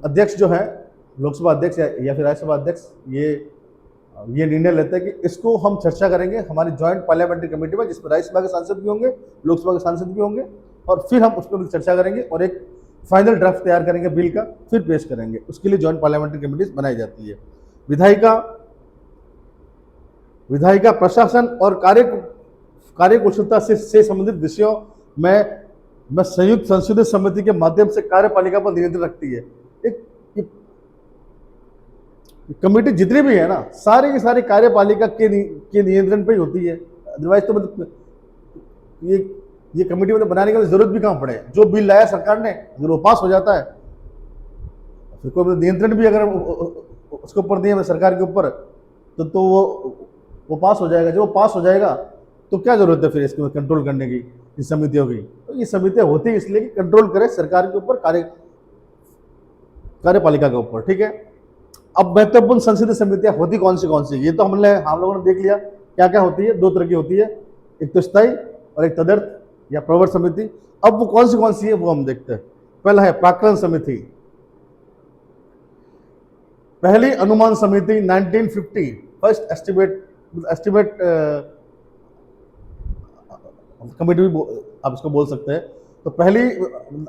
अध्यक्ष जो है, लोकसभा अध्यक्ष या फिर राज्यसभा अध्यक्ष, ये निर्णय लेते हैं कि इसको हम चर्चा करेंगे हमारी ज्वाइंट पार्लियामेंट्री कमेटी में, जिसमें राज्यसभा के सांसद भी होंगे, लोकसभा के सांसद भी होंगे, और फिर हम उस पर चर्चा करेंगे और एक फाइनल ड्राफ्ट तैयार करेंगे बिल का, फिर पेश करेंगे। उसके लिए ज्वाइंट पार्लियामेंट्री कमेटीज बनाई जाती है। विधायिका प्रशासन और कार्यकुशलता से संबंधित विषयों में संयुक्त संसदीय समिति के माध्यम से कार्यपालिका पर नियंत्रण रखती है। एक कमेटी जितनी भी है ना, सारी की सारी कार्यपालिका के नियंत्रण पे ही होती है। अदरवाइज तो मतलब ये कमेटी मतलब बनाने की जरूरत भी कहाँ पड़े। जो बिल लाया सरकार ने, अगर वो पास हो जाता है, फिर कोई नियंत्रण भी अगर उसके ऊपर दिया सरकार के ऊपर, तो वो पास हो जाएगा। जब वो पास हो जाएगा तो क्या जरूरत है फिर इसको कंट्रोल करने की, इस समितियों की। तो ये समितियां होती है इसलिए कि कंट्रोल करे सरकार के ऊपर, कार्यपालिका के ऊपर, ठीक है। अब महत्वपूर्ण संसदीय समितियां होती कौन सी, ये तो हम लोगों ने देख लिया क्या क्या होती है। दो तरह की होती है, एक तो स्थायी और एक तदर्थ या प्रवर समिति। अब वो कौन सी है वो हम देखते हैं। पहला है प्राक्कलन समिति। पहली अनुमान समिति 1950, फर्स्ट एस्टिमेट कमेटी भी आप इसको बोल सकते हैं। तो पहली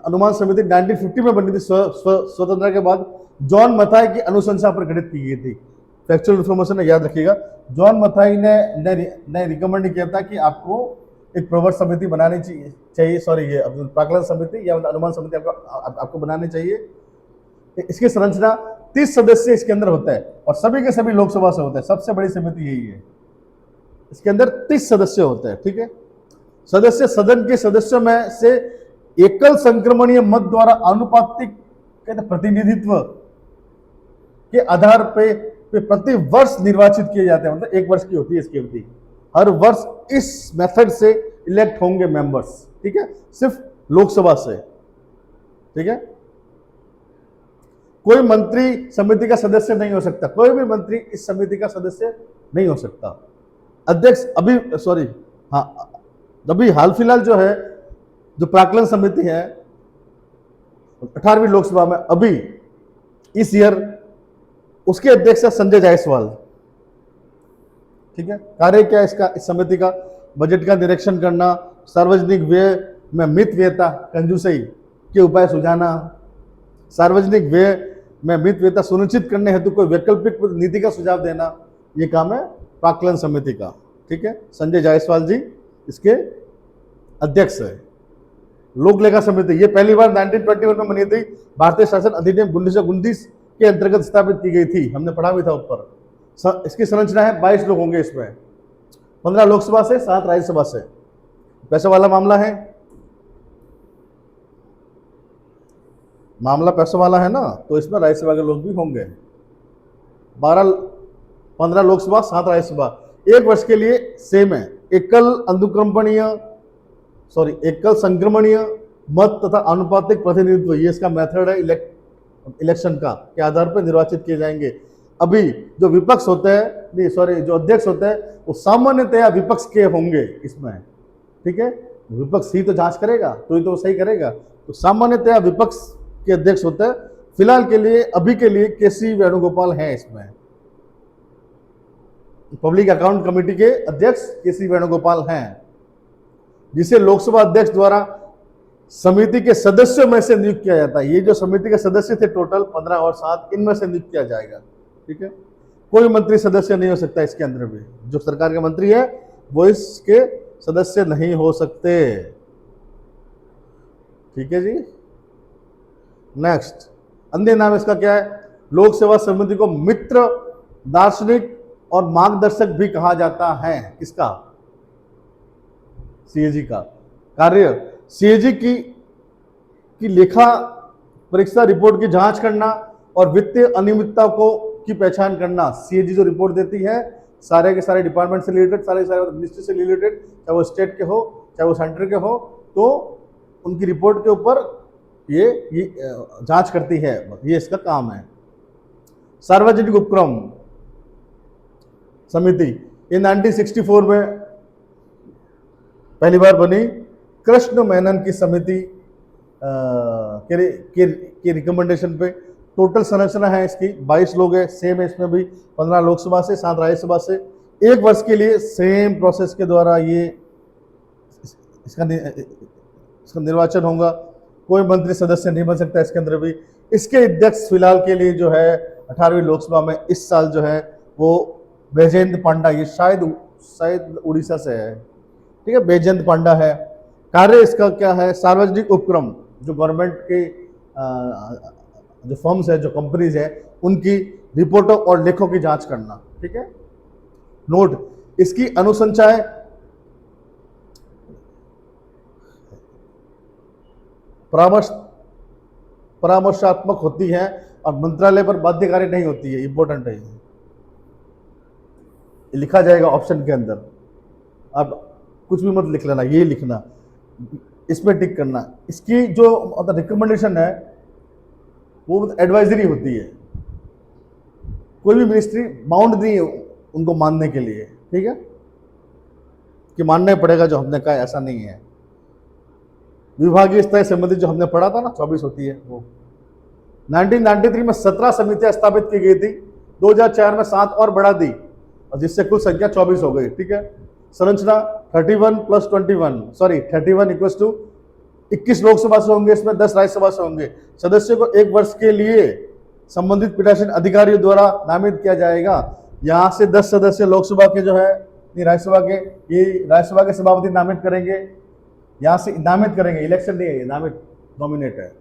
अनुमान समिति 1950 में बनी थी, स्वतंत्रता के बाद। जॉन मथाई की अनुशंसा पर गठित की गई थी। फैक्चुअल इन्फॉर्मेशन याद रखिएगा, जॉन मथाई ने रिकमेंड किया था कि आपको एक प्रवर समिति बनानी चाहिए, सॉरी ये प्राक्कलन समिति या अनुमान समिति आपको बनानी चाहिए। इसकी संरचना 30 सदस्य इसके अंदर होता है और सभी के सभी लोकसभा से होता है। सबसे बड़ी समिति यही है, इसके अंदर 30 सदस्य होते हैं, ठीक है। सदस्य सदन के सदस्यों में से एकल संक्रमणीय मत द्वारा आनुपातिक प्रतिनिधित्व के आधार पे प्रति वर्ष निर्वाचित किए जाते हैं। मतलब 1 वर्ष की होती है इसकी अवधि। हर वर्ष इस मेथड से इलेक्ट होंगे मेंबर्स, ठीक है, सिर्फ लोकसभा से, ठीक है। कोई मंत्री समिति का सदस्य नहीं हो सकता, कोई भी मंत्री इस समिति का सदस्य नहीं हो सकता। अध्यक्ष अभी हाल फिलहाल जो प्राक्कलन समिति है 18वीं लोकसभा में, अभी इस ईयर उसके अध्यक्ष है संजय जायसवाल, ठीक है। कार्य क्या इसका, इस समिति का बजट का निरीक्षण करना, सार्वजनिक व्यय में मित व्ययता कंजूसई के उपाय सुझाना, सार्वजनिक व्यय में मित व्ययता सुनिश्चित करने हेतु कोई वैकल्पिक नीति का सुझाव देना, ये काम है प्राक्कलन समिति का, ठीक है। संजय जायसवाल जी इसके अध्यक्ष है। लोक लेखा समिति, ये पहली बार 1921 में बनी थी। भारतीय शासन अधिनियम 1929 के अंतर्गत स्थापित की गई थी, हमने पढ़ा भी था ऊपर। इसकी संरचना है 22 लोग होंगे इसमें, 15 लोकसभा से, 7 राज्यसभा से। पैसे वाला मामला है, मामला पैसे वाला है ना, तो इसमें राज्यसभा के लोग भी होंगे। 15 लोकसभा, 7 राज्यसभा। 1 वर्ष के लिए सेम है। एकल संक्रमणीय मत तथा अनुपातिक प्रतिनिधित्व, ये इसका मेथड है इलेक्शन का, के आधार पर निर्वाचित किए जाएंगे। अभी जो विपक्ष होते हैं, जो अध्यक्ष होते हैं, वो सामान्यतया विपक्ष के होंगे इसमें, ठीक है। विपक्ष ही तो जांच करेगा, तो ही तो सही करेगा। तो सामान्यतया विपक्ष के अध्यक्ष होते हैं। फिलहाल के लिए, अभी के लिए केसी वेणुगोपाल हैं इसमें। पब्लिक अकाउंट कमेटी के अध्यक्ष केसी वेणुगोपाल हैं, जिसे लोकसभा अध्यक्ष द्वारा समिति के सदस्यों में से नियुक्त किया जाता है। ये जो समिति के सदस्य थे टोटल 15 और 7, इनमें से नियुक्त किया जाएगा, ठीक है। कोई मंत्री सदस्य नहीं हो सकता इसके अंदर भी। जो सरकार के मंत्री है वो इसके सदस्य नहीं हो सकते, ठीक है जी। नेक्स्ट, अन्य नाम इसका क्या है? लोक सेवा समिति को मित्र, दार्शनिक और मार्गदर्शक भी कहा जाता है। किसका? सीएजी का। कार्य सीएजी की लेखा परीक्षा रिपोर्ट की जांच करना और वित्तीय अनियमितता की पहचान करना। सीएजी जो रिपोर्ट देती है सारे के सारे डिपार्टमेंट से रिलेटेड, सारे मिनिस्ट्री से रिलेटेड, चाहे वो स्टेट के हो चाहे वो सेंटर के हो, तो उनकी रिपोर्ट के ऊपर ये जांच करती है। ये इसका काम है। सार्वजनिक उपक्रम समिति, ये 1964 में पहली बार बनी। कृष्ण मेनन की समिति के रिकमेंडेशन पे। टोटल संरचना है इसकी 22 लोग है, सेम है इसमें भी, 15 लोकसभा से, 7 राज्यसभा से। 1 वर्ष के लिए सेम प्रोसेस के द्वारा ये इसका निर्वाचन होगा। कोई मंत्री सदस्य नहीं बन सकता इसके अंदर भी। इसके अध्यक्ष फिलहाल के लिए जो है 18वीं लोकसभा में इस साल जो है वो बैजयंत पांडा, ये शायद उड़ीसा से है, ठीक है, बैजयंत पांडा है। कार्य इसका क्या है? सार्वजनिक उपक्रम, जो गवर्नमेंट के जो फर्म्स है, जो कंपनीज है, उनकी रिपोर्टों और लेखों की जांच करना, ठीक है। नोट, इसकी अनुशंसाएं परामर्शात्मक होती है और मंत्रालय पर बाध्यकारी नहीं होती है। इंपॉर्टेंट है, ये लिखा जाएगा ऑप्शन के अंदर। अब कुछ भी मत लिख लेना, ये लिखना, इसमें टिक करना। इसकी जो रिकमेंडेशन है वो एडवाइजरी होती है, कोई भी मिनिस्ट्री बाउंड नहीं है उनको मानने के लिए, ठीक है, कि मानना ही पड़ेगा जो हमने कहा, ऐसा नहीं है। विभागीय स्तर संबंधित जो हमने पढ़ा था ना 24 होती है वो। 1993 में 17 समितियां स्थापित की गई थी, 2004 में 7 और बढ़ा दी, और जिससे कुल संख्या 24 हो गई, ठीक है। संरचना 31 + 21 सॉरी 31 = 21 लोकसभा से होंगे, इसमें 10 राज्यसभा से होंगे। सदस्यों को 1 वर्ष के लिए संबंधित पीठासीन अधिकारियों द्वारा नामित किया जाएगा। यहाँ से 10 सदस्य लोकसभा के जो है, राज्यसभा के, ये राज्यसभा के सभापति नामित करेंगे, यहाँ से नामित करेंगे, इलेक्शन नहीं है ये, नामित नॉमिनेट है।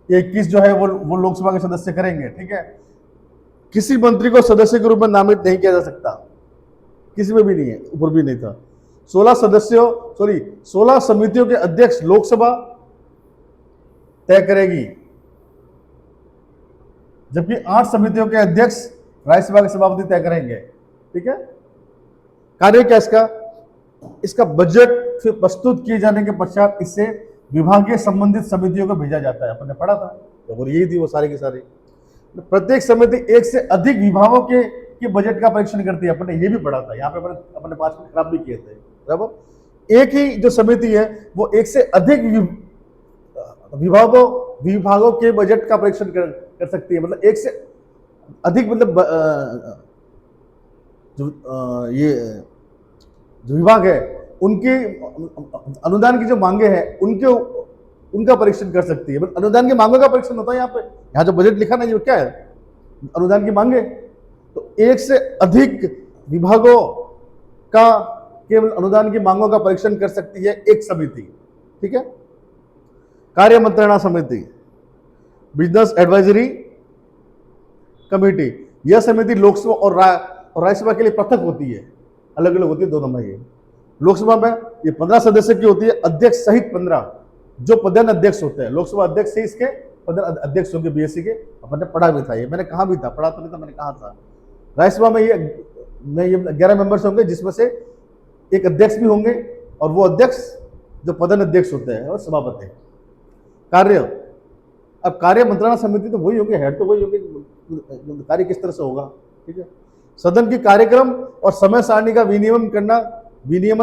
ये 21 जो है वो लोकसभा के सदस्य करेंगे, ठीक है। किसी मंत्री को सदस्य के रूप में नामित नहीं किया जा सकता, किसी में भी नहीं है, ऊपर भी नहीं था। 16 समितियों के अध्यक्ष लोकसभा तय करेगी, जबकि 8 समितियों के अध्यक्ष राज्यसभा के सभापति तय करेंगे, ठीक है। कार्य क्या इसका बजट फिर प्रस्तुत किए जाने के पश्चात इसे विभागीय संबंधित समितियों को भेजा जाता है, अपन ने पढ़ा था, तो यही थी वो सारी की सारी। प्रत्येक समिति 1 से अधिक विभागों के बजट का परीक्षण करती है, अपन ने ये भी पढ़ा था, यहाँ पे अपने 5 मिनट खराब भी किए थे, बराबर। एक ही जो समिति है वो 1 से अधिक विभागों के बजट का परीक्षण कर सकती है, मतलब 1 से अधिक, मतलब जो विभाग है उनके अनुदान की जो मांगे हैं उनका परीक्षण कर सकती है। मतलब अनुदान की मांगों का परीक्षण होता है यहाँ जो बजट लिखा ना, ये क्या है, अनुदान की मांगे। तो 1 से अधिक विभागों का केवल अनुदान की मांगों का परीक्षण कर सकती है एक समिति, ठीक है। कार्य मंत्रणा समिति, बिजनेस एडवाइजरी कमेटी, यह समिति लोकसभा और राज्यसभा के लिए पृथक होती है, अलग अलग होती है दोनों में। ये लोकसभा में ये 15 सदस्य की होती है, अध्यक्ष सहित 15 जो पदेन अध्यक्ष होते हैं। लोकसभा अध्यक्ष से इसके पदेन अध्यक्ष होंगे, बीएससी के, अपन ने पढ़ा भी था, ये मैंने कहा भी था, पढ़ा तो नहीं था, मैंने कहा था। राज्यसभा में ये 11 मेंबर्स होंगे, जिसमें से एक अध्यक्ष भी होंगे, और वो अध्यक्ष जो पदेन अध्यक्ष होते हैं और सभापति। कार्य, अब कार्य मंत्रणा समिति तो वही होंगे, हेड तो वही होंगे, कार्य किस तरह से होगा, ठीक है। सदन की कार्यक्रम और समय सारणी का विनियमन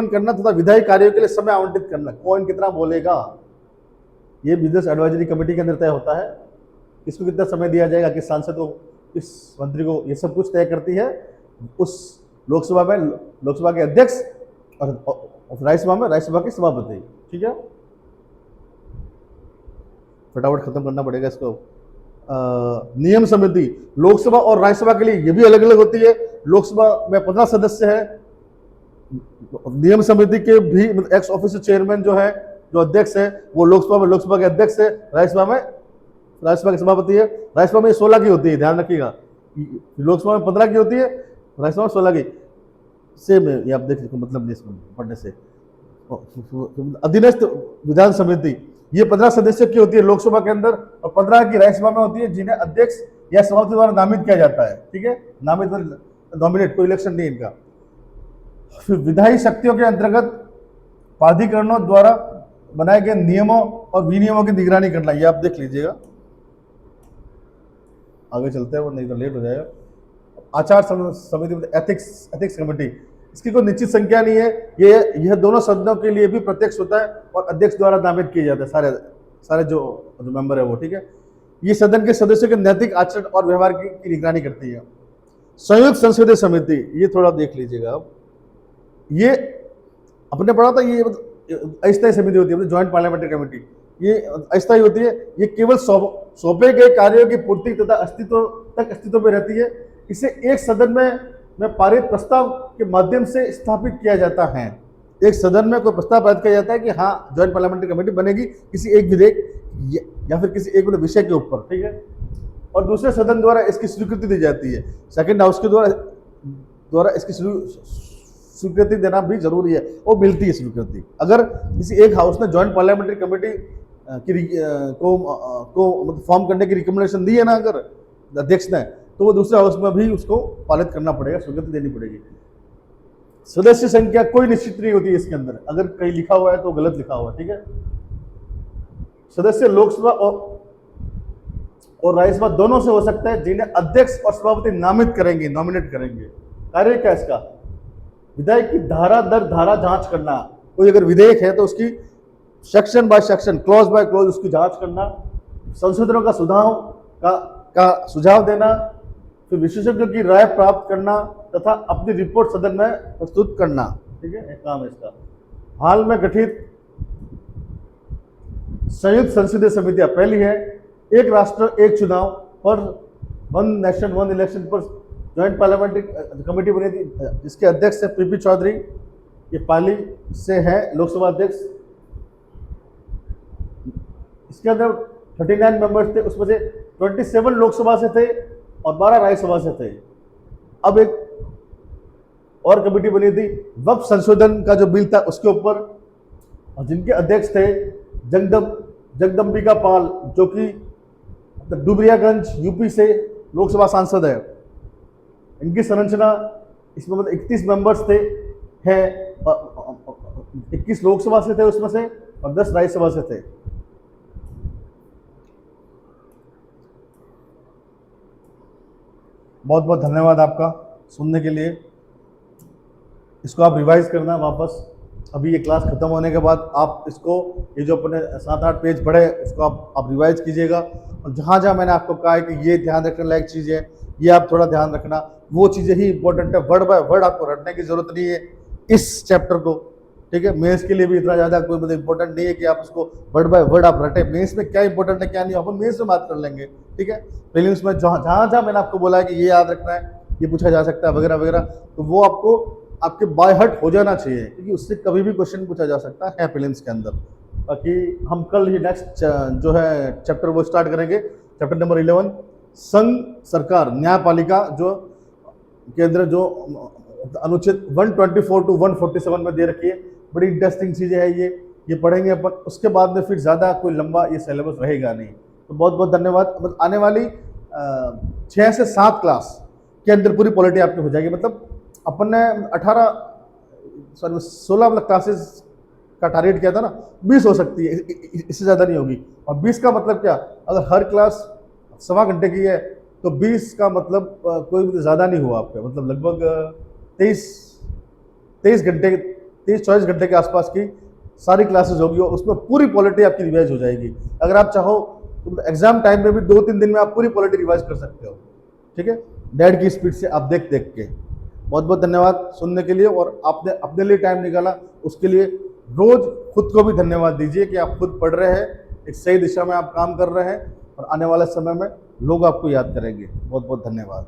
करना तथा विधायी कार्यों के लिए समय आवंटित करना, कौन कितना बोलेगा, ये बिजनेस एडवाइजरी कमेटी के अंदर तय होता है। किसको कितना समय दिया जाएगा, किस सांसद को, किस मंत्री को, ये सब कुछ तय करती है उस लोकसभा में लोकसभा के अध्यक्ष, और राज्यसभा में राज्यसभा के सभापति, ठीक है। फटाफट खत्म करना पड़ेगा इसको। नियम समिति, लोकसभा और राज्यसभा के लिए ये भी अलग अलग होती है। लोकसभा में 15 सदस्य है, नियम समिति के भी एक्स ऑफिशियल चेयरमैन जो है, जो अध्यक्ष है, वो लोकसभा में लोकसभा के अध्यक्ष है, राज्यसभा में राज्यसभा के सभापति है। राज्यसभा में 16 की होती है, ध्यान रखिएगा, लोकसभा में 15 की होती है, राज्यसभा में 16 की, सेम है ये, आप देख लीजिए, मतलब नहीं इसमें पढ़ने से। अधीनस्थ विधान समिति, ये 15 सदस्यों की होती है लोकसभा के अंदर, और 15 की राज्यसभा में होती है, जिन्हें अध्यक्ष या सभापति द्वारा नामित किया जाता है, ठीक है, नामित नॉमिनेट, कोई इलेक्शन नहीं इनका। फिर विधायी शक्तियों के अंतर्गत प्राधिकरणों द्वारा बनाए गए नियमों और विनियमों की निगरानी करना, ये आप देख लीजिएगा, आगे चलते हैं वो नहीं तो लेट हो जाएगा। आचार समिति, एथिक्स कमेटी, इसकी कोई निश्चित संख्या नहीं है, यह दोनों सदनों के लिए भी प्रत्यक्ष होता है और अध्यक्ष द्वारा नामित किए जाते हैं सारे जो मेंबर है वो, ठीक है। ये सदन के सदस्यों के नैतिक आचरण और व्यवहार की निगरानी करती है। संयुक्त संसदीय समिति, ये थोड़ा देख लीजिएगा आप, ये अपने पढ़ा था, ये अस्थायी समिति होती है, ज्वाइंट पार्लियामेंट्री कमेटी, ये अस्थायी होती है, ये केवल सौंपे गए कार्यों की पूर्ति तथा अस्तित्व में रहती है। इसे एक सदन में पारित प्रस्ताव के माध्यम से स्थापित किया जाता है। एक सदन में कोई प्रस्ताव पारित किया जाता है कि हाँ ज्वाइंट पार्लियामेंट्री कमेटी बनेगी किसी एक विधेयक या फिर किसी एक विषय के ऊपर, ठीक है, और दूसरे सदन द्वारा इसकी स्वीकृति दी जाती है। सेकंड हाउस के द्वारा इसकी स्वीकृति देना भी जरूरी है, वो मिलती है स्वीकृति। अगर किसी एक हाउस ने ज्वाइंट पार्लियामेंट्री कमेटी को फॉर्म करने की रिकमेंडेशन दी है ना अगर अध्यक्ष ने, तो वो दूसरे हाउस में भी उसको पालित करना पड़ेगा, स्वीकृति देनी पड़ेगी। सदस्य संख्या कोई निश्चित नहीं होती है इसके अंदर, अगर कहीं लिखा हुआ है तो गलत लिखा हुआ है, ठीक है। सदस्य लोकसभा और राज्यसभा दोनों से हो सकता है, जिन्हें अध्यक्ष और सभापति नामित करेंगे, नॉमिनेट करेंगे। कार्य क्या इसका? विधेयक की धारा दर धारा जांच करना। कोई अगर विधेयक है तो उसकी section by section, clause by clause उसकी जांच करना, संशोधनों का सुझाव देना, फिर विशेषज्ञों की राय प्राप्त करना तथा अपनी रिपोर्ट सदन में प्रस्तुत करना। ठीक है, एक काम है इसका। हाल में गठित संयुक्त संसदीय समितियां, पहली है एक राष्ट्र एक चुनाव पर, वन नेशन वन इलेक्शन पर ज्वाइंट पार्लियामेंट्री कमेटी बनी थी, जिसके अध्यक्ष है पीपी चौधरी, ये पाली से है लोकसभा अध्यक्ष। इसके अंदर 39 मेंबर्स थे, उसमें से 27 लोकसभा से थे और 12 राज्यसभा से थे। अब एक और कमेटी बनी थी वक्फ संशोधन का जो बिल था उसके ऊपर, और जिनके अध्यक्ष थे जगदम्बिका पाल, जो कि डुबरियागंज यूपी से लोकसभा सांसद है। इनकी संरचना, इसमें मतलब 31 मेंबर्स थे हैं, 21 लोकसभा से थे उसमें से, और 10 राज्यसभा से थे। बहुत बहुत धन्यवाद आपका सुनने के लिए। इसको आप रिवाइज करना वापस। अभी ये क्लास खत्म होने के बाद आप इसको, ये जो अपने 7-8 पेज पढ़े, इसको आप रिवाइज कीजिएगा। और जहाँ जहाँ मैंने आपको कहा है कि ये ध्यान रखने लायक चीज़ है, ये आप थोड़ा ध्यान रखना, वो चीज़ें ही इंपॉर्टेंट है। वर्ड बाय वर्ड आपको रटने की जरूरत नहीं है इस चैप्टर को। ठीक है, मेंस के लिए भी इतना ज़्यादा कोई मतलब इंपॉर्टेंट नहीं है कि आप उसको वर्ड बाय वर्ड आप रटे। मेंस में क्या इंपॉर्टेंट है क्या नहीं, अपन मेंस में बात कर लेंगे। ठीक है, प्रीलिम्स में जहाँ जहाँ मैंने आपको बोला है कि ये याद रखना है, ये पूछा जा सकता है वगैरह वगैरह, तो वो आपको आपके बाय हार्ट हो जाना चाहिए, क्योंकि उससे कभी भी क्वेश्चन पूछा जा सकता है प्रीलिम्स के अंदर। बाकी हम कल ही नेक्स्ट जो है चैप्टर वो स्टार्ट करेंगे, चैप्टर नंबर 11, संघ सरकार न्यायपालिका, जो के अंदर जो अनुच्छेद 124 टू 147 में दे रखी है। बड़ी इंटरेस्टिंग चीज़ें है ये पढ़ेंगे अपन। उसके बाद में फिर ज़्यादा कोई लंबा ये सिलेबस रहेगा नहीं। तो बहुत बहुत धन्यवाद। आने वाली 6 से 7 क्लास के अंदर पूरी पॉलिटी आपकी हो जाएगी। मतलब अपन ने 16 क्लासेस का टारगेट किया था ना, 20 हो सकती है, इससे ज़्यादा नहीं होगी। और 20 का मतलब क्या, अगर हर क्लास 1.25 घंटे की है तो 20 का मतलब कोई भी ज़्यादा नहीं हुआ आपका, मतलब लगभग 23 घंटे 23-24 घंटे के आसपास की सारी क्लासेस होगी, और उसमें पूरी पॉलिटी आपकी रिवाइज हो जाएगी। अगर आप चाहो तो एग्जाम टाइम में भी 2-3 दिन में आप पूरी पॉलिटी रिवाइज कर सकते हो। ठीक है, डैड की स्पीड से आप देख के। बहुत बहुत धन्यवाद सुनने के लिए, और आपने अपने लिए टाइम निकाला उसके लिए रोज खुद को भी धन्यवाद दीजिए कि आप खुद पढ़ रहे हैं, एक सही दिशा में आप काम कर रहे हैं, और आने वाले समय में लोग आपको याद करेंगे। बहुत बहुत धन्यवाद।